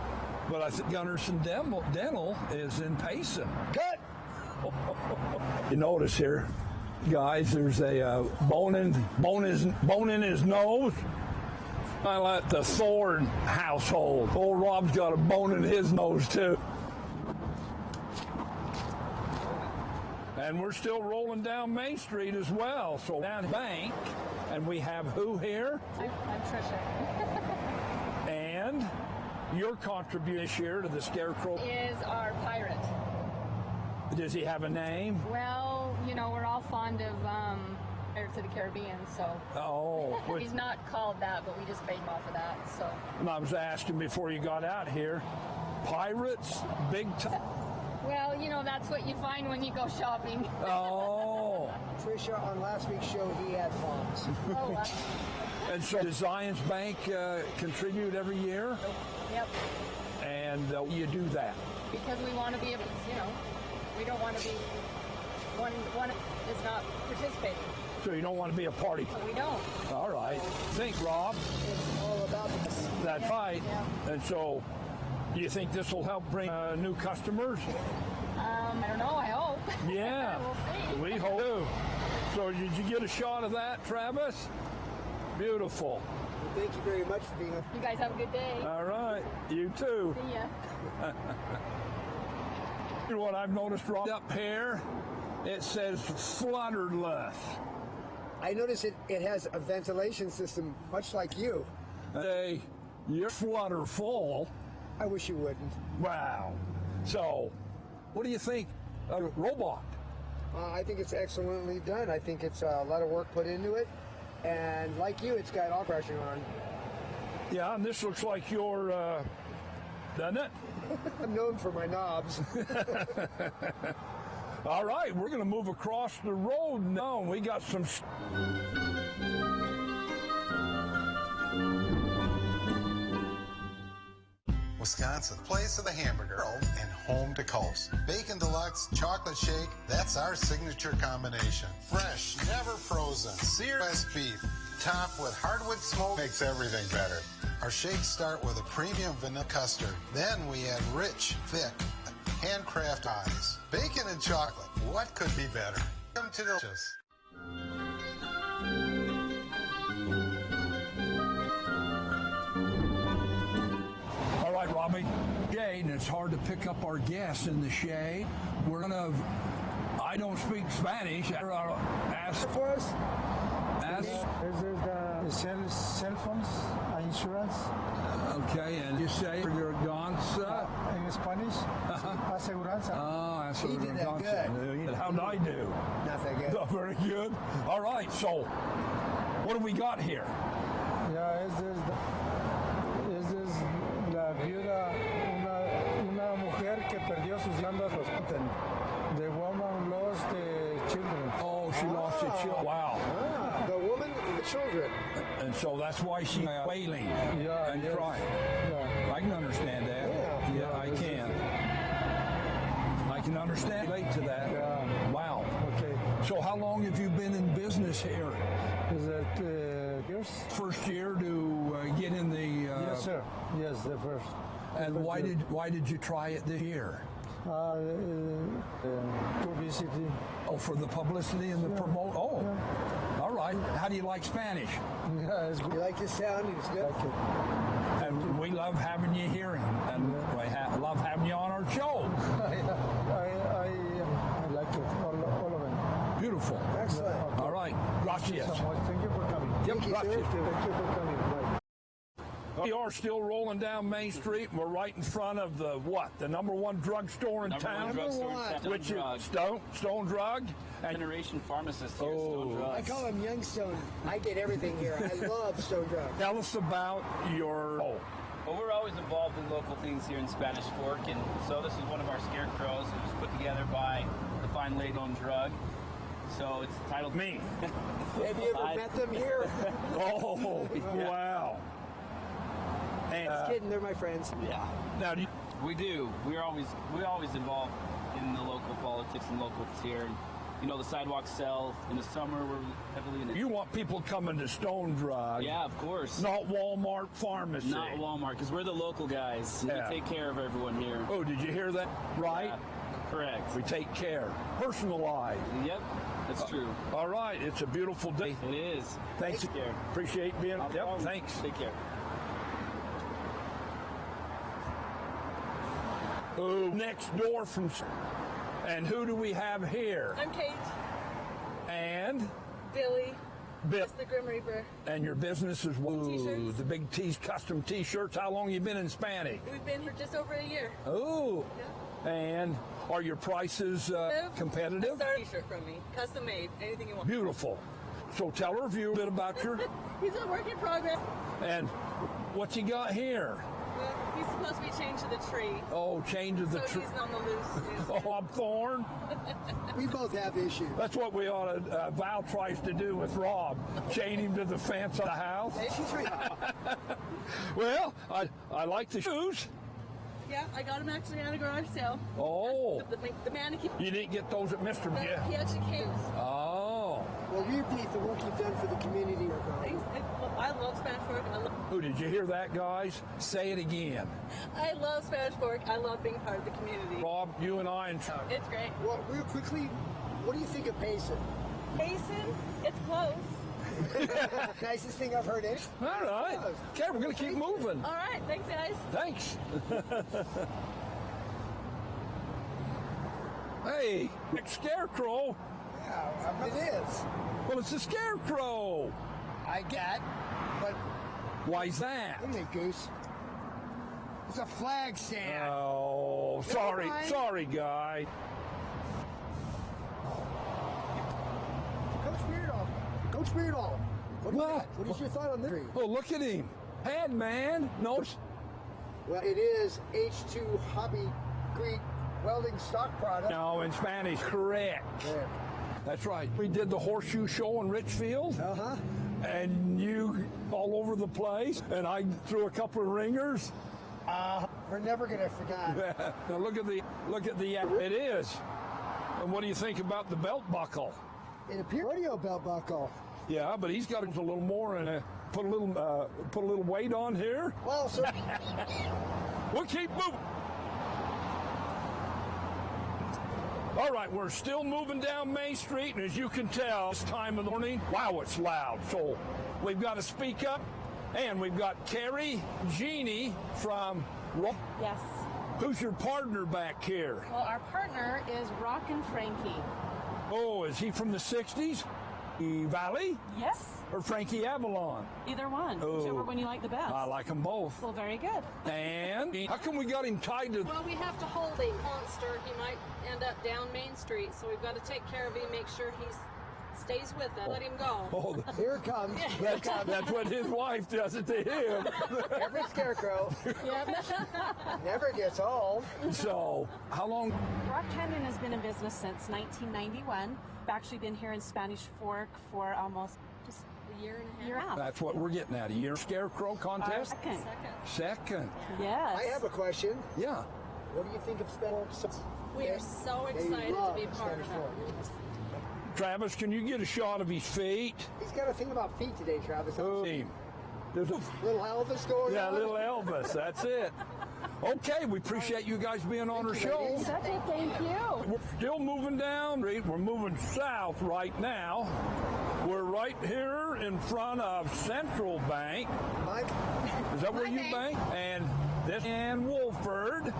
But I think Gunnarsson Dental is in Payson. Good. You notice here, guys, there's a bone in his nose. I like the Thorne household. Old Rob's got a bone in his nose too. And we're still rolling down Main Street as well. So down Bank, and we have who here? I'm Trisha. And your contribution this year to the Scarecrow Is our pirate. Does he have a name? Well, you know, we're all fond of Pirates of the Caribbean, so. Oh. He's not called that, but we just base off of that, so. And I was asking before you got out here, pirates, big time. Well, you know, that's what you find when you go shopping. Oh. Trisha, on last week's show, he had bombs. Oh, wow. And so does Zions Bank contribute every year? Yep. And you do that? Because we want to be able, you know, we don't want to be, one is not participating. So you don't want to be a party? So we don't. All right. Think, Rob. It's all about this. That's right. Yeah. And so, do you think this will help bring new customers? I don't know. I hope. Yeah. We'll see. We hope too. So did you get a shot of that, Travis? Beautiful. Thank you very much for being here. You guys have a good day. All right. You too. See ya. What I've noticed right up here, it says flutterless. I noticed it has a ventilation system, much like you. You're flutter full. I wish you wouldn't. Wow. So, what do you think of a robot? I think it's excellently done. I think it's a lot of work put into it. And like you, it's got all pressure on. Yeah, and this looks like your, doesn't it? I'm known for my knobs. All right, we're going to move across the road now. We got some... Wisconsin, place of the hamburger and home to Culps. Bacon Deluxe, chocolate shake, that's our signature combination. Fresh, never frozen, seared West beef, topped with hardwood smoke makes everything better. Our shakes start with a premium vanilla custard. Then we add rich, thick, handcrafted pies. Bacon and chocolate, what could be better? Come to delicious. All right, Robbie. Shade, and it's hard to pick up our guests in the shade. We're gonna. I don't speak Spanish. Ask for us. Ask. Is the cell phones insurance? Okay, and you say your aseguranza. In Spanish. Aseguranza. Ah, aseguranza. He did that good. How'd I do? Not that good. Not very good. All right, so what do we got here? Yeah, es la viuda, una mujer que perdió sus hijos. The woman lost the children. Oh, she lost the children. Wow. Ah, the woman and the children. And so that's why she's wailing and crying. Yeah. I can understand that. Yeah, I can. I can understand. Relate to that. Yeah. Wow. Okay. So how long have you been in business here? Is it years? First year to get in the. Yes, sir. Yes, the first. And why did you try it this year? Publicity. Oh, for the publicity and the promote. Oh, all right. How do you like Spanish? Yeah, it's good. You like the sound? It's good. And we love having you here, and we love having you on our show. I like it, all of them. Beautiful. Excellent. All right. Gracias. Thank you so much. Thank you for coming. Yep, Thank you, gracias. sir. Thank you for coming. Bye. We are still rolling down Main Street, and we're right in front of the what? The #1 drugstore in town? Which is Stone Drug? And Generation Pharmacist here, Stone Drug. I call him Young Stone. I get everything here. I love Stone Drug. Tell us about your... Well, we're always involved in local things here in Spanish Fork, and so this is one of our scarecrows. It was put together by the fine lady on Drug. So it's titled... Me. Have you ever met them here? Oh, wow. And, Just kidding, they're my friends. Yeah. Now, we do. We're always involved in the local politics and locals here. And, you know, the sidewalks sell. In the summer, we're heavily in the... You want people coming to Stone Drug. Yeah, of course. Not Walmart Pharmacy. Not Walmart, because we're the local guys. Yeah. We take care of everyone here. Oh, did you hear that? Right? Yeah, correct. We take care. Personalized. Yep, that's true. All right, it's a beautiful day. It is. Thanks. Take care. Appreciate being... No yep, problem. thanks. Take care. Oh, next door from... And who do we have here? I'm Kate. And? Billy. Bill. That's the Grim Reaper. And your business is T-shirts. the Big T's custom T-shirts. How long you been in Hispanic? We've been here just over a year. Oh. Yeah. And are your prices competitive? Start a T-shirt from me, custom made, anything you want. Beautiful. So tell her a bit about your... He's a work in progress. And what you got here? Well, he's supposed to be chained to the tree. Oh, chained to the tree. So he's on the loose. Oh, I'm Thorn. We both have issues. That's what we ought to... Val tries to do with Rob. Chain him to the fence of the house. Well, I like the shoes. Yeah, I got him actually at a garage sale. Oh. The mannequin. You didn't get those at Mr. Yeah. He actually came. Oh. Well, we appreciate the work you've done for the community. I love Spanish Fork. Oh, did you hear that, guys? Say it again. I love Spanish Fork. I love being part of the community. Rob, you and I and... It's great. Well, real quickly, what do you think of Payson? Payson? It's close. Nicest thing I've heard, eh? All right. Okay, we're going to keep moving. All right. Thanks, guys. Thanks. Hey, Scarecrow. Yeah, it is. Well, it's a Scarecrow. I get, but... Why's that? Isn't it, Goose? It's a flag stand. Oh, sorry. Sorry, guy. Coach Beardall. What is your thought on this? Oh, look at him. Head, man. No. Well, it is H2 Hobby Creek welding stock product. No, in Spanish, correct. That's right. We did the horseshoe show in Richfield. Uh-huh. And you all over the place, and I threw a couple of ringers. We're never gonna forget. Now look at the, it is. And what do you think about the belt buckle? It appears rodeo belt buckle. Yeah, but he's got a little more and put a little weight on here. Well, sir. We'll keep moving. All right, we're still moving down Main Street, and as you can tell, this time of the morning, wow, it's loud. So we've got to speak up, and we've got Carrie Jeannie from... Yes. Who's your partner back here? Well, our partner is Rockin' Frankie. Oh, is he from the 60s? Valley? Yes. Or Frankie Avalon? Either one. Oh. Whichever one you like the best. I like them both. Well, very good. And how come we got him tied to... Well, we have to hold a monster. He might end up down Main Street, so we've got to take care of him, make sure he stays with it. Let him go. Oh, here it comes. That's what his wife does it to him. Every scarecrow. Never gets old. So, how long? Rock Canyon has been in business since 1991. We've actually been here in Spanish Fork for almost just a year and a half. That's what we're getting at. A year scarecrow contest? Second. Yes. I have a question. Yeah. What do you think of Spanish? We are so excited to be part of it. Travis, can you get a shot of his feet? He's got a thing about feet today, Travis. Oh. Little Elvis going on. Yeah, little Elvis. That's it. Okay, we appreciate you guys being on our show. Thank you. We're still moving down. We're moving south right now. We're right here in front of Central Bank. Is that where you bank? And this Ann Wolford.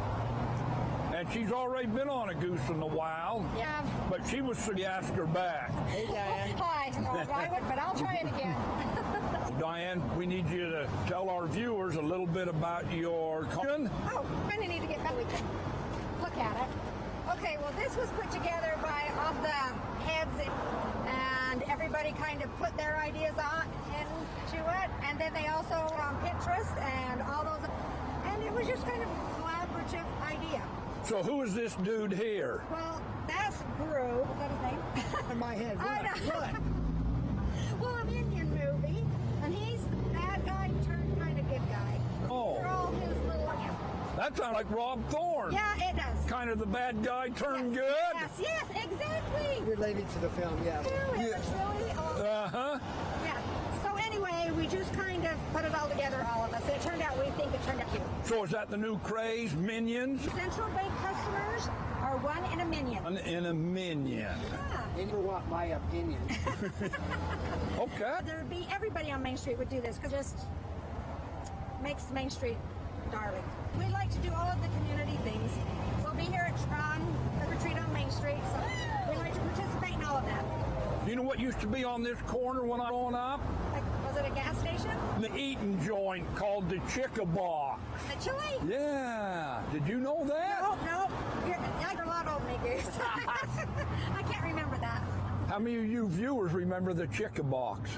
And she's already been on a Goose in the Wild. Yeah. But she was so you asked her back. Hey, Diane. Hi. But I'll try it again. Diane, we need you to tell our viewers a little bit about your content. Oh, I kind of need to get back. We can look at it. Okay, well, this was put together by all the heads, and everybody kind of put their ideas on into it. And then they also on Pinterest and all those. And it was just kind of a collaborative idea. So who is this dude here? Well, that's Brew. Is that his name? In my head. I know. Well, an Indian movie, and he's the bad guy turned kind of good guy. Oh. For all his little. That sounds like Rob Thorne. Yeah, it does. Kind of the bad guy turned good. Yes, exactly. Related to the film, yes. Yeah. So anyway, we just kind of put it all together, all of us. It turned out, we think it turned out cute. So is that the new craze, Minions? Central Bank customers are one in a minion. One in a minion. Yeah. You want my opinion. Okay. There'd be everybody on Main Street would do this because it just makes Main Street darling. We like to do all of the community things. We'll be here at the retreat on Main Street, so we like to participate in all of that. You know what used to be on this corner when I was growing up? Like, was it a gas station? The eating joint called the Chickabox. The chili? Yeah. Did you know that? No. You're a lot older than me, Goose. I can't remember that. How many of you viewers remember the Chickabox?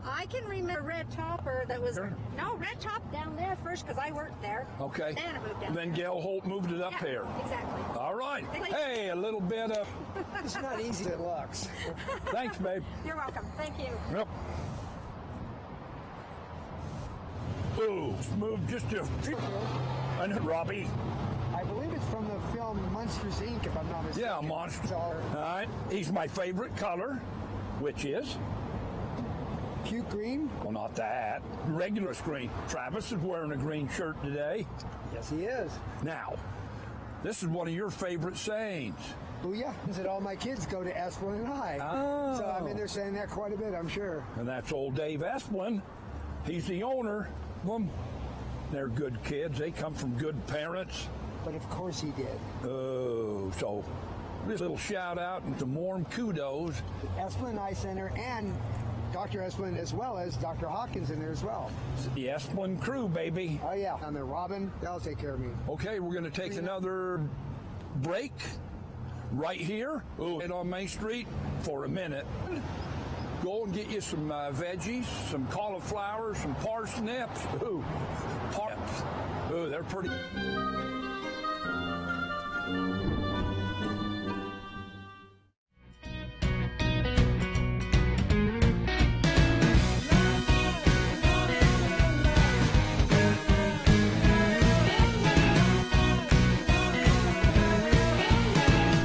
I can remember Red Topper that was... No, Red Top down there first because I worked there. Okay. Then it moved down. Then Gail Holt moved it up here. Exactly. All right. Hey, a little bit of... It's not easy as it looks. Thanks, babe. You're welcome. Thank you. Yep. Ooh, move just a few. And Robbie. I believe it's from the film Monsters, Inc., if I'm not mistaken. Yeah, Monsters. All right. He's my favorite color, which is... Puke green? Well, not that. Regular green. Travis is wearing a green shirt today. Yes, he is. Now, this is one of your favorite sayings. Oh, yeah. That all my kids go to Esplin High. Oh. So, I mean, they're saying that quite a bit, I'm sure. And that's old Dave Esplin. He's the owner of them. They're good kids. They come from good parents. But of course he did. Oh, so this little shout out and some warm kudos. The Esplin Eye Center and Dr. Esplin, as well as Dr. Hawkins in there as well. The Esplin crew, baby. Oh, yeah. And the Robin, they'll take care of me. Okay, we're going to take another break right here on Main Street for a minute. Go and get you some veggies, some cauliflower, some parsnips. Ooh, parsnips. Ooh, they're pretty.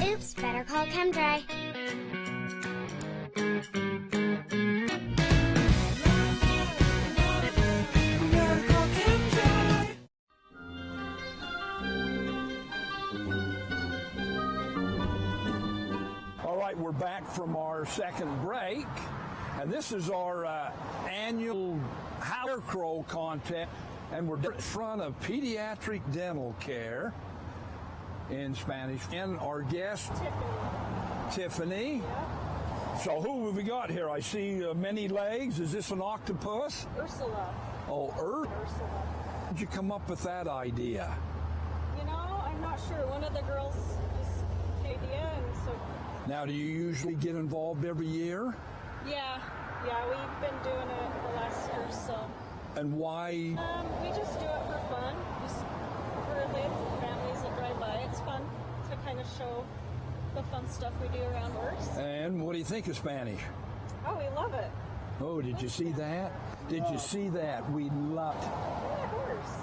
Oops, better call ChemDry. All right, we're back from our second break, and this is our annual Hair Crow contest, and we're in front of Pediatric Dental Care in Spanish, and our guest, Tiffany. So who have we got here? I see many legs. Is this an octopus? Ursula. Oh, Ursula. How did you come up with that idea? You know, I'm not sure. One of the girls just the idea, and so... Now, do you usually get involved every year? Yeah, we've been doing it the last year or so. And why? We just do it for fun, just for the families that drive by. It's fun to kind of show the fun stuff we do around works. And what do you think of Spanish? Oh, we love it. Oh, did you see that? Did you see that? We loved it. Yeah, of course.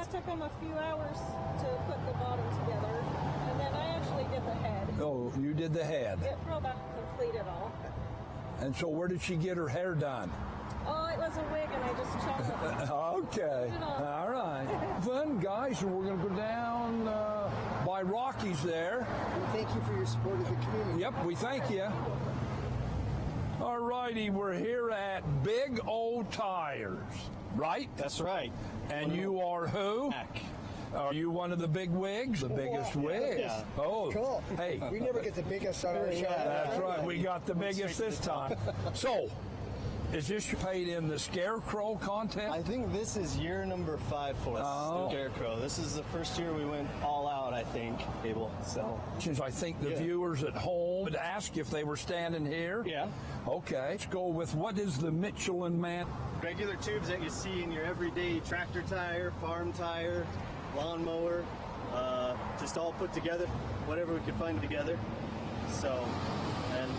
It took them a few hours to put the bottom together, and then I actually did the head. Oh, you did the head. It probably completed all. And so where did she get her hair done? Oh, it was a wig, and I just chopped it. Okay. All right. Fun, guys. And we're going to go down by Rockies there. And thank you for your support of the community. Yep, we thank you. righty, we're here at Big O Tires, right? That's right. And you are who? Are you one of the big wigs? The biggest wigs? Yeah. Oh, Cool. Hey, We never get the biggest on our show. that's right. We got the biggest this time. So, is this paid in the Scarecrow contest? I think this is year number 5 for us, the Scarecrow. This is the first year we went all out, I think, able. So, Since I think the viewers at home would ask if they were standing here. Yeah. Okay, let's go with what is the Michelin Man? regular tubes that you see in your everyday tractor tire, farm tire, lawnmower, just all put together, whatever we could find together. So, and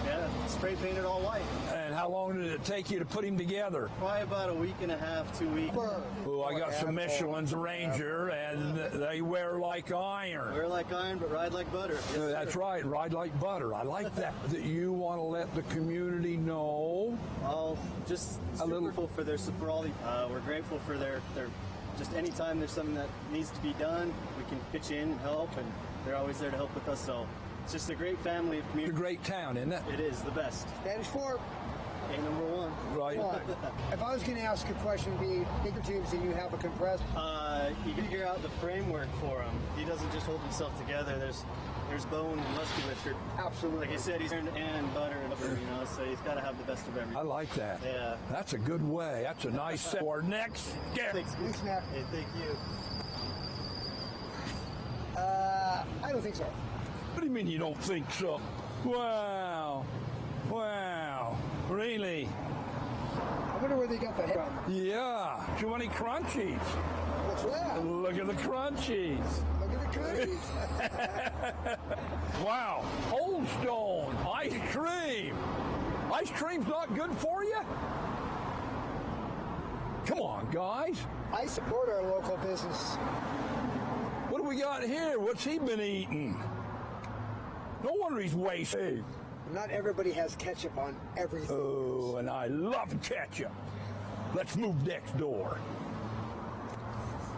yeah, spray painted all white. And how long did it take you to put him together? Probably about a week and a half, 2 weeks. Oh, I got some Michelin's Ranger, and they wear like iron. Wear like iron, but ride like butter. Yes, That's sir. right, ride like butter. I like that. That you want to let the community know. Oh, just super grateful for their support. We're grateful for their just anytime there's something that needs to be done, we can pitch in and help, and they're always there to help with us. So it's just a great family of community. It's a great town, isn't it? It is the best. Spanish Fork. A number one. Right. If I was going to ask a question, it'd be bigger tubes and you have a compressor. You can figure out the framework for him. He doesn't just hold himself together. There's bone and musculature. Absolutely. Like I said, he's iron and butter and rubber, you know, so he's got to have the best of everything. I like that. Yeah. That's a good way. That's a nice set. Our next guest. Thanks, Matt. Hey, thank you. I don't think so. What do you mean you don't think so? Wow. Wow. Really? I wonder where they got the head from. Yeah. Too many crunchies. What's that? Look at the crunchies. Look at the crunchies. Wow. Old Stone. Ice cream. Ice cream's not good for you? Come on, guys. I support our local business. What do we got here? What's he been eating? No wonder he's wasted. Not everybody has ketchup on everything. Oh, and I love ketchup. Let's move next door.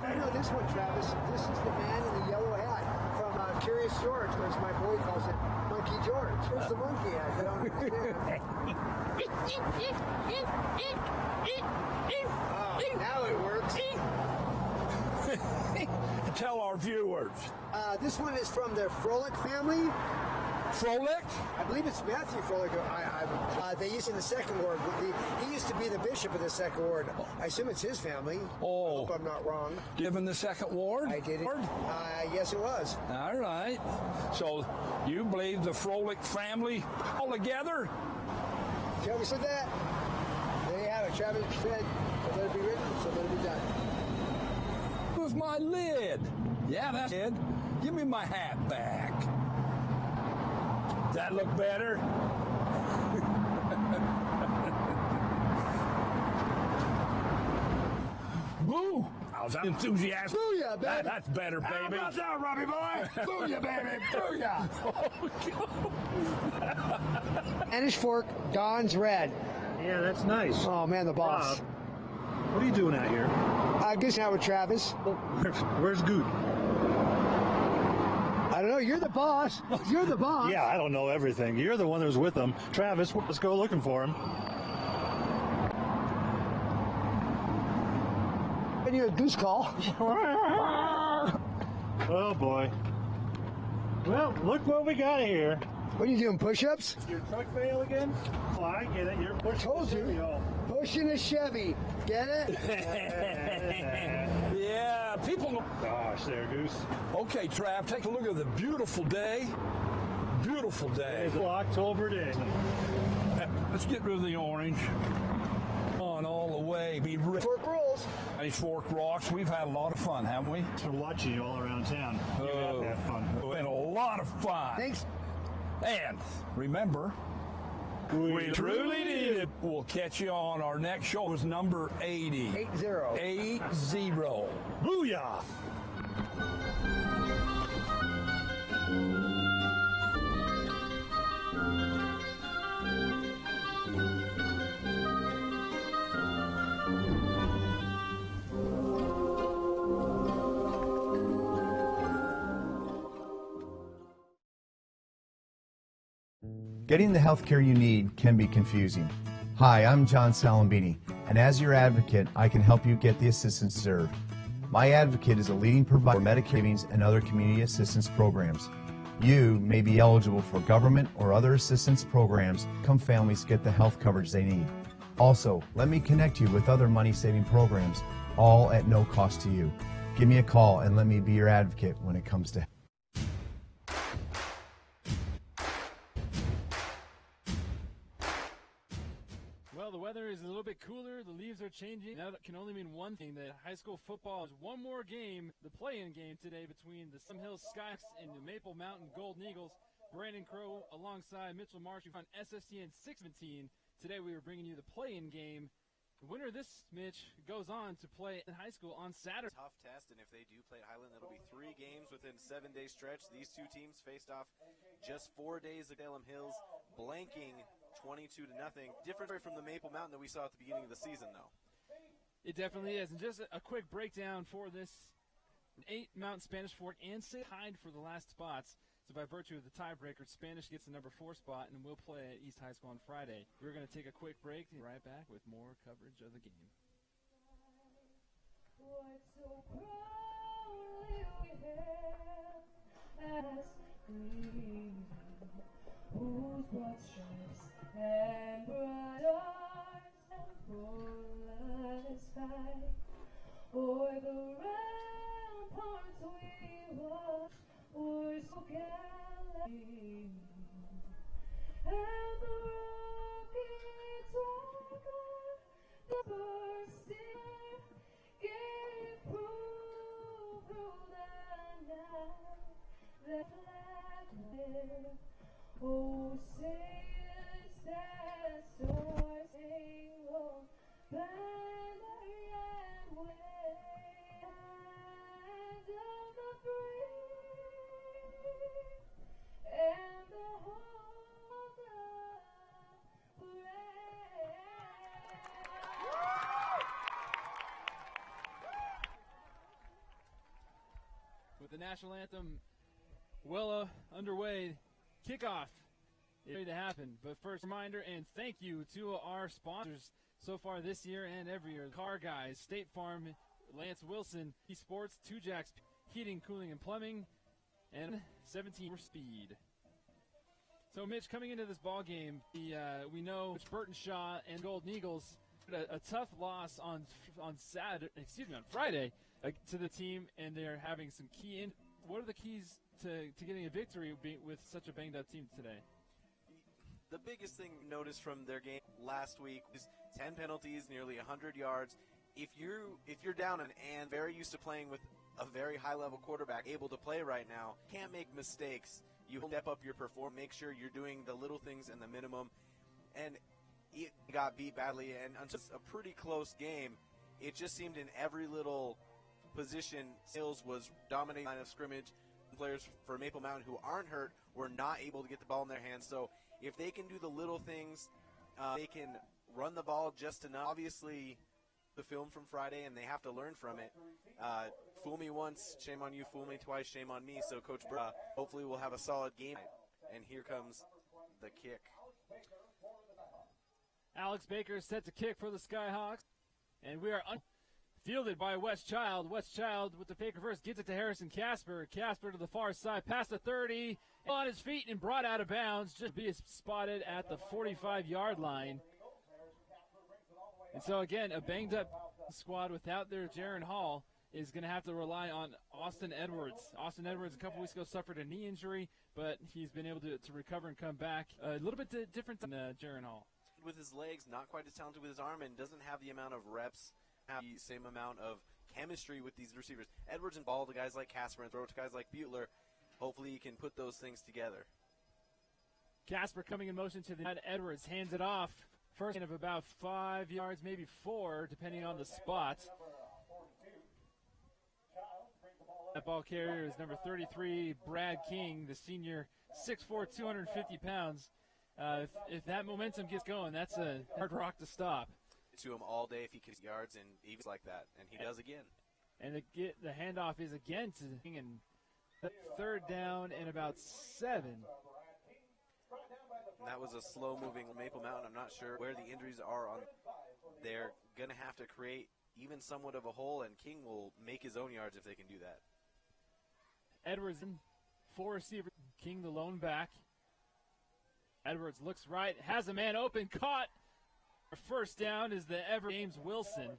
I know this one, Travis. This is the man in the yellow hat from Curious George, or as my boy calls it, Monkey George. Where's the monkey at? I don't understand. Now it works. Tell our viewers. This one is from the Frolic family. Frolic? I believe it's Matthew Frolic. They used in the second ward. He used to be the bishop of the second ward. I assume it's his family. Oh. I hope I'm not wrong. Given the second ward? I did it. Yes, it was. All right. So you believe the Frolic family all together? Travis said that. There you have it. Travis said, so let it be written, so let it be done. With my lid. Yeah, that's it. Give me my hat back. Does that look better? Boo! How's that enthusiastic? Booyah, baby! That's better, baby. How about that, Robbie boy? Booyah, baby! Booyah! Spanish Fork, Don's Red. Yeah, that's nice. Oh, man, the boss. What are you doing out here? I'm just out with Travis. Where's Goot? I don't know. You're the boss. You're the boss. Yeah, I don't know everything. You're the one that was with them. Travis, let's go looking for him. And you a goose call. Oh, boy. Well, look what we got here. What are you doing, push-ups? Your truck fail again? Oh, I get it. You're pushing Told you. Pushing a Chevy. Get it? Yeah, people. Gosh, there, Goose. Okay, Trav, take a look at the beautiful day. Beautiful day. It's October day. Let's get rid of the orange. On all the way. Be Fork rules. These Fork Rocks. We've had a lot of fun, haven't we? We're watching you all around town. You have to have fun. It's been a lot of fun. Thanks. And remember, we truly need it. We'll catch you on our next show. It was number 80. 80. 80. Booyah! Getting the health care you need can be confusing. Hi, I'm John Salambini, and as your advocate, I can help you get the assistance deserved. My Advocate is a leading provider for Medicare savings and other community assistance programs. You may be eligible for government or other assistance programs. Come families get the health coverage they need. Also, let me connect you with other money-saving programs, all at no cost to you. Give me a call and let me be your advocate when it comes to Well, the weather is a little bit cooler. The leaves are changing. Now that can only mean one thing, that high school football is one more game, the play-in game today between the Sun Hills Skyhawks and the Maple Mountain Golden Eagles. Brandon Crow alongside Mitchell Marsh on SSTN 617. Today we are bringing you the play-in game. The winner of this, Mitch, goes on to play in high school on Saturday. Tough test, and if they do play at Highland, it'll be 3 games within 7-day stretch. These two teams faced off just 4 days of Salem Hills, blanking 22-0. Different from the Maple Mountain that we saw at the beginning of the season, though. It definitely is. And just a quick breakdown for this: 8 Mountain Spanish Fork and 6 tied for the last spots. So by virtue of the tiebreaker, Spanish gets the number 4 spot, and we'll play at East High School on Friday. We're going to take a quick break and be right back with more coverage of the game. Whose broad stripes and bright arms and full sky, o'er the ramparts we watch, o'er so gallantly, and the rockets echo, the bursting gave proof through the night that flag will. Oh, sailors, stand stars, single banner and wave, hands of the free, and the home of the brave. With the national anthem well underway, kickoff is ready to happen. But first, reminder and thank you to our sponsors so far this year and every year. Car Guys, State Farm, Lance Wilson, Esports, 2 Jacks, Heating, Cooling, and Plumbing, and 17 for Speed. So, Mitch, coming into this ball game, we know Burton Shaw and Golden Eagles had a tough loss on Friday to the team, and they're having some key. What are the keys to getting a victory with such a banged-up team today? The biggest thing we noticed from their game last week was 10 penalties, nearly 100 yards. If you're down and very used to playing with a very high-level quarterback able to play right now, can't make mistakes. You step up your performance, make sure you're doing the little things and the minimum. And it got beat badly, and until a pretty close game, it just seemed in every little position, Sales was dominating the line of scrimmage. Players for Maple Mountain who aren't hurt were not able to get the ball in their hands. So if they can do the little things, they can run the ball just enough. Obviously, the film from Friday, and they have to learn from it. Fool me once, shame on you. Fool me twice, shame on me. So Coach Burr, hopefully we'll have a solid game. And here comes the kick. Alex Baker is set to kick for the Skyhawks. And we are fielded by Wes Child. Wes Child with the fake reverse gets it to Harrison Casper. Casper to the far side, past the 30, on his feet and brought out of bounds. Just be spotted at the 45-yard line. And so again, a banged-up squad without their Jaron Hall is going to have to rely on Austin Edwards. Austin Edwards a couple weeks ago suffered a knee injury, but he's been able to recover and come back. A little bit different than Jaron Hall. With his legs, not quite as talented with his arm, and doesn't have the amount of reps, have the same amount of chemistry with these receivers. Edwards and ball to guys like Casper and throw to guys like Butler. Hopefully he can put those things together. Casper coming in motion to the net. Edwards hands it off. First gain of about 5 yards, maybe 4, depending on the spot. That ball carrier is number 33, Brad King, the senior, 6'4", 250 pounds. If that momentum gets going, that's a hard rock to stop. To him all day if he gets yards, and even like that, and he does again. And the handoff is again to King, and third down and about 7. That was a slow-moving Maple Mountain. I'm not sure where the injuries are on. They're going to have to create even somewhat of a hole, and King will make his own yards if they can do that. Edwards in, 4 receiver. King the lone back. Edwards looks right, has a man open, caught. First down is the ever James Wilson.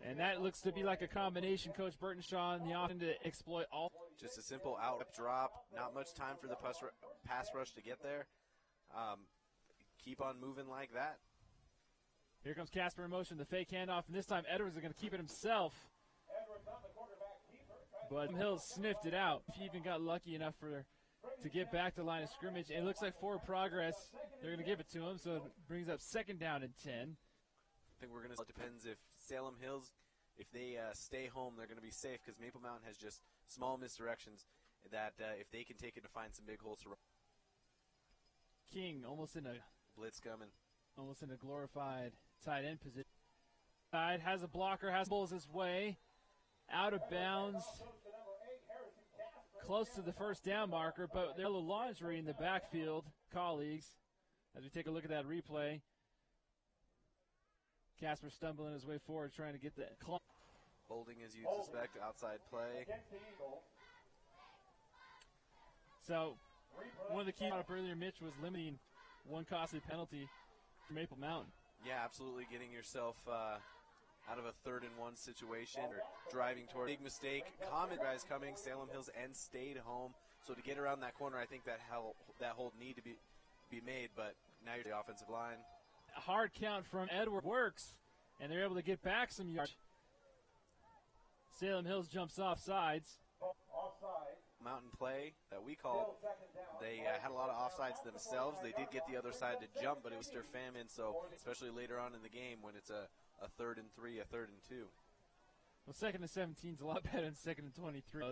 And that looks to be like a combination, Coach Burtonshaw, and the offense to exploit all. Just a simple out drop, not much time for the pass rush to get there. Keep on moving like that. Here comes Casper in motion, the fake handoff, and this time Edwards is going to keep it himself. But Hills sniffed it out. He even got lucky enough to get back to line of scrimmage. And it looks like forward progress. They're going to give it to him, so it brings up 2nd down and 10. I think we're going to. It depends if Salem Hills, if they stay home, they're going to be safe because Maple Mountain has just small misdirections that if they can take it to find some big holes to run. King almost in a blitz coming. Almost in a glorified tight end position. Side has a blocker, has balls his way. Out of bounds. Close to the first down marker, but there's a little laundry in the backfield, colleagues. As we take a look at that replay. Casper stumbling his way forward, trying to get the clock. Holding, as you'd suspect, outside play. So, one of the keys up earlier, Mitch, was limiting one costly penalty for Maple Mountain. Yeah, absolutely, getting yourself out of a 3rd and 1 situation or driving toward big mistake. Common guys coming, Salem Hills, and stayed home. So to get around that corner, I think that hold need to be made. But now you're the offensive line. A hard count from Edward works, and they're able to get back some yards. Salem Hills jumps off sides. Mountain play that we called. They had a lot of offsides themselves. They did get the other side to jump, but it was their famine. So especially later on in the game when it's a 3rd and 3, a 3rd and 2. Well, 2nd and 17 is a lot better than 2nd and 23.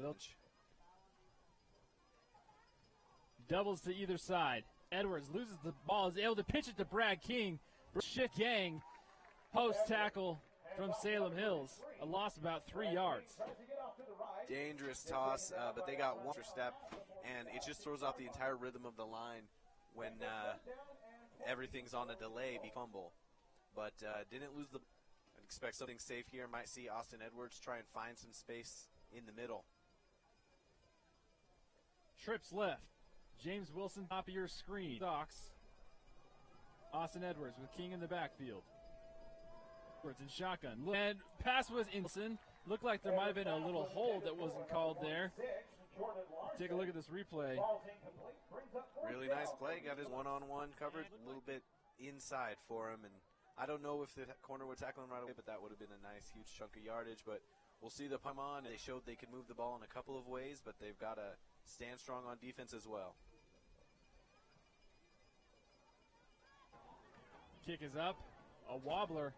Doubles to either side. Edwards loses the ball, is able to pitch it to Brad King. Shift gang, post tackle from Salem Hills. A loss about 3 yards. Dangerous toss, but they got one step, and it just throws off the entire rhythm of the line when everything's on a delay, be fumble. But didn't lose the. I'd expect something safe here. Might see Austin Edwards try and find some space in the middle. Trips left. James Wilson, top of your screen. Docks. Austin Edwards with King in the backfield. Edwards in shotgun. And pass was in. Looked like there might have been a little hold that wasn't called there. Take a look at this replay. Really nice play. Got his one-on-one covered a little bit inside for him. And I don't know if the corner would tackle him right away, but that would have been a nice, huge chunk of yardage. But we'll see the pump on. They showed they could move the ball in a couple of ways, but they've got to stand strong on defense as well. Kick is up. A wobbler.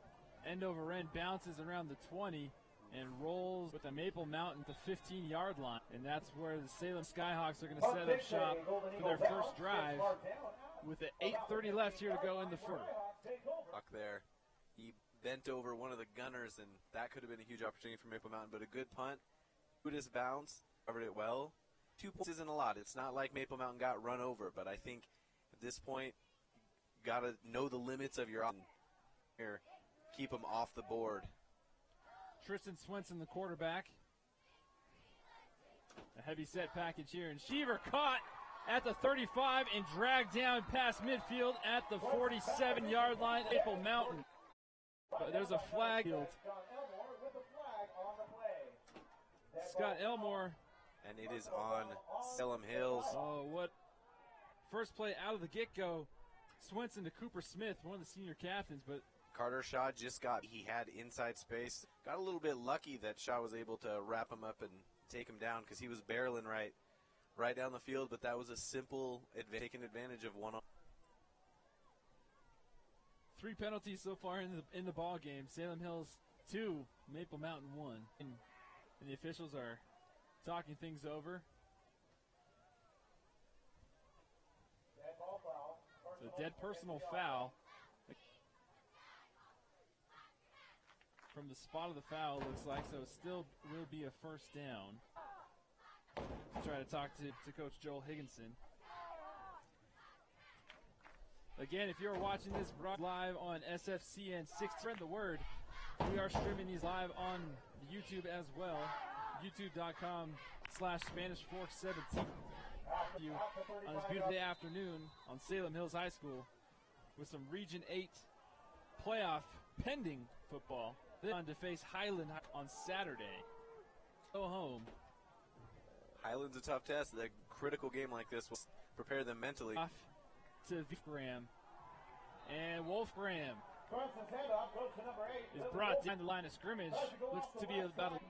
End over end bounces around the 20 and rolls with the Maple Mountain to 15-yard line. And that's where the Salem Skyhawks are going to set up shop for their first drive with 8:30 left here to go in the first. Buck there. He bent over one of the gunners, and that could have been a huge opportunity for Maple Mountain, but a good punt. Good bounce. Covered it well. 2 points isn't a lot. It's not like Maple Mountain got run over, but I think at this point, got to know the limits of your offense here. Keep them off the board. Tristan Swenson, the quarterback. A heavy set package here, and Sheaver caught at the 35 and dragged down past midfield at the 47-yard line. Maple Mountain. But there's a flag. Scott Elmore. And it is on Salem Hills. Oh, what first play out of the get-go. Swenson to Cooper Smith, one of the senior captains, but Carter Shaw he had inside space. Got a little bit lucky that Shaw was able to wrap him up and take him down because he was barreling right down the field, but that was a simple taking advantage of one. 3 penalties so far in the ball game. Salem Hills 2, Maple Mountain 1. And the officials are talking things over. So dead personal foul. From the spot of the foul, looks like, so it still will be a first down. Let's try to talk to Coach Joel Higginson. Again, if you're watching this live on SFCN 6, spread the word. We are streaming these live on YouTube as well. YouTube.com/SpanishFork17. You on this beautiful afternoon on Salem Hills High School with some Region 8 playoff pending football. Then on to face Highland on Saturday. Go home. Highland's a tough test. A critical game like this will prepare them mentally. Off to Graham. And Wolfgram is brought down the line of scrimmage. Looks to be about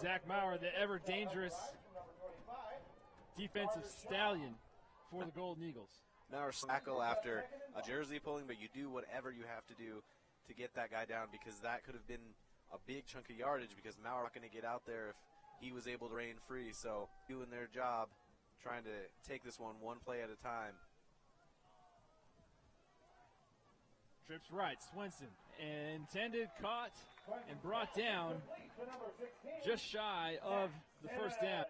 Zach Maurer, the ever dangerous defensive stallion for the Golden Eagles. Maurer tackle after a jersey pulling, but you do whatever you have to do to get that guy down, because that could have been a big chunk of yardage, because Maurer not going to get out there if he was able to reign free. So doing their job, trying to take this one play at a time. Trips right, Swenson. Intended, caught, and brought down just shy of the first down.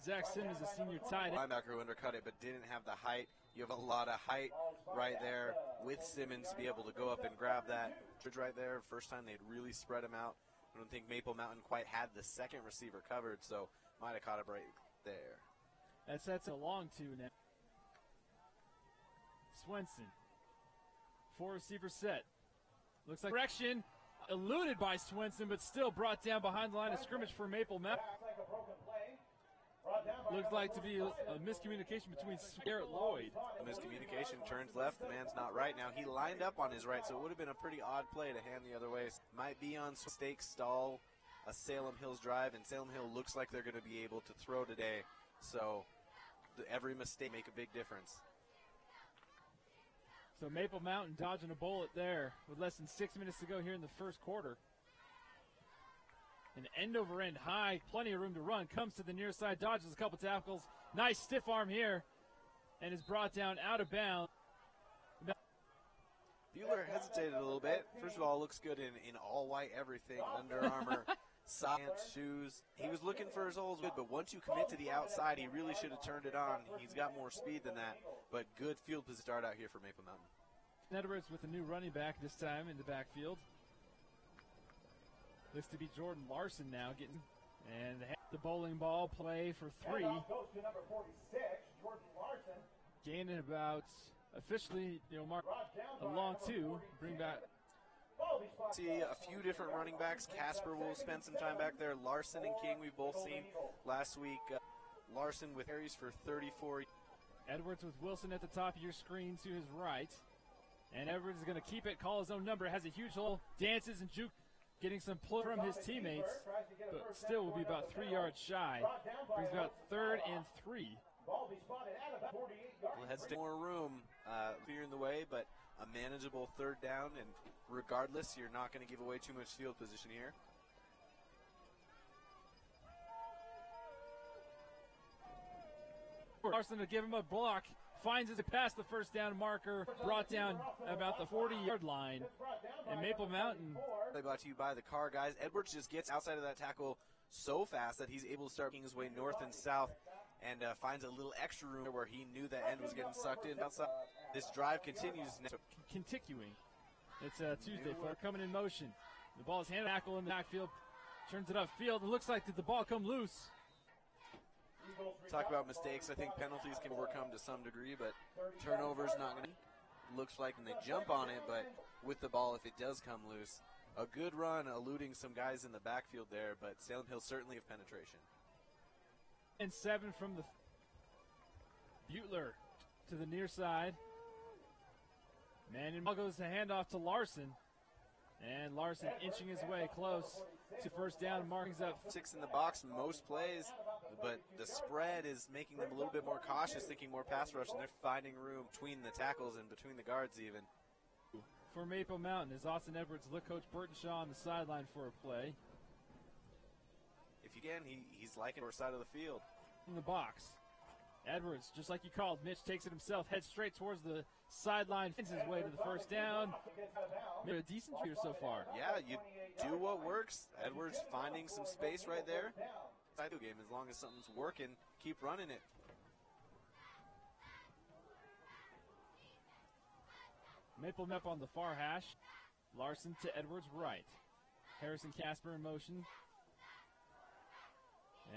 Zach Simmons, a senior tight end. Linebacker who undercut it but didn't have the height. You have a lot of height right there with Simmons to be able to go up and grab that right there. First time they'd really spread him out. I don't think Maple Mountain quite had the second receiver covered, so might have caught a break there. That's a long two now. Swenson. 4 receiver set. Looks like correction eluded by Swenson, but still brought down behind the line of scrimmage for Maple Mountain. Looks like to be a miscommunication between Garrett Lloyd. A miscommunication, turns left, the man's not right. Now he lined up on his right, so it would have been a pretty odd play to hand the other way. Might be on stake stall a Salem Hills drive, and Salem Hill looks like they're going to be able to throw today. So every mistake make a big difference. So Maple Mountain dodging a bullet there with less than 6 minutes to go here in the first quarter. An end over end high, plenty of room to run. Comes to the near side, dodges a couple tackles. Nice stiff arm here, and is brought down out of bounds. Bueller hesitated a little bit. First of all, looks good in all white everything, Under Armour, socks, shoes. He was looking for his holes, but once you commit to the outside, he really should have turned it on. He's got more speed than that, but good field position start out here for Maple Mountain. Edwards with a new running back this time in the backfield. Looks to be Jordan Larson now getting, and the bowling ball play for 3. Goes to number 46, Jordan Larson. Gaining about, officially, Mark, a long 2, bring back. See a few different running backs. Casper will spend some time back there. Larson and King we've both seen last week. Larson with carries for 34. Edwards with Wilson at the top of your screen to his right. And Edwards is going to keep it, call his own number, has a huge hole, dances and juke, getting some pull from his teammates, but still will be about 3 yards shy. Brings about 3rd and 3. Ball be spotted at about 48 yards. Well, has more room here in the way, but a manageable 3rd down, and regardless, you're not going to give away too much field position here. Larson to give him a block, finds his pass the first down marker, brought down about the 40-yard line. And Maple Mountain. They brought to you by the car guys. Edwards just gets outside of that tackle so fast that he's able to start making his way north and south, and finds a little extra room where he knew that end was getting sucked in outside. This drive continues. Continuing. It's Tuesday for coming in motion. The ball is handed tackle in the backfield, turns it upfield. It looks like did the ball come loose. Talk about mistakes. I think penalties can overcome to some degree, but turnovers not going to. Looks like when they jump on it, but with the ball, if it does come loose, a good run, eluding some guys in the backfield there, but Salem Hill certainly have penetration. And 7 from the Butler to the near side. Man, and ball goes to handoff to Larson. And Larson inching his way close to first down. Markings up 6 in the box most plays, but the spread is making them a little bit more cautious, thinking more pass rush, and they're finding room between the tackles and between the guards even. For Maple Mountain, as Austin Edwards look Coach Burtonshaw on the sideline for a play. If you can, he's liking the side of the field. In the box. Edwards, just like you called, Mitch takes it himself, heads straight towards the sideline, finds his way to the first down. Made a decent year so far. Yeah, you do what works. Edwards finding some space right there. Title game, as long as something's working, keep running it. Maple Mep on the far hash. Larson to Edwards right. Harrison Casper in motion.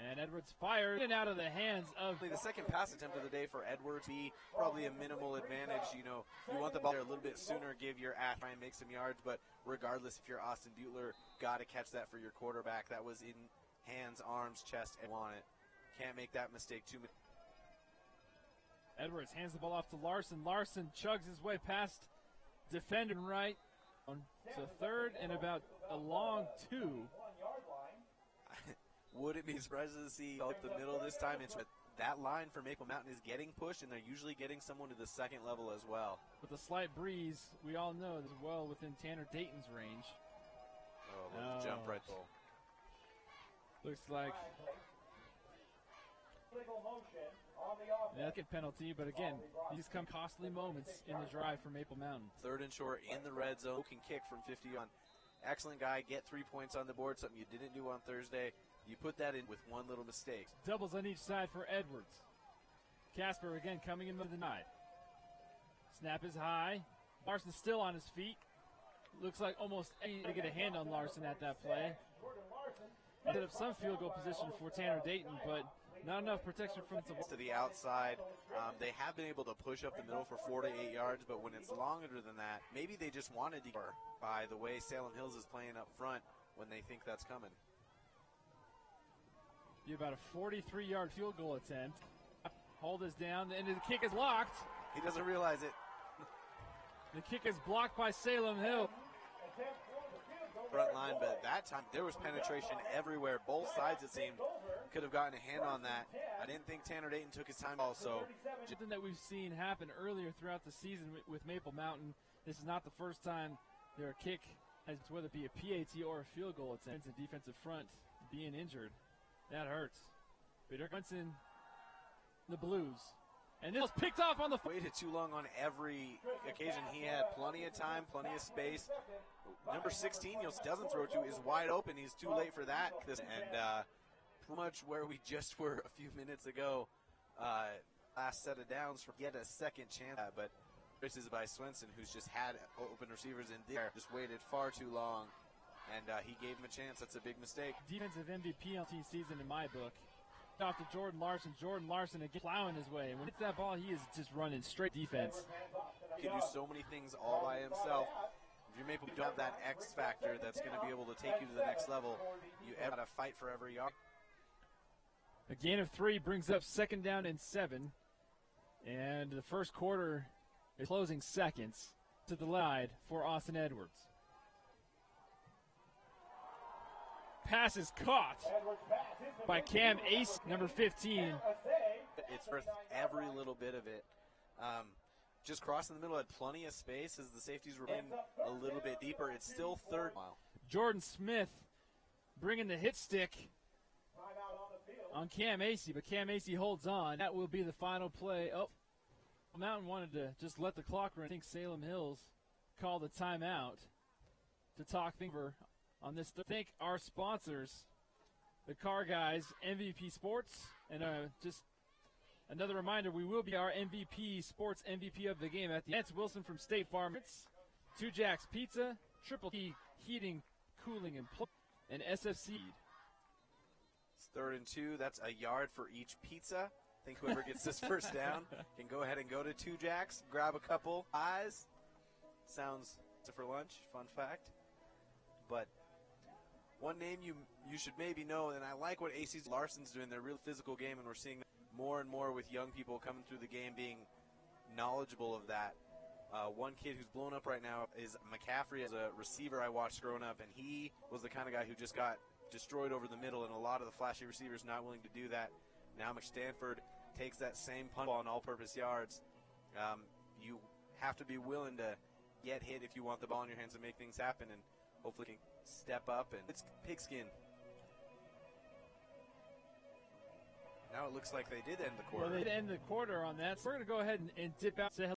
And Edwards fires in and out of the hands of... The second pass attempt of the day for Edwards be probably a minimal advantage. You know, you want the ball there a little bit sooner, give your ass, try and make some yards, but regardless, if you're Austin Butler, got to catch that for your quarterback. That was in hands, arms, chest, and want it. Can't make that mistake too much. Edwards hands the ball off to Larson. Larson chugs his way past defender right. So third and about a long 2. Wouldn't be surprised to see up the middle this time. It's that line for Maple Mountain is getting pushed, and they're usually getting someone to the second level as well. With a slight breeze, we all know is well within Tanner Dayton's range. Oh, jump right there. Looks like a penalty, but again, these come costly moments in the drive for Maple Mountain. Third and short in the red zone. Can kick from 50 on. Excellent guy. Get 3 points on the board, something you didn't do on Thursday. You put that in with one little mistake. Doubles on each side for Edwards. Casper again coming into the night. Snap is high. Larson still on his feet. Looks like almost any to get a hand on Larson at that play. Set up some field goal position for Tanner Dayton, but not enough protection from to the outside. They have been able to push up the middle for 4 to 8 yards, but when it's longer than that, maybe they just wanted to by the way Salem Hills is playing up front when they think that's coming. Be about a 43-yard field goal attempt. Hold is down, and the kick is locked. He doesn't realize it. The kick is blocked by Salem Hill. Front line, but that time there was penetration everywhere. Both sides, it seemed, could have gotten a hand on that. I didn't think Tanner Dayton took his time also. Something that we've seen happen earlier throughout the season with Maple Mountain. This is not the first time their kick has, whether it be a PAT or a field goal attempt, a defensive front being injured. That hurts. Peter Quinson, the Blues. And this was picked off on the... Waited too long on every occasion. He had plenty of time, plenty of space. Number 16, doesn't throw to, is wide open. He's too late for that. And pretty much where we just were a few minutes ago. Last set of downs for yet a second chance. But this is by Swenson, who's just had open receivers in there. Just waited far too long. And he gave him a chance. That's a big mistake. Defensive MVP on team season in my book. Off to Jordan Larson. Jordan Larson again plowing his way. When it's that ball, he is just running straight defense. He can do so many things all by himself. If you're Maple, you don't have that X factor that's going to be able to take you to the next level. You have to fight for every yard. A gain of 3 brings up 2nd down and 7. And the first quarter is closing seconds to the lead for Austin Edwards. Pass is caught by Cam Ace, number 15. It's worth every little bit of it. Just crossing the middle, had plenty of space as the safeties were in a little bit deeper. It's still third. Jordan Smith bringing the hit stick on Cam Acey, but Cam Acey holds on. That will be the final play. Oh, Mountain wanted to just let the clock run. I think Salem Hills called a timeout to talk things over on this. Thank our sponsors, the Car Guys, MVP Sports, and just another reminder, we will be our MVP Sports MVP of the game at the Lance Wilson from State Farm. It's 2 Jacks Pizza, Triple T Heating, Cooling, and SFC. It's 3rd and 2. That's a yard for each pizza. I think whoever gets this first down can go ahead and go to 2 Jacks, grab a couple eyes. Sounds for lunch, fun fact. But one name you should maybe know, and I like what AC Larson's doing. They're a real physical game, and we're seeing more and more with young people coming through the game being knowledgeable of that. One kid who's blown up right now is McCaffrey. As a receiver I watched growing up, and he was the kind of guy who just got destroyed over the middle, and a lot of the flashy receivers not willing to do that. Now McStanford takes that same punt ball on all-purpose yards. You have to be willing to get hit if you want the ball in your hands and make things happen, and hopefully can step up. And it's pigskin. Now it looks like they did end the quarter. Well, they did end the quarter on that. So we're going to go ahead and dip out. Say hello.